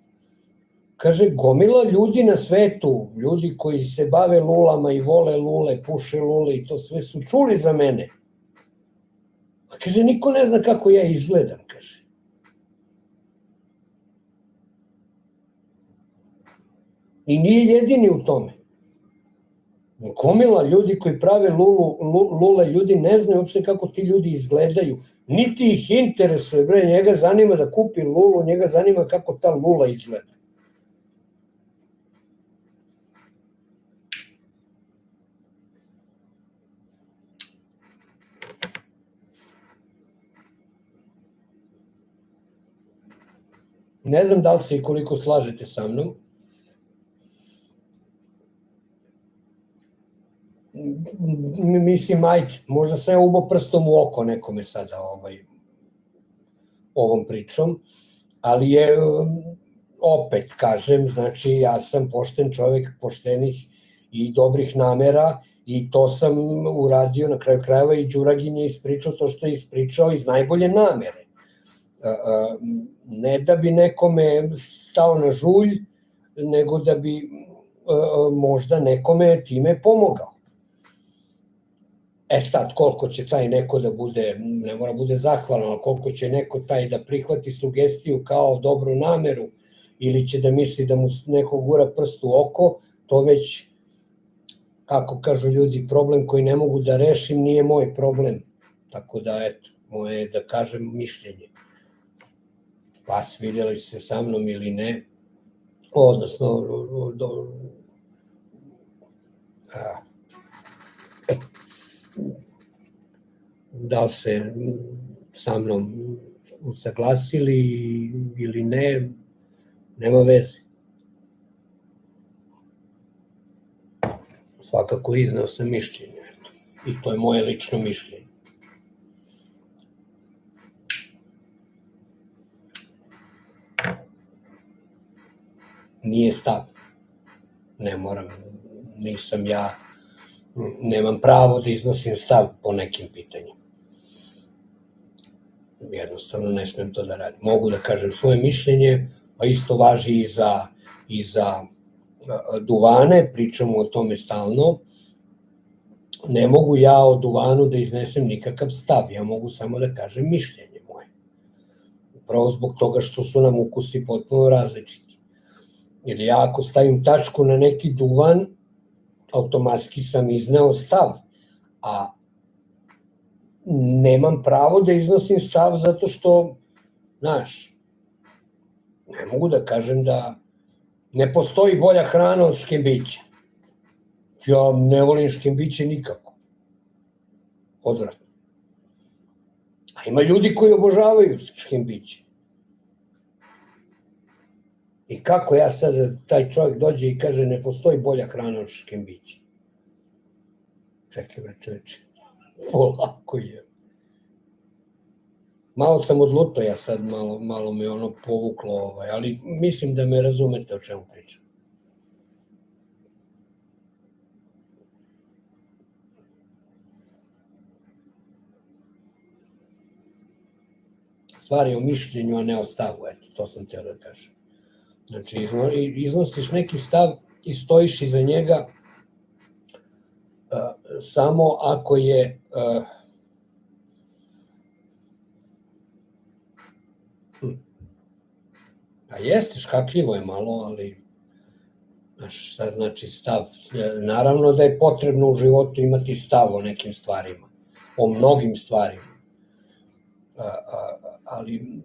kaže, gomila ljudi na svetu, ljudi koji se bave lulama i vole lule, puše lule i to sve su čuli za mene. A kaže, niko ne zna kako ja izgledam, kaže. I nije jedini u tome. Gomila ljudi koji prave lule, ljudi ne znaju uopšte kako ti ljudi izgledaju. Niti ih interesuje, bre, njega zanima da kupi lulu, njega zanima kako ta lula izgleda. Ne znam da li se i koliko slažete sa mnom. Mislim, ajde, možda sam ja ubo prstom u oko nekome sada ovom pričom, ali je, opet kažem, znači ja sam pošten čovjek, poštenih i dobrih namera i to sam uradio na kraju krajeva i Đuragin je ispričao to što je ispričao iz najbolje namere. Ne da bi nekome stao na žulj, nego da bi možda nekome time pomogao. E sad, koliko će taj neko da bude, ne mora bude zahvalan, ali koliko će neko taj da prihvati sugestiju kao dobru nameru ili će da misli da mu neko gura prst u oko, to već, kako kažu ljudi, problem koji ne mogu da rešim nije moj problem. Tako da, eto, moje je da kažem mišljenje. Pa svidjeli se sa mnom ili ne, odnosno da li se sa mnom usaglasili ili ne, nema veze. Svakako izneo sam mišljenje, eto, i to je moje lično mišljenje. Nije stav. Ne moram, nisam ja, nemam pravo da iznosim stav po nekim pitanjima. Jednostavno ne smem to da radim. Mogu da kažem svoje mišljenje, a isto važi i za duvane, pričamo o tome stalno. Ne mogu ja o duvanu da iznesem nikakav stav, ja mogu samo da kažem mišljenje moje. Upravo zbog toga što su nam ukusi potpuno različiti. Jer ja ako stavim tačku na neki duvan, automatski sam izneo stav, a nemam pravo da iznosim stav zato što, znaš, ne mogu da kažem da ne postoji bolja hrana od škembića. Ja ne volim škembiće nikako. Odvratno. A ima ljudi koji obožavaju škembiće. I kako ja sad, taj čovjek dođe i kaže ne postoji bolja hrana od škembića. Čekaj bre čoveče, polako je. Malo sam odlutao ja sad, malo me ono povuklo, ali mislim da me razumete o čemu pričam. Stvar je o mišljenju, a ne o stavu, eto, to sam teo da kažem. Znači, iznosiš neki stav i stojiš iza njega samo ako je a jeste, škakljivo je malo, ali šta znači stav? Naravno da je potrebno u životu imati stav o nekim stvarima, o mnogim stvarima, ali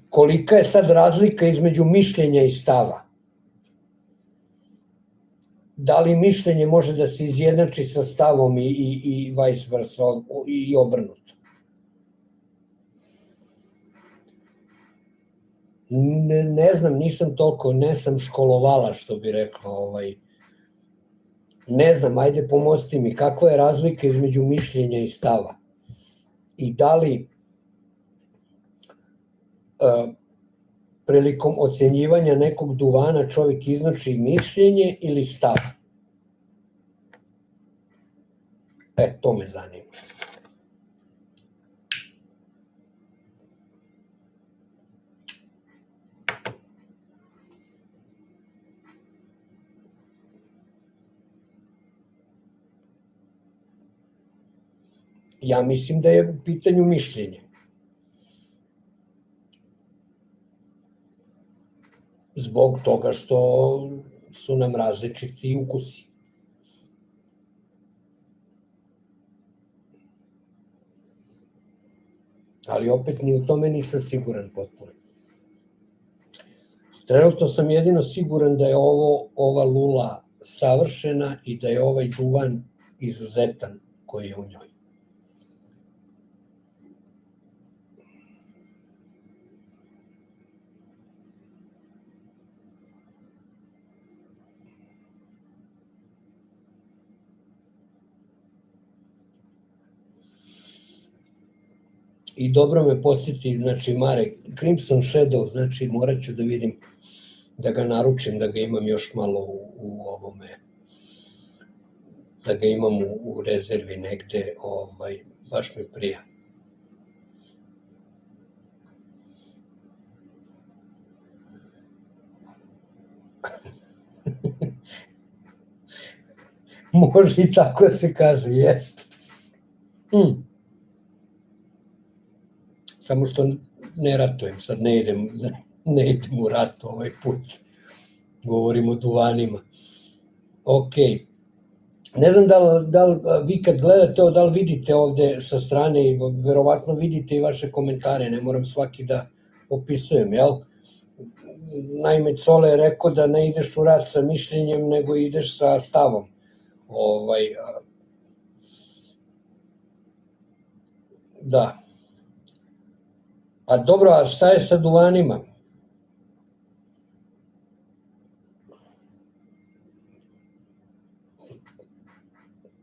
kolika je sad razlika između mišljenja i stava? Da li mišljenje može da se izjednači sa stavom i vice versa, i obrnuto? Ne znam, nisam toliko, ne sam školovala, što bi rekla, ne znam, ajde pomozi mi, kakva je razlika između mišljenja i stava? I da li prilikom ocenjivanja nekog duvana čovjek iznači mišljenje ili stav? To me zanima. Ja mislim da je u pitanju mišljenje. Zbog toga što su nam različiti ukusi. Ali opet ni u tome nisam siguran potpuno. Trenutno sam jedino siguran da je ova lula savršena i da je ovaj duvan izuzetan koji je u njoj. I dobro me podsjeti, znači Marek, Crimson Shadow, znači morat ću da vidim, da ga naručim, da ga imam još malo u ovome, da ga imam u rezervi negde, baš mi prija. Može i tako se kaže, jest. Samo što ne ratujem, sad ne idem u rat ovaj put. Govorim o duvanima. Ok. Ne znam da li vi kad gledate, da li vidite ovde sa strane i verovatno vidite i vaše komentare, ne moram svaki da opisujem, jel? Naime, Cole je rekao da ne ideš u rat sa mišljenjem, nego ideš sa stavom. Da. A dobro, a šta je sa duvanima?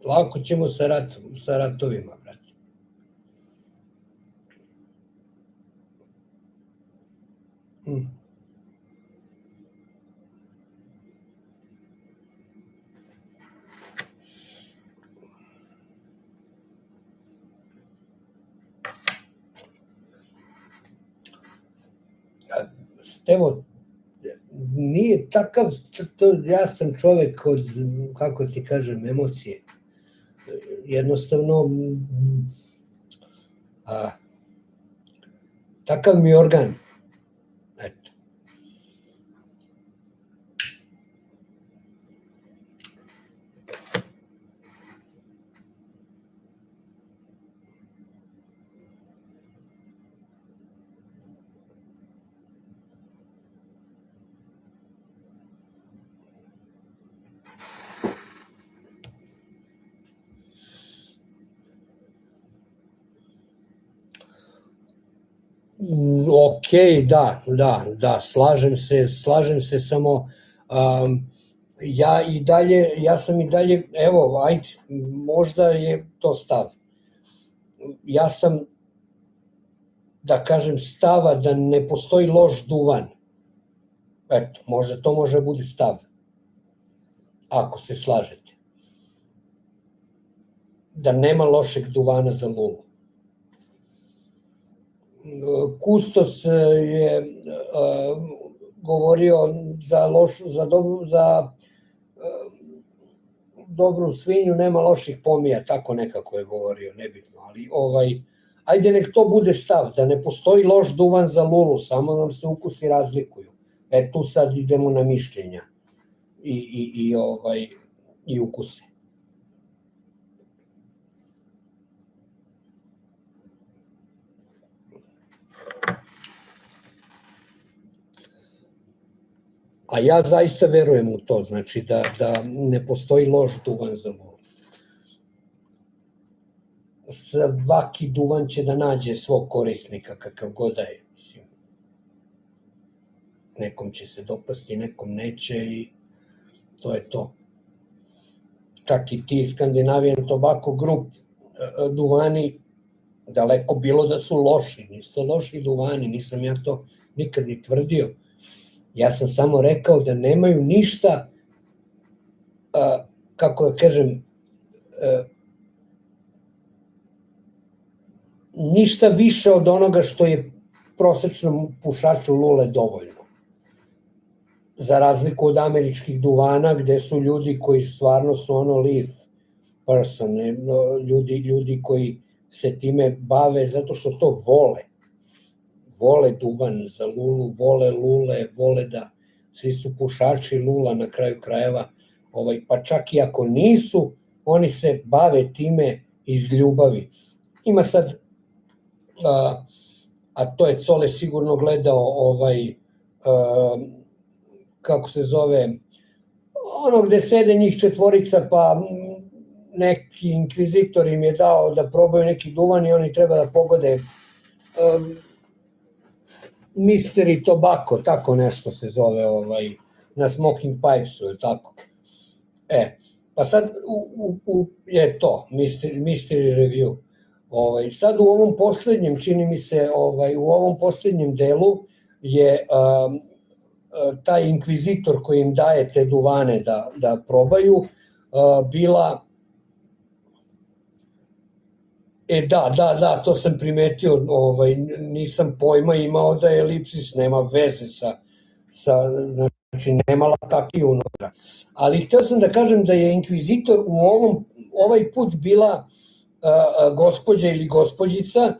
Lako ćemo sa ratovima, brate. Stevo, nije takav, ja sam čovek od, kako ti kažem, emocije. Jednostavno, takav mi organ. Eto. Ok, da, slažem se, samo ja sam i dalje, evo, ajde, možda je to stav. Ja sam, da kažem, stava da ne postoji loš duvan. Eto, to može bude stav. Ako se slažete. Da nema lošeg duvana za lulu. Kustos je govorio za dobru svinju nema loših pomija, tako nekako je govorio, nebitno, ali ajde nek to bude stav, da ne postoji loš duvan za lulu, samo nam se ukusi razlikuju. Tu sad idemo na mišljenja i ukuse. A ja zaista verujem u to, znači da ne postoji loš duvan za lulu. Svaki duvan će da nađe svog korisnika, kakav god da je, mislim. Nekom će se dopasti, nekom neće i to je to. Čak i ti Scandinavian Tobacco Group duvani, daleko bilo da su loši, nisu to loši duvani, nisam ja to nikad ni tvrdio. Ja sam samo rekao da nemaju ništa, kako da kažem, ništa više od onoga što je prosečnom pušaču lule dovoljno. Za razliku od američkih duvana gde su ljudi koji stvarno su ono leaf person, ljudi koji se time bave zato što to vole. Vole duvan za lulu, vole lule, vole da svi su pušači lula na kraju krajeva, pa čak i ako nisu, oni se bave time iz ljubavi. Ima sad, a to je Cole sigurno gledao, kako se zove, ono gde sede njih četvorica, pa neki inkvizitor im je dao da probaju neki duvan i oni treba da pogode Mystery Tobacco, tako nešto se zove, na Smoking Pipesu, je tako? Pa sad je to, Mystery Review. Sad u ovom poslednjem, čini mi se, u ovom poslednjem delu je taj inkvizitor koji im daje te duvane da probaju, bila... Da, to sam primetio, nisam pojma imao da je Elipsis, nema veze znači nema latakiju unutra. Ali hteo sam da kažem da je inkvizitor ovaj put bila gospođa ili gospođica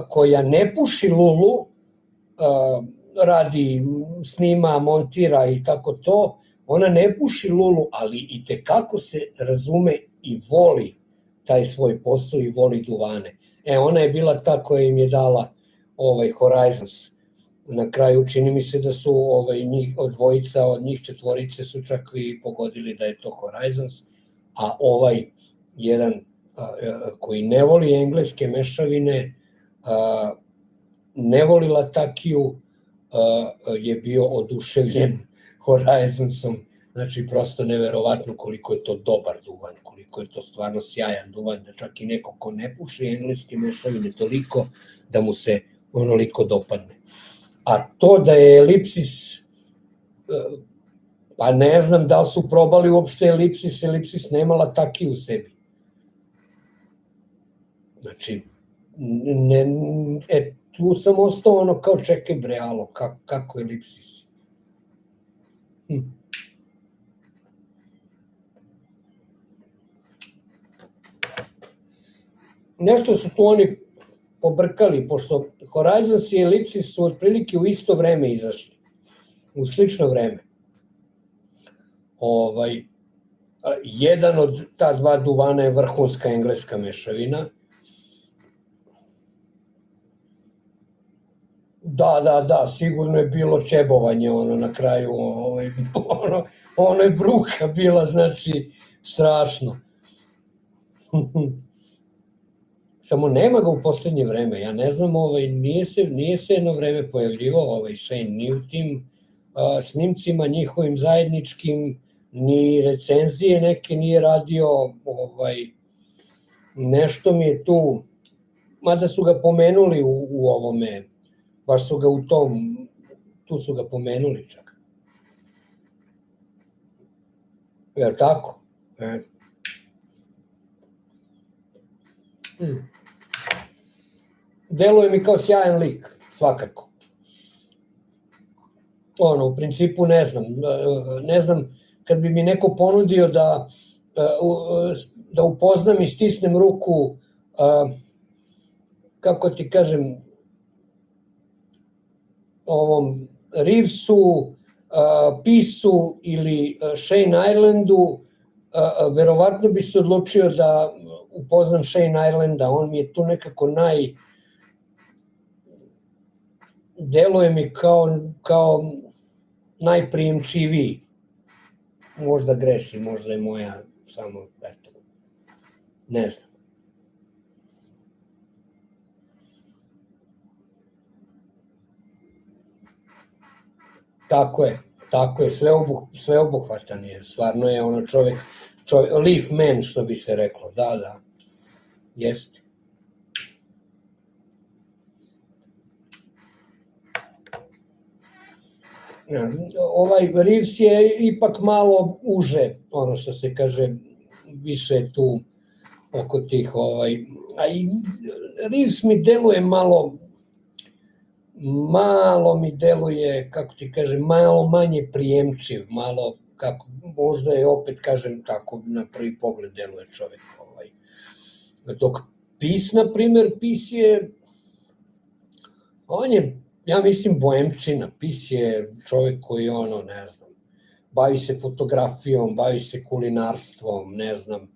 koja ne puši lulu, radi, snima, montira i tako to, ona ne puši lulu, ali i tekako se razume i voli taj svoj posao i voli duvane. Ona je bila ta koja im je dala Horizons. Na kraju čini mi se da su dvojica od njih četvorice su čak i pogodili da je to Horizons, a jedan koji ne voli engleske mešavine, ne voli latakiju, je bio oduševljen Horizonsom. Znači, prosto neverovatno koliko je to dobar duvan, koliko je to stvarno sjajan duvan, da čak i neko ko ne puši engleske mešavine toliko, da mu se onoliko dopadne. A to da je Elipsis, pa ne znam da li su probali uopšte Elipsis nema latakiju u sebi. Znači, tu sam ostao ono kao čekaj bre, alo, kako Elipsis? Nešto su tu oni pobrkali, pošto Horizons i Elipsis su otprilike u isto vreme izašli, u slično vreme. Jedan od ta dva duvana je vrhunska engleska mešavina. Da, sigurno je bilo čebovanje na kraju, ono je bruka bila, znači, strašno. Samo nema ga u poslednje vreme, ja ne znam, nije se jedno vreme pojavljivao Shane, ni u tim snimcima njihovim zajedničkim, ni recenzije neke nije radio, nešto mi je tu, mada su ga pomenuli u ovome, baš su ga tu su ga pomenuli čak. Je tako? Deluje mi kao sjajan lik, svakako. U principu ne znam, kad bi mi neko ponudio da upoznam i stisnem ruku, kako ti kažem, ovom Reevesu, Peaceu ili Shane Irelandu, verovatno bi se odlučio da upoznam Shane Irelanda, on mi je tu nekako deluje mi kao najprijemčiviji. Možda greši, možda je moja samo, eto, ne znam. Tako je, sveobuhvatan je, stvarno je ono čovek, leaf man, što bi se reklo, da, jeste. Reeves je ipak malo uže, ono što se kaže, više tu oko tih, a i Reeves mi deluje malo mi deluje, kako ti kažem, malo manje prijemčiv, malo, kako, možda je opet, kažem, tako na prvi pogled deluje čovek. Dok Pis, na primer, on je, ja mislim, boemčina. Pis je čovek koji, ne znam, bavi se fotografijom, bavi se kulinarstvom, ne znam,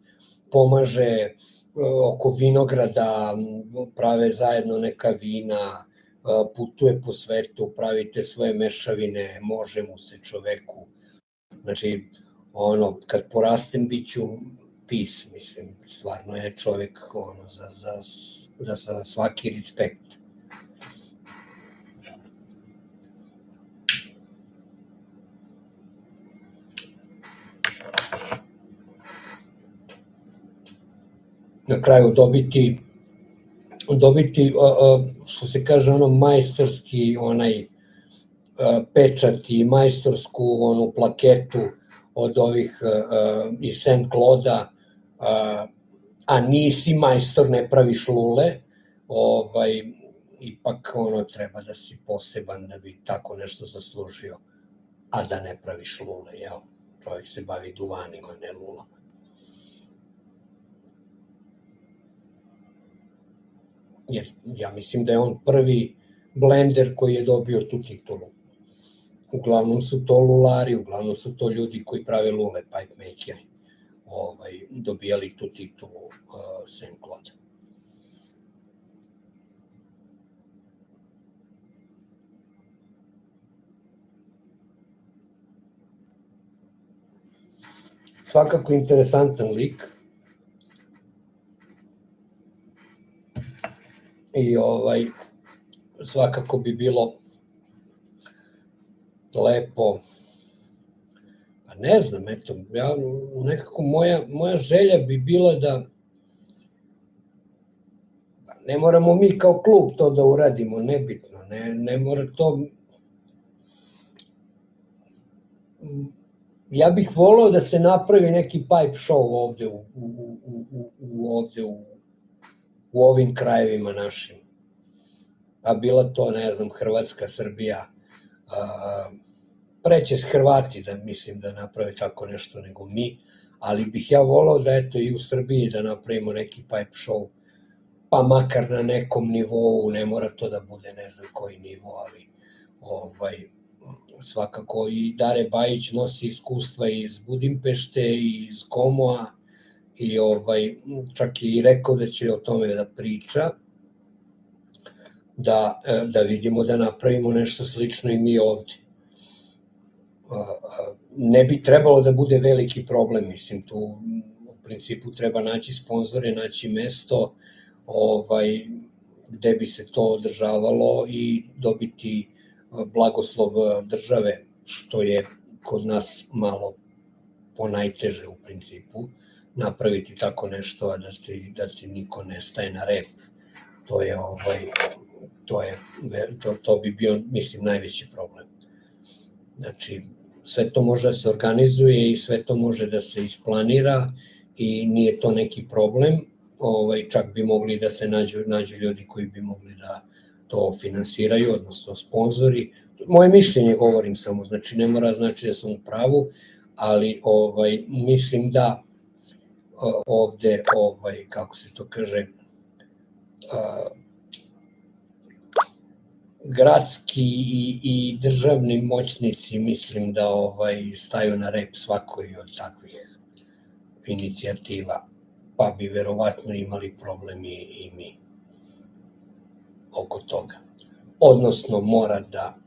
pomaže oko vinograda, prave zajedno neka vina, putuje po svetu, pravi te svoje mešavine, može mu se čoveku. Znači, kad porastem biću Pis, mislim, stvarno je čovek za svaki respekt. Na kraju dobiti, što se kaže, majstorski pečat i majstorsku plaketu od ovih iz Saint Claude-a, a nisi majstor, ne praviš lule, ipak treba da si poseban da bi tako nešto zaslužio, a da ne praviš lule, jel? Čovjek se bavi duvanima, ne lulama. Jer ja mislim da je on prvi blender koji je dobio tu titulu. Uglavnom su to lulari, uglavnom su to ljudi koji prave lule, pipe makeri, dobijali tu titulu Saint Claude. Svakako interesantan lik. I svakako bi bilo lepo, pa ne znam, eto, ja nekako moja želja bi bila da, ne moramo mi kao klub to da uradimo, nebitno, ne mora to, ja bih voleo da se napravi neki pipe show ovde u ovim krajevima našim. A bila to, ne znam, Hrvatska, Srbija, preće Hrvati da mislim da naprave tako nešto nego mi, ali bih ja voleo da eto i u Srbiji da napravimo neki pipe show, pa makar na nekom nivou, ne mora to da bude ne znam koji nivo, ali svakako i Dare Bajić nosi iskustva iz Budimpešte i iz Komoa i čak je i rekao da će o tome da priča, da vidimo da napravimo nešto slično i mi ovde. Ne bi trebalo da bude veliki problem, mislim, tu u principu treba naći sponzore, naći mesto gde bi se to održavalo i dobiti blagoslov države, što je kod nas malo ponajteže u principu, napraviti tako nešto, a da ti niko ne staje na rep. To bi bio, mislim, najveći problem. Znači, sve to može da se organizuje i sve to može da se isplanira i nije to neki problem, čak bi mogli da se nađu ljudi koji bi mogli da to finansiraju, odnosno sponzori. Moje mišljenje govorim samo, znači ne mora znači da sam u pravu, ali mislim da ovde, kako se to kaže, gradski i državni moćnici mislim da staju na rep svakoj od takvih inicijativa, pa bi verovatno imali problem i mi oko toga. Odnosno mora da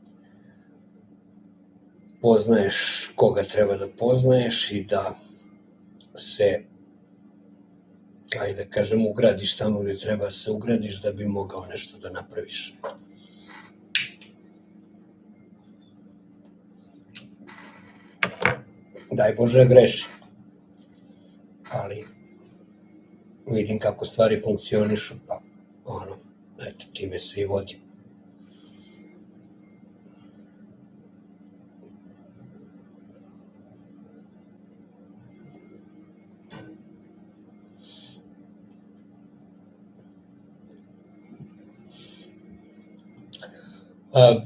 poznaješ koga treba da poznaješ i da se, ajde da kažem, ugradiš tamo gde treba da se ugradiš da bi mogao nešto da napraviš. Daj Bože da grešim, ali vidim kako stvari funkcionišu, pa eto, time se i vodim.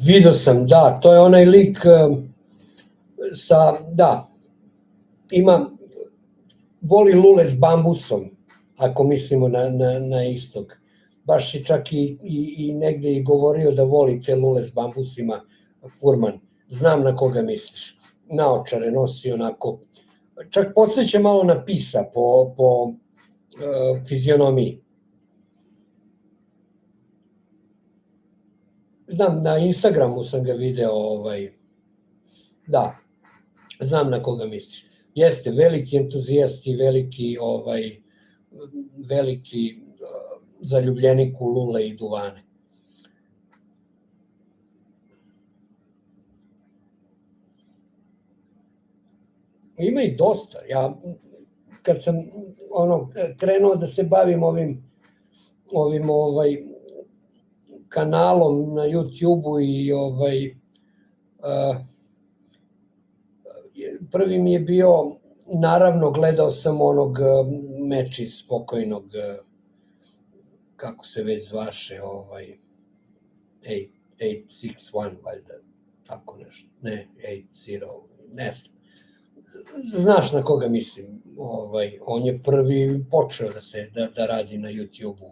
Video sam, da, to je onaj lik voli lule s bambusom, ako mislimo na istog. Baš je čak i negde i govorio da voli te lule s bambusima, furman. Znam na koga misliš. Naočare nosi onako, čak podsjeća malo na Pisa po fizionomiji. Znam, na Instagramu sam ga video, da, znam na koga misliš. Jeste, veliki entuzijast i veliki zaljubljenik u lule i duvane. Ima ih dosta. Ja, kad sam krenuo da se bavim ovim kanalom na YouTube-u i prvi mi je bio, naravno, gledao sam onog Meči spokojnog, kako se već zvaše, 861, valjda, tako nešto, ne, 80, ne znam. Znaš na koga mislim, on je prvi počeo da radi na YouTube-u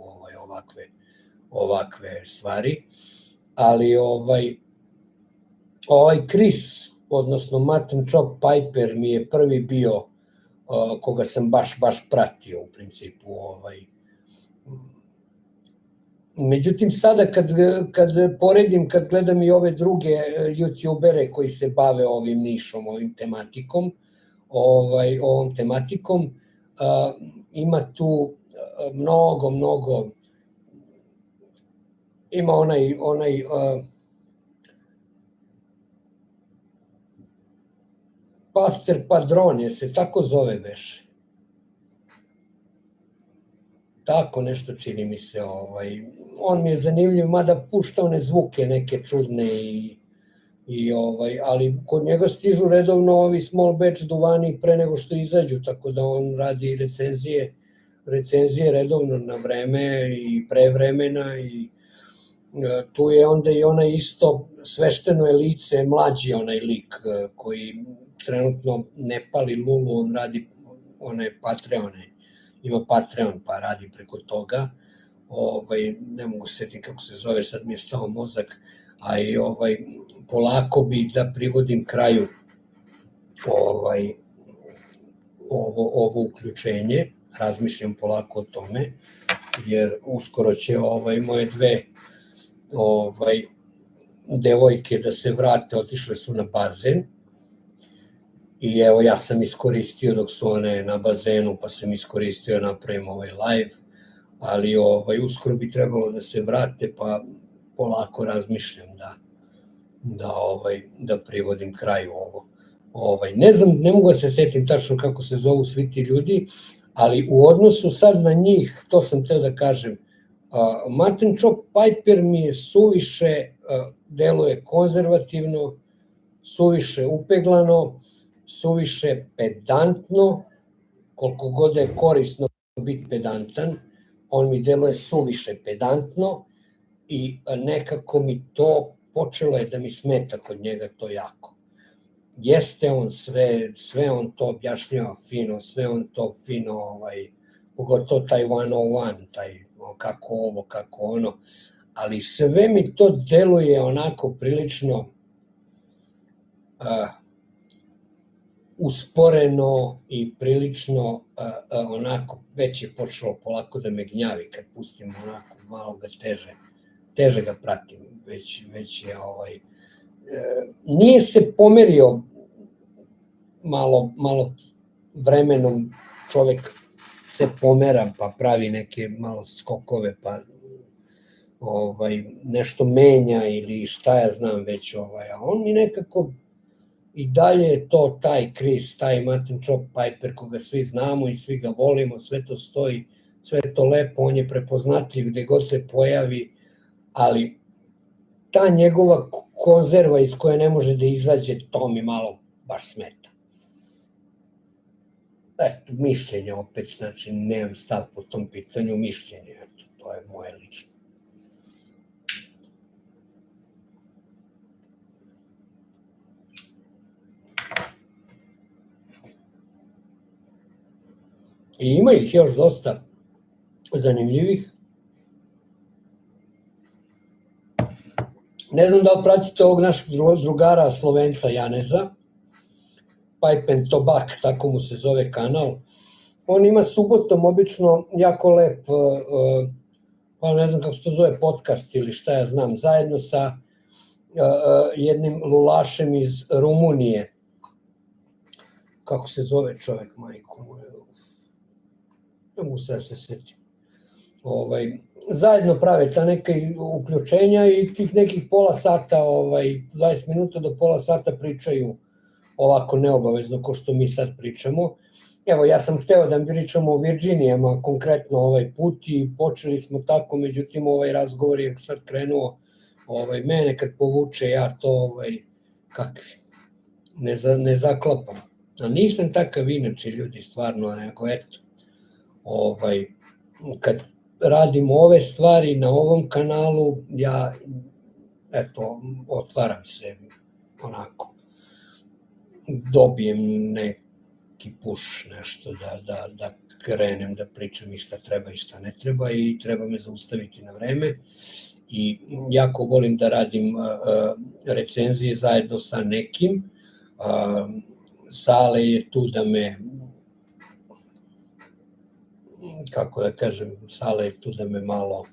ovakve stvari, ali Chris, odnosno Mutton Chop Piper mi je prvi bio koga sam baš pratio u principu. Međutim, sada kad poredim, kad gledam i ove druge youtubere koji se bave ovim nišom, ovom tematikom, ima tu mnogo, ima onaj Pastor Padron, je se tako zove beše. Tako nešto čini mi se. On mi je zanimljiv, mada pušta one zvuke neke čudne, ali kod njega stižu redovno ovi small batch duvani pre nego što izađu, tako da on radi recenzije redovno na vreme i pre vremena, i tu je onda i onaj isto Svešteno je lice, mlađi onaj lik koji trenutno ne pali lulu, on radi one Patreone, ima Patreon pa radi preko toga, ne mogu se setiti kako se zove, sad mi je stao mozak, a i polako bi da privodim kraju ovo uključenje, razmišljam polako o tome, jer uskoro će moje dve devojke da se vrate, otišle su na bazen, i evo ja sam iskoristio dok su one na bazenu, pa sam iskoristio napravim ovaj live, ali uskoro bi trebalo da se vrate, pa polako razmišljam da privodim kraju ovo. Ne znam, ne mogu da se setim tačno kako se zovu svi ti ljudi, ali u odnosu sad na njih, to sam teo da kažem, Mutton Chop Piper mi je suviše, deluje konzervativno, suviše upeglano, suviše pedantno, koliko god je korisno biti pedantan, on mi deluje suviše pedantno i nekako mi to počelo je da mi smeta kod njega to jako. Jeste on sve on to objašnjava fino, sve on to fino, pogotovo taj 101, taj kako ovo, kako ono, ali sve mi to deluje onako prilično usporeno i prilično onako, već je počelo polako da me gnjavi kad pustim onako, malo ga teže ga pratim, već je nije se pomerio malo vremenom, čovek se pomera pa pravi neke malo skokove, pa nešto menja ili šta ja znam već, a on mi nekako i dalje je to taj Chris, taj Mutton Chop Piper koga svi znamo i svi ga volimo, sve to stoji, sve to lepo, on je prepoznatljiv gde god se pojavi, ali ta njegova konzerva iz koje ne može da izađe, to mi malo baš smeta. Eto, mišljenje opet, znači nemam stav po tom pitanju, mišljenje, eto, to je moje lično. I ima ih još dosta zanimljivih. Ne znam da li pratite ovog našeg drugara Slovenca Janeza, Pipe and Tobacco, tako mu se zove kanal. On ima subotom obično jako lep, pa ne znam kako se to zove, podcast ili šta ja znam, zajedno sa jednim lulašem iz Rumunije. Kako se zove čovek, majko moja? Ne mogu sad se setim. Zajedno prave ta neka uključenja i tih nekih pola sata, 20 minuta do pola sata pričaju ovako neobavezno ko što mi sad pričamo. Evo, ja sam hteo da pričamo o Virginijama konkretno ovaj put i počeli smo tako, međutim ovaj razgovor je sad krenuo mene kad povuče, ja to ne zaklapam. A nisam takav inače, ljudi, stvarno, nego eto, kad radim ove stvari na ovom kanalu, ja, eto, otvaram se onako, dobijem neki push, nešto da krenem da pričam i šta treba i šta ne treba i treba me zaustaviti na vreme. I jako volim da radim recenzije zajedno sa nekim. Sale je tu da me, kako da kažem, Sale je tu da me malo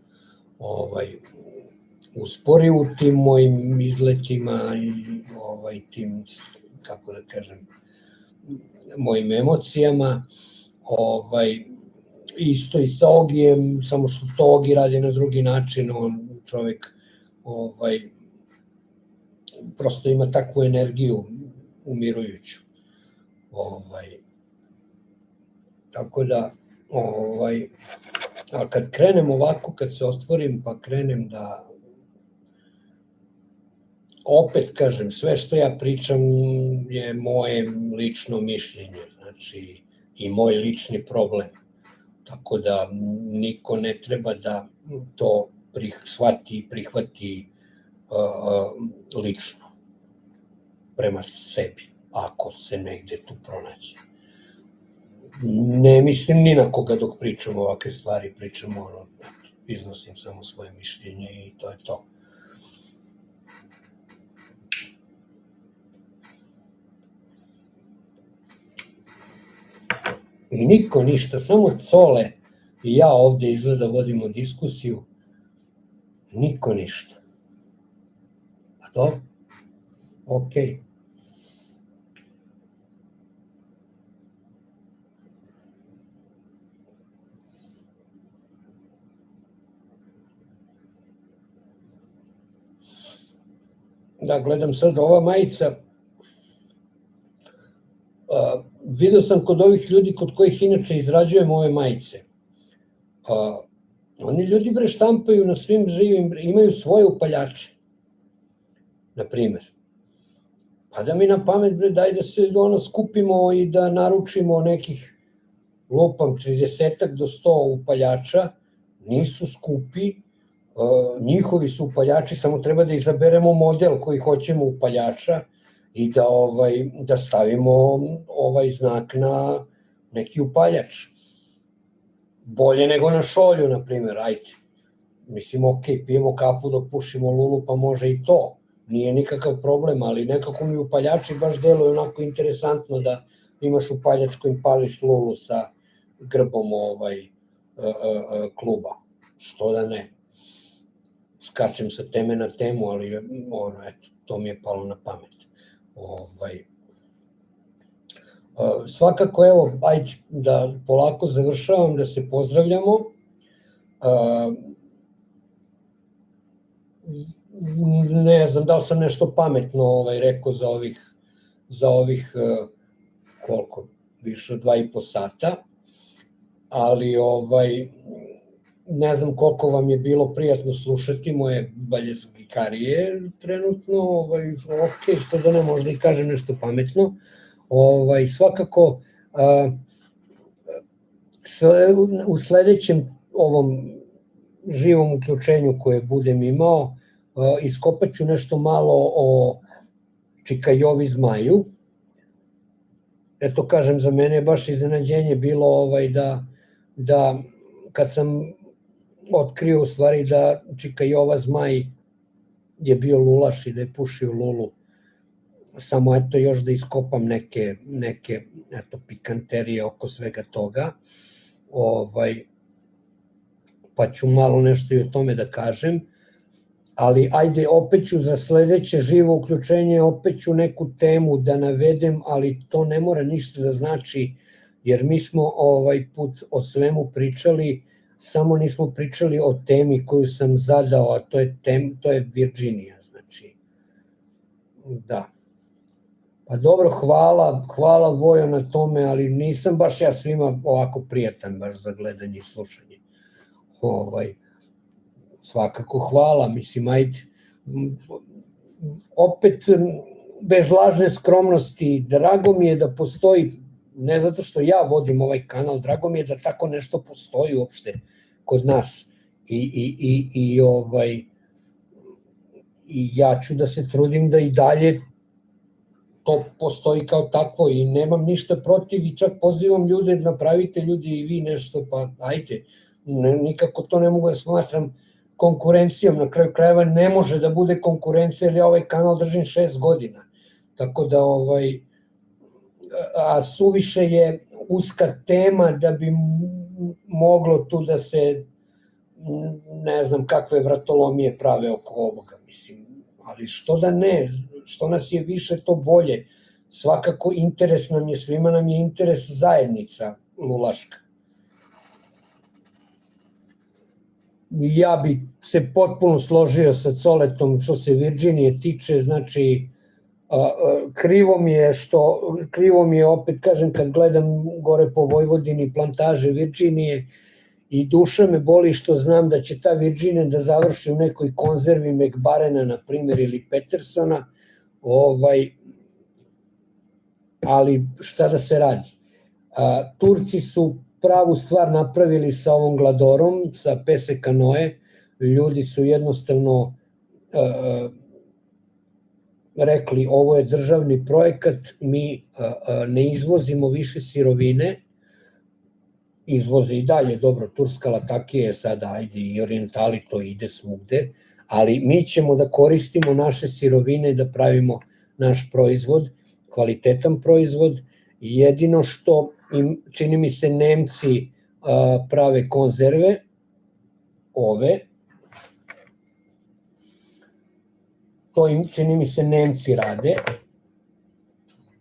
uspori u tim mojim izletima i tim, kako da kažem, mojim emocijama. Isto i sa Ogijem, samo što to Ogi radi na drugi način, on čovek prosto ima takvu energiju umirujuću. Tako da, a kad krenem ovako, kad se otvorim, pa krenem da, opet kažem, sve što ja pričam je moje lično mišljenje, znači i moj lični problem. Tako da niko ne treba da to shvati i prihvati lično prema sebi, ako se negde tu pronaći. Ne mislim ni na koga dok pričam ovakve stvari, pričam iznosim samo svoje mišljenje i to je to. I niko ništa, samo Cole i ja ovde izgleda vodimo diskusiju, niko ništa. A dobro? Okej. Da, gledam sad ova majica, vidio sam kod ovih ljudi kod kojih inače izrađujem ove majice. Oni ljudi štampaju na svim živim, imaju svoje upaljače, na primer. Pa da mi na pamet, daj da se skupimo i da naručimo nekih, lupam, 30 do 100 upaljača, nisu skupi, njihovi su upaljači, samo treba da izaberemo model koji hoćemo upaljača i da stavimo ovaj znak na neki upaljač. Bolje nego na šolju, na primer, ajde. Mislim, okej, pijemo kafu dok pušimo lulu, pa može i to. Nije nikakav problem, ali nekako mi upaljači baš deluju onako interesantno da imaš upaljač kojim pališ lulu sa grbom kluba. Što da ne. Skačem sa teme na temu, ali eto, to mi je palo na pamet. Svakako, evo, ajde da polako završavam, da se pozdravljamo. Ne znam da li sam nešto pametno rekao za ovih koliko, više od 2,5 sata, ali ne znam koliko vam je bilo prijatno slušati moje baljezvikarije trenutno, ok, što da ne, možda i kažem nešto pametno. Svakako, u sledećem ovom živom uključenju koje budem imao, iskopat ću nešto malo o Čikajovi zmaju eto kažem, za mene je baš iznenađenje bilo da kad sam otkrio u stvari da Čika Jova Zmaj je bio lulaš i da je pušio lulu, samo eto još da iskopam neke eto pikanterije oko svega toga, pa ću malo nešto i o tome da kažem, ali ajde, opet ću za sledeće živo uključenje, opet ću neku temu da navedem, ali to ne mora ništa da znači, jer mi smo ovaj put o svemu pričali, samo nismo pričali o temi koju sam zadao, a to je Virginija, znači, da. Pa dobro, hvala Vojo na tome, ali nisam baš ja svima ovako prijatan baš za gledanje i slušanje. Svakako hvala, mislim, ajde, opet bez lažne skromnosti, drago mi je da postoji, ne zato što ja vodim ovaj kanal, drago mi je da tako nešto postoji uopšte kod nas i ja ću da se trudim da i dalje to postoji kao takvo i nemam ništa protiv i čak pozivam ljude, napravite ljudi i vi nešto, pa ajde, nikako to ne mogu da smatram konkurencijom, na kraju krajeva ne može da bude konkurencija jer ja ovaj kanal držim 6 godina, tako da a suviše je uska tema da bi moglo tu da se ne znam kakve vratolomije prave oko ovoga, mislim, ali što da ne, što nas je više to bolje, svakako interes nam je, svima nam je interes zajednica lulaška. Ja bi se potpuno složio sa Coletom što se Virginije tiče, znači krivo mi je opet kažem kad gledam gore po Vojvodini plantaže Virginije i duša me boli što znam da će ta Virginija da završi u nekoj konzervi Mekbarena na primjer ili Petersona, ali šta da se radi. Turci su pravu stvar napravili sa ovom gladorom, sa Pesekanoe, ljudi su jednostavno rekli ovo je državni projekat, mi ne izvozimo više sirovine, izvoze i dalje, dobro, turska latakija je sada, ajde i orijentali, to ide svugde, ali mi ćemo da koristimo naše sirovine da pravimo naš proizvod, kvalitetan proizvod, jedino što čini mi se Nemci prave konzerve, to im čini mi se Nemci rade,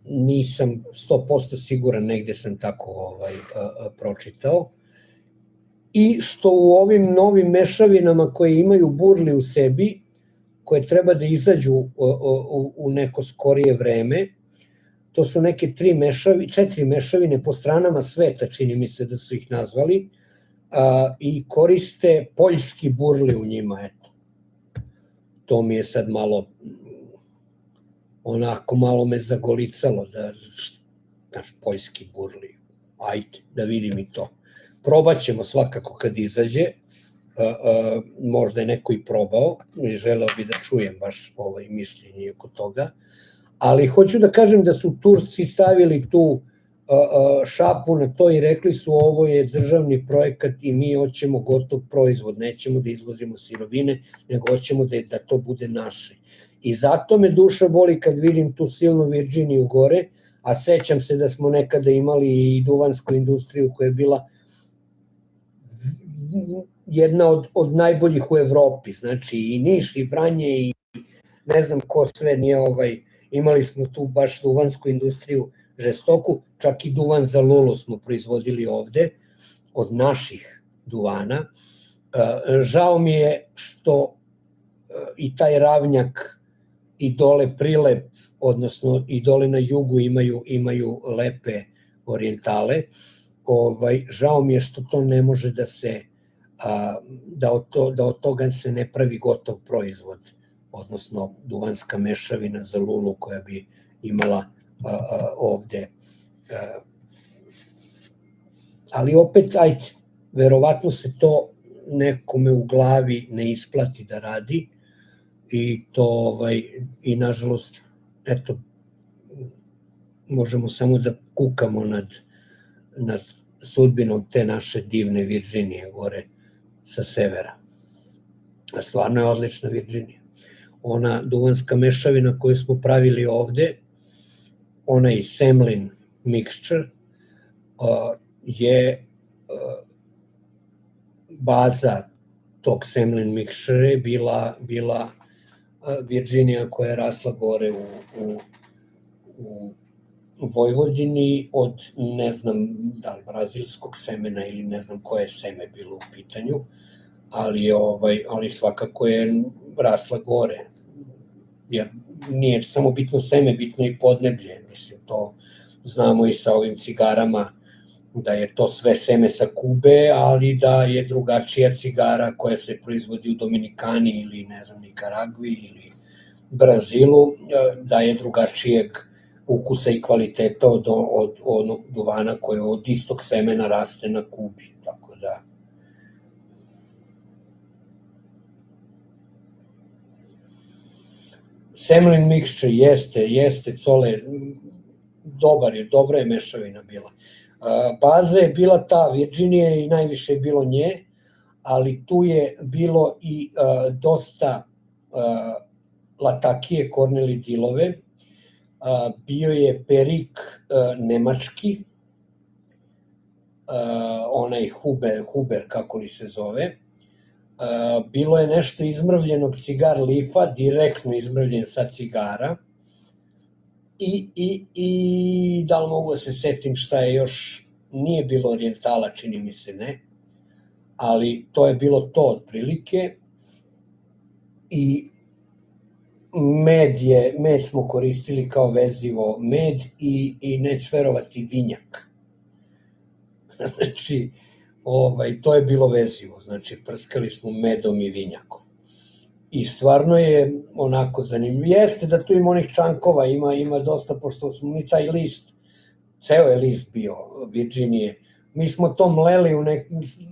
nisam 100% siguran, negde sam tako pročitao, i što u ovim novim mešavinama koje imaju burli u sebi, koje treba da izađu u neko skorije vreme, to su neke 4 mešavine po stranama sveta, čini mi se da su ih nazvali, i koriste poljski burli u njima, eto. To mi je sad malo me zagolicalo, naš poljski burli, ajde, da vidim i to. Probat ćemo svakako kad izađe, možda je neko i probao, i želeo bi da čujem baš mišljenje oko toga, ali hoću da kažem da su Turci stavili tu šapu na to i rekli su ovo je državni projekat i mi hoćemo gotov proizvod, nećemo da izvozimo sirovine, nego hoćemo da to bude naše. I zato me duša boli kad vidim tu silnu Virginiju gore, a sećam se da smo nekada imali i duvansku industriju koja je bila jedna od najboljih u Evropi, znači i Niš i Vranje i ne znam ko sve nije imali smo tu baš duvansku industriju žestoku, čak i duvan za lulu smo proizvodili ovde, od naših duvana. Žao mi je što i taj Ravnjak i dole Prilep, odnosno i dole na jugu imaju lepe orijentale. Žao mi je što to ne može da od toga se ne pravi gotov proizvod, odnosno duvanska mešavina za lulu koja bi imala ovde. Ali opet, ajde, verovatno se to nekome u glavi ne isplati da radi i nažalost, eto, možemo samo da kukamo nad sudbinom te naše divne Virginije gore sa severa. A stvarno je odlična Virginija. Ona duvanska mešavina koju smo pravili ovde, onaj semlin mixture, je baza tog semlin mixture je bila Virginija koja je rasla gore u Vojvodini od, ne znam da li brazilskog semena ili ne znam koje seme bilo u pitanju, ali svakako je rasla gore, jer nije samo bitno seme, bitno i podneblje, mislim, to znamo i sa ovim cigarama, da je to sve seme sa Kube, ali da je drugačija cigara koja se proizvodi u Dominikani ili, ne znam, Nikaragvi ili Brazilu, da je drugačijeg ukusa i kvaliteta od onog duvana koje od istog semena raste na Kubi, tako da. Semlin mixture jeste, Cole, dobra je mešavina bila. Baza je bila ta Virginija i najviše je bilo nje, ali tu je bilo i dosta Latakije, Korneli Dilove, bio je Perik nemački, onaj Huber, kako li se zove, bilo je nešto izmrvljenog cigar lifa, direktno izmrvljen sa cigara, i da li mogu da se setim šta je još, nije bilo orijentala, čini mi se, ne, ali to je bilo to otprilike. I med smo koristili kao vezivo, med i neću verovati vinjak. Znači, to je bilo vezivo, znači prskali smo medom i vinjakom. I stvarno je onako zanimljivo. Jeste da tu ima onih čankova, ima dosta, pošto smo mi taj list, ceo je list bio Virginije, mi smo to mleli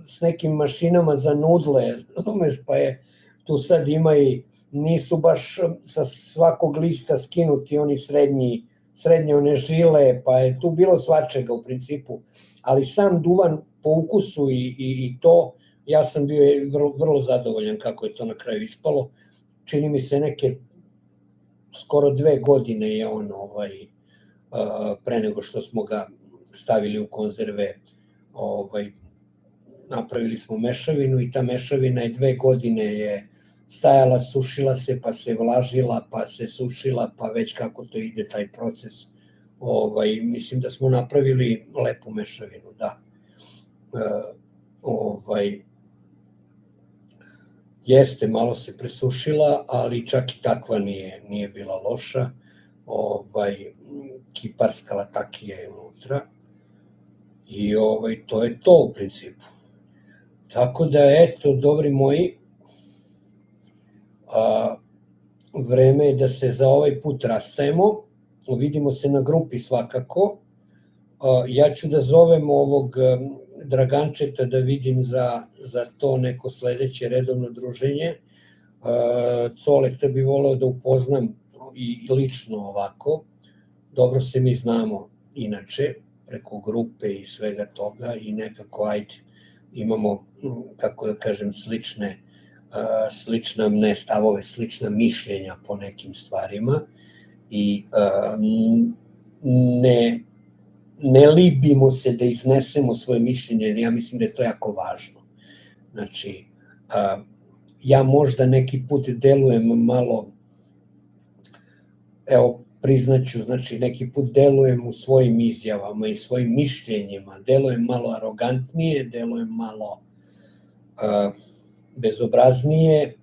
s nekim mašinama za nudle, razumeš, pa je tu sad ima i nisu baš sa svakog lista skinuti oni srednje one žile, pa je tu bilo svačega u principu, ali sam duvan po ukusu i to, ja sam bio vrlo zadovoljan kako je to na kraju ispalo. Čini mi se neke skoro 2 godine je on pre nego što smo ga stavili u konzerve, napravili smo mešavinu i ta mešavina je 2 godine je stajala, sušila se, pa se vlažila, pa se sušila, pa već kako to ide taj proces. Mislim da smo napravili lepu mešavinu, da. Jeste, malo se presušila, ali čak i takva nije bila loša. Kiparska latakija je unutra. I to je to u principu. Tako da, eto, dobri moji, vreme je da se za ovaj put rastajemo. Vidimo se na grupi svakako. Ja ću da zovem ovog Dragančeta da vidim za to neko sledeće redovno druženje. Coleta bi voleo da upoznam i lično ovako. Dobro se mi znamo inače, preko grupe i svega toga i nekako, ajde, imamo, kako da kažem, slična ne stavove, slična mišljenja po nekim stvarima i ne libimo se da iznesemo svoje mišljenje, jer ja mislim da je to jako važno. Znači, ja možda neki put delujem malo, evo, priznaću, znači neki put delujem u svojim izjavama i svojim mišljenjima, delujem malo arogantnije, delujem malo bezobraznije,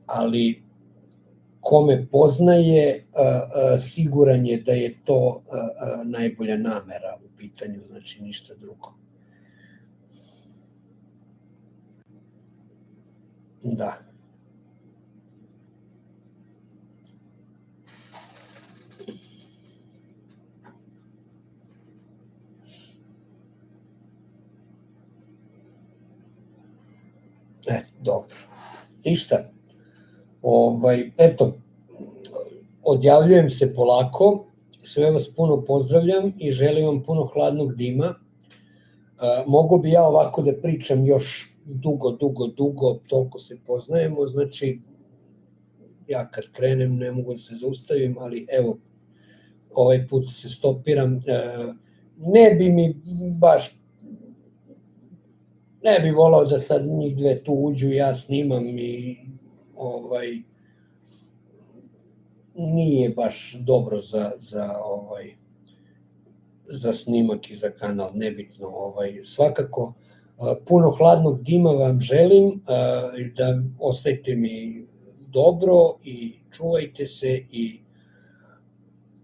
ali ko me poznaje, siguran je da je to najbolja namera u pitanju, znači ništa drugo. Da. Dobro. Ništa. Eto, odjavljujem se polako, sve vas puno pozdravljam i želim vam puno hladnog dima. Mogu bi ja ovako da pričam još dugo, toliko se poznajemo, znači ja kad krenem ne mogu da se zaustavim, ali evo, ovaj put se stopiram. Ne bi mi baš, ne bi volao da sad njih dve tu uđu, ja snimam i nije baš dobro za snimak i za kanal, nebitno. Svakako, puno hladnog dima vam želim, da ostajete mi dobro i čuvajte se i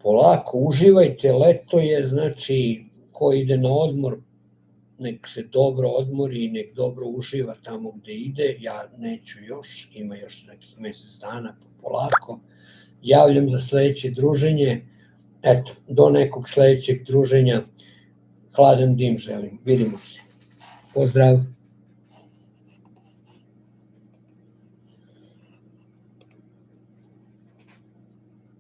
polako uživajte, leto je, znači ko ide na odmor, nek se dobro odmori i nek dobro uživa tamo gde ide, ja neću još, ima još nekih mesec dana, polako. Javljam za sledeće druženje, eto, do nekog sledećeg druženja, hladan dim želim, vidimo se. Pozdrav!